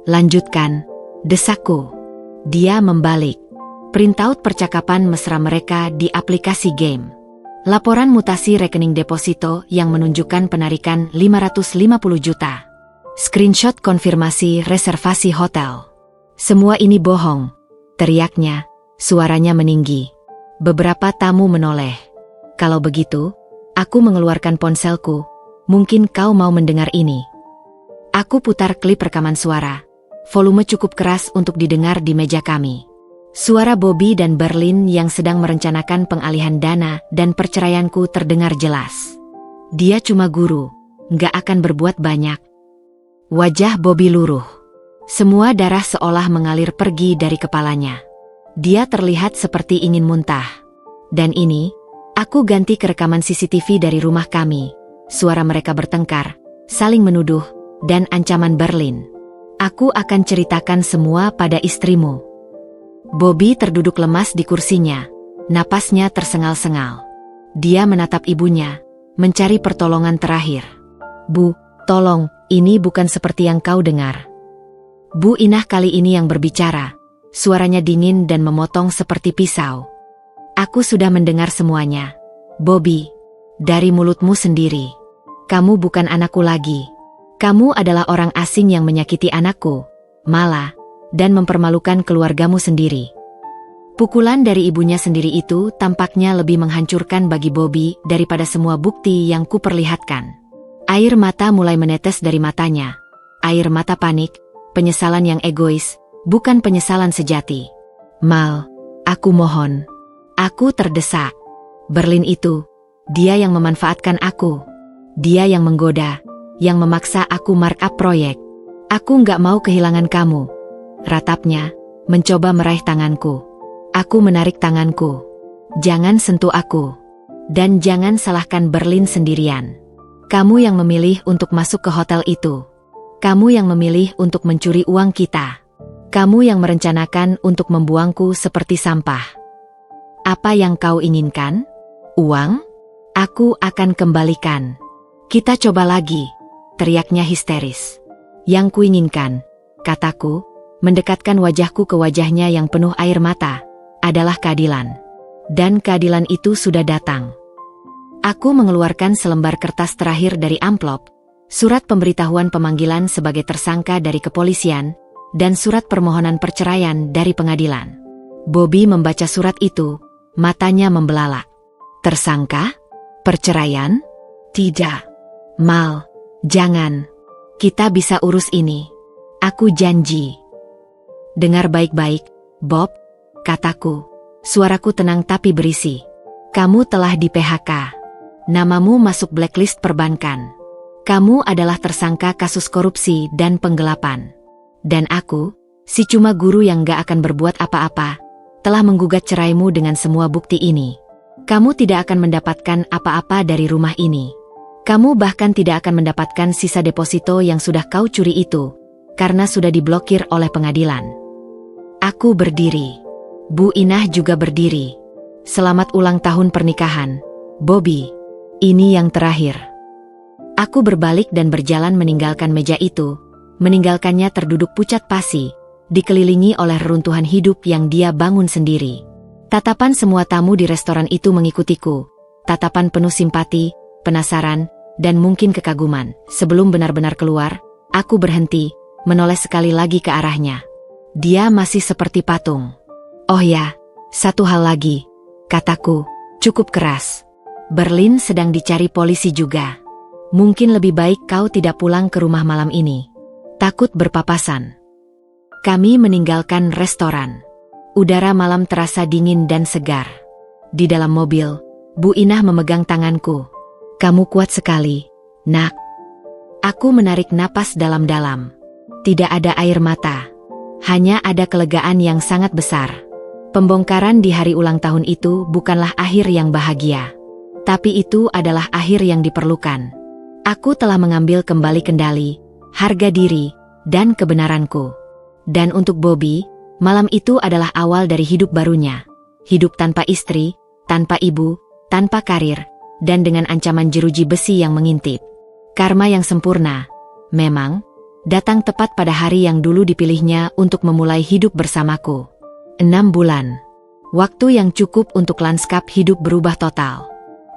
"Lanjutkan," desakku. Dia membalik. Printout percakapan mesra mereka di aplikasi game. Laporan mutasi rekening deposito yang menunjukkan penarikan 550 juta. Screenshot konfirmasi reservasi hotel. "Semua ini bohong," teriaknya, suaranya meninggi. Beberapa tamu menoleh. "Kalau begitu, aku mengeluarkan ponselku. Mungkin kau mau mendengar ini." Aku putar klip rekaman suara. Volume cukup keras untuk didengar di meja kami. Suara Bobby dan Berlin yang sedang merencanakan pengalihan dana dan perceraianku terdengar jelas. "Dia cuma guru, nggak akan berbuat banyak." Wajah Bobby luruh. Semua darah seolah mengalir pergi dari kepalanya. Dia terlihat seperti ingin muntah. Dan ini, aku ganti ke rekaman CCTV dari rumah kami. Suara mereka bertengkar, saling menuduh, dan ancaman Berlin. "Aku akan ceritakan semua pada istrimu." Bobby terduduk lemas di kursinya, napasnya tersengal-sengal. Dia menatap ibunya, mencari pertolongan terakhir. "Bu, tolong, ini bukan seperti yang kau dengar." Bu Inah kali ini yang berbicara, suaranya dingin dan memotong seperti pisau. "Aku sudah mendengar semuanya, Bobby, dari mulutmu sendiri. Kamu bukan anakku lagi. Kamu adalah orang asing yang menyakiti anakku, malah, dan mempermalukan keluargamu sendiri." Pukulan dari ibunya sendiri itu tampaknya lebih menghancurkan bagi Bobby daripada semua bukti yang kuperlihatkan. Air mata mulai menetes dari matanya. Air mata panik, penyesalan yang egois, bukan penyesalan sejati. "Mal, aku mohon." Aku terdesak. Berlin itu, dia yang memanfaatkan aku. Dia yang menggoda, yang memaksa aku markup proyek. "Aku nggak mau kehilangan kamu," ratapnya, mencoba meraih tanganku. Aku menarik tanganku. "Jangan sentuh aku. Dan jangan salahkan Berlin sendirian. Kamu yang memilih untuk masuk ke hotel itu. Kamu yang memilih untuk mencuri uang kita. Kamu yang merencanakan untuk membuangku seperti sampah. Apa yang kau inginkan? Uang? Aku akan kembalikan. Kita coba lagi," teriaknya histeris. "Yang kuinginkan," kataku, mendekatkan wajahku ke wajahnya yang penuh air mata, "adalah keadilan. Dan keadilan itu sudah datang. Aku mengeluarkan selembar kertas terakhir dari amplop, surat pemberitahuan pemanggilan sebagai tersangka dari kepolisian, dan surat permohonan perceraian dari pengadilan. Bobby membaca surat itu, matanya membelalak. Tersangka? Perceraian? Tidak. Mal, jangan. Kita bisa urus ini. Aku janji. Dengar baik-baik, Bob, kataku. Suaraku tenang tapi berisi. Kamu telah di-PHK. Namamu masuk blacklist perbankan. Kamu adalah tersangka kasus korupsi dan penggelapan. Dan aku, si cuma guru yang gak akan berbuat apa-apa, telah menggugat ceraimu dengan semua bukti ini. Kamu tidak akan mendapatkan apa-apa dari rumah ini. Kamu bahkan tidak akan mendapatkan sisa deposito yang sudah kau curi itu, karena sudah diblokir oleh pengadilan. Aku berdiri. Bu Inah juga berdiri. Selamat ulang tahun pernikahan, Bobby. Ini yang terakhir. Aku berbalik dan berjalan meninggalkan meja itu, meninggalkannya terduduk pucat pasi, dikelilingi oleh reruntuhan hidup yang dia bangun sendiri. Tatapan semua tamu di restoran itu mengikutiku, tatapan penuh simpati, penasaran, dan mungkin kekaguman. Sebelum benar-benar keluar, aku berhenti, menoleh sekali lagi ke arahnya. Dia masih seperti patung. Oh ya, satu hal lagi, kataku, cukup keras. Berlin sedang dicari polisi juga. Mungkin lebih baik kau tidak pulang ke rumah malam ini. Takut berpapasan. Kami meninggalkan restoran. Udara malam terasa dingin dan segar. Di dalam mobil, Bu Inah memegang tanganku. Kamu kuat sekali, nak. Aku menarik napas dalam-dalam. Tidak ada air mata. Hanya ada kelegaan yang sangat besar. Pembongkaran di hari ulang tahun itu bukanlah akhir yang bahagia. Tapi itu adalah akhir yang diperlukan. Aku telah mengambil kembali kendali, harga diri, dan kebenaranku. Dan untuk Bobby, malam itu adalah awal dari hidup barunya. Hidup tanpa istri, tanpa ibu, tanpa karir, dan dengan ancaman jeruji besi yang mengintip. Karma yang sempurna, memang, datang tepat pada hari yang dulu dipilihnya untuk memulai hidup bersamaku. 6 bulan. Waktu yang cukup untuk lanskap hidup berubah total.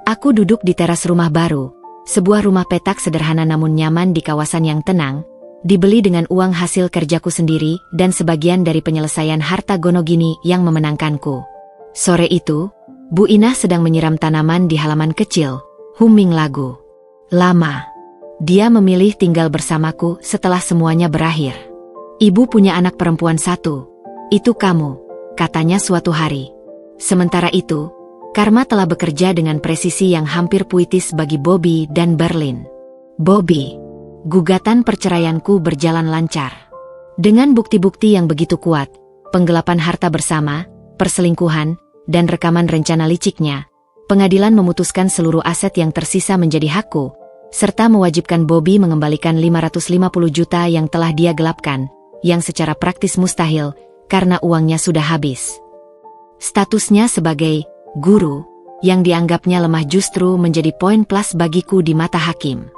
Aku duduk di teras rumah baru, sebuah rumah petak sederhana namun nyaman di kawasan yang tenang, dibeli dengan uang hasil kerjaku sendiri dan sebagian dari penyelesaian harta gonogini yang memenangkanku. Sore itu, Bu Inah sedang menyiram tanaman di halaman kecil, humming lagu. Lama. Dia memilih tinggal bersamaku setelah semuanya berakhir. Ibu punya anak perempuan 1. Itu kamu, katanya suatu hari. Sementara itu, karma telah bekerja dengan presisi yang hampir puitis bagi Bobby dan Berlin. Bobby, gugatan perceraianku berjalan lancar. Dengan bukti-bukti yang begitu kuat, penggelapan harta bersama, perselingkuhan, dan rekaman rencana liciknya, pengadilan memutuskan seluruh aset yang tersisa menjadi hakku, serta mewajibkan Bobby mengembalikan 550 juta yang telah dia gelapkan, yang secara praktis mustahil, karena uangnya sudah habis. Statusnya sebagai guru, yang dianggapnya lemah justru menjadi poin plus bagiku di mata hakim.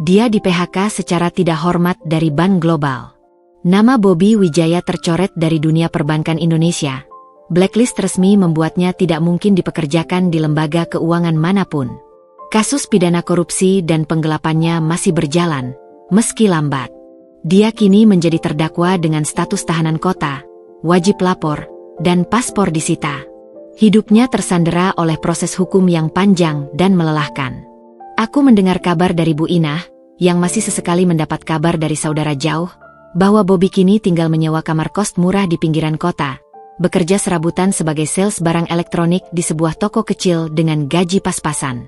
Dia di-PHK secara tidak hormat dari Bank Global. Nama Bobby Wijaya tercoret dari dunia perbankan Indonesia. Blacklist resmi membuatnya tidak mungkin dipekerjakan di lembaga keuangan manapun. Kasus pidana korupsi dan penggelapannya masih berjalan, meski lambat. Dia kini menjadi terdakwa dengan status tahanan kota, wajib lapor, dan paspor disita. Hidupnya tersandera oleh proses hukum yang panjang dan melelahkan. Aku mendengar kabar dari Bu Inah, yang masih sesekali mendapat kabar dari saudara jauh, bahwa Bobby kini tinggal menyewa kamar kos murah di pinggiran kota, bekerja serabutan sebagai sales barang elektronik di sebuah toko kecil dengan gaji pas-pasan.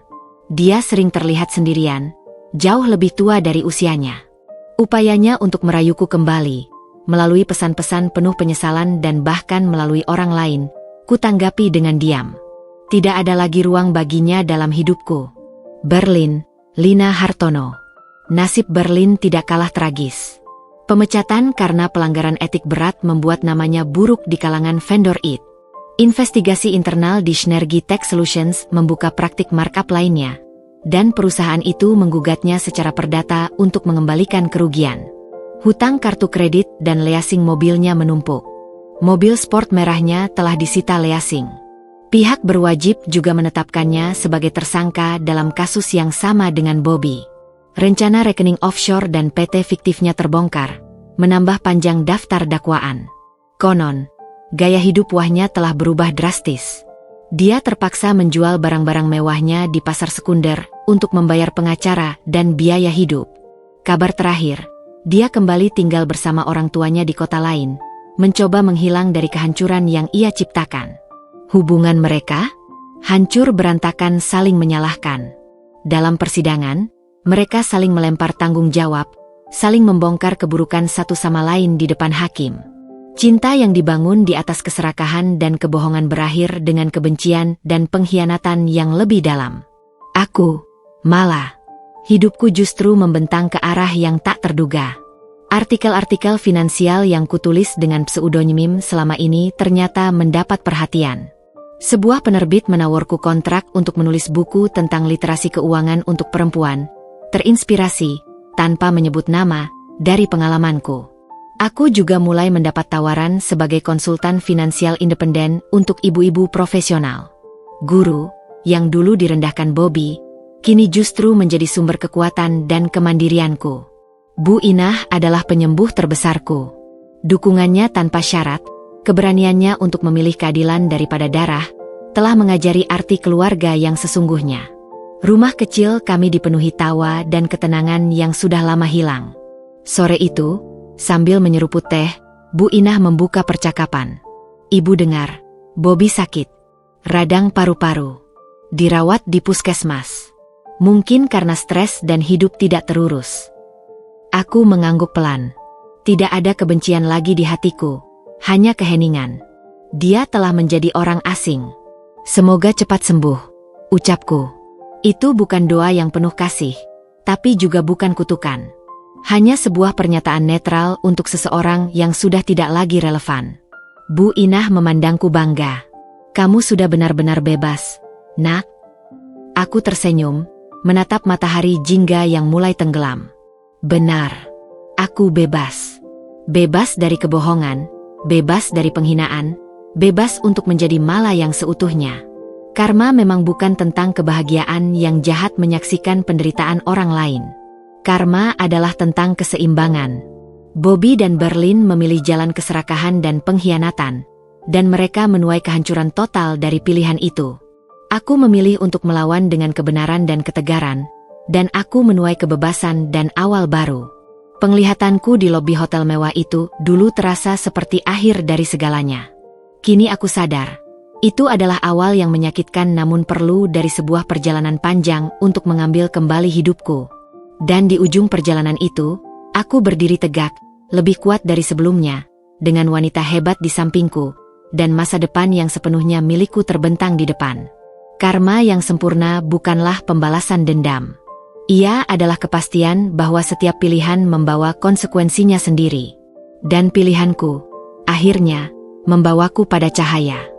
Dia sering terlihat sendirian, jauh lebih tua dari usianya. Upayanya untuk merayuku kembali, melalui pesan-pesan penuh penyesalan dan bahkan melalui orang lain, kutanggapi dengan diam. Tidak ada lagi ruang baginya dalam hidupku. Berlin, Lina Hartono. Nasib Berlin tidak kalah tragis. Pemecatan karena pelanggaran etik berat membuat namanya buruk di kalangan vendor IT. Investigasi internal di Synergy Tech Solutions membuka praktik markup lainnya, dan perusahaan itu menggugatnya secara perdata untuk mengembalikan kerugian. Hutang kartu kredit dan leasing mobilnya menumpuk. Mobil sport merahnya telah disita leasing. Pihak berwajib juga menetapkannya sebagai tersangka dalam kasus yang sama dengan Bobby. Rencana rekening offshore dan PT fiktifnya terbongkar, menambah panjang daftar dakwaan. Konon, gaya hidup wahnya telah berubah drastis. Dia terpaksa menjual barang-barang mewahnya di pasar sekunder untuk membayar pengacara dan biaya hidup. Kabar terakhir, dia kembali tinggal bersama orang tuanya di kota lain, mencoba menghilang dari kehancuran yang ia ciptakan. Hubungan mereka hancur berantakan, saling menyalahkan. Dalam persidangan, mereka saling melempar tanggung jawab, saling membongkar keburukan satu sama lain di depan hakim. Cinta yang dibangun di atas keserakahan dan kebohongan berakhir dengan kebencian dan pengkhianatan yang lebih dalam. Malah, hidupku justru membentang ke arah yang tak terduga. Artikel-artikel finansial yang kutulis dengan pseudonim selama ini ternyata mendapat perhatian. Sebuah penerbit menawarku kontrak untuk menulis buku tentang literasi keuangan untuk perempuan, terinspirasi, tanpa menyebut nama, dari pengalamanku. Aku juga mulai mendapat tawaran sebagai konsultan finansial independen untuk ibu-ibu profesional. Guru, yang dulu direndahkan Bobby, kini justru menjadi sumber kekuatan dan kemandirianku. Bu Inah adalah penyembuh terbesarku. Dukungannya tanpa syarat, keberaniannya untuk memilih keadilan daripada darah, telah mengajari arti keluarga yang sesungguhnya. Rumah kecil kami dipenuhi tawa dan ketenangan yang sudah lama hilang. Sore itu, sambil menyeruput teh, Bu Inah membuka percakapan. Ibu dengar, Bobby sakit. Radang paru-paru. Dirawat di puskesmas. Mungkin karena stres dan hidup tidak terurus. Aku mengangguk pelan. Tidak ada kebencian lagi di hatiku, hanya keheningan. Dia telah menjadi orang asing. Semoga cepat sembuh, ucapku. Itu bukan doa yang penuh kasih, tapi juga bukan kutukan. Hanya sebuah pernyataan netral untuk seseorang yang sudah tidak lagi relevan. Bu Inah memandangku bangga. Kamu sudah benar-benar bebas, Nak. Aku tersenyum, menatap matahari jingga yang mulai tenggelam. Benar, aku bebas. Bebas dari kebohongan, bebas dari penghinaan, bebas untuk menjadi Mala yang seutuhnya. Karma memang bukan tentang kebahagiaan yang jahat menyaksikan penderitaan orang lain. Karma adalah tentang keseimbangan. Bobby dan Berlin memilih jalan keserakahan dan pengkhianatan, dan mereka menuai kehancuran total dari pilihan itu. Aku memilih untuk melawan dengan kebenaran dan ketegaran, dan aku menuai kebebasan dan awal baru. Penglihatanku di lobi hotel mewah itu dulu terasa seperti akhir dari segalanya. Kini aku sadar, itu adalah awal yang menyakitkan namun perlu dari sebuah perjalanan panjang untuk mengambil kembali hidupku. Dan di ujung perjalanan itu, aku berdiri tegak, lebih kuat dari sebelumnya, dengan wanita hebat di sampingku, dan masa depan yang sepenuhnya milikku terbentang di depan. Karma yang sempurna bukanlah pembalasan dendam. Ia adalah kepastian bahwa setiap pilihan membawa konsekuensinya sendiri. Dan pilihanku, akhirnya, membawaku pada cahaya.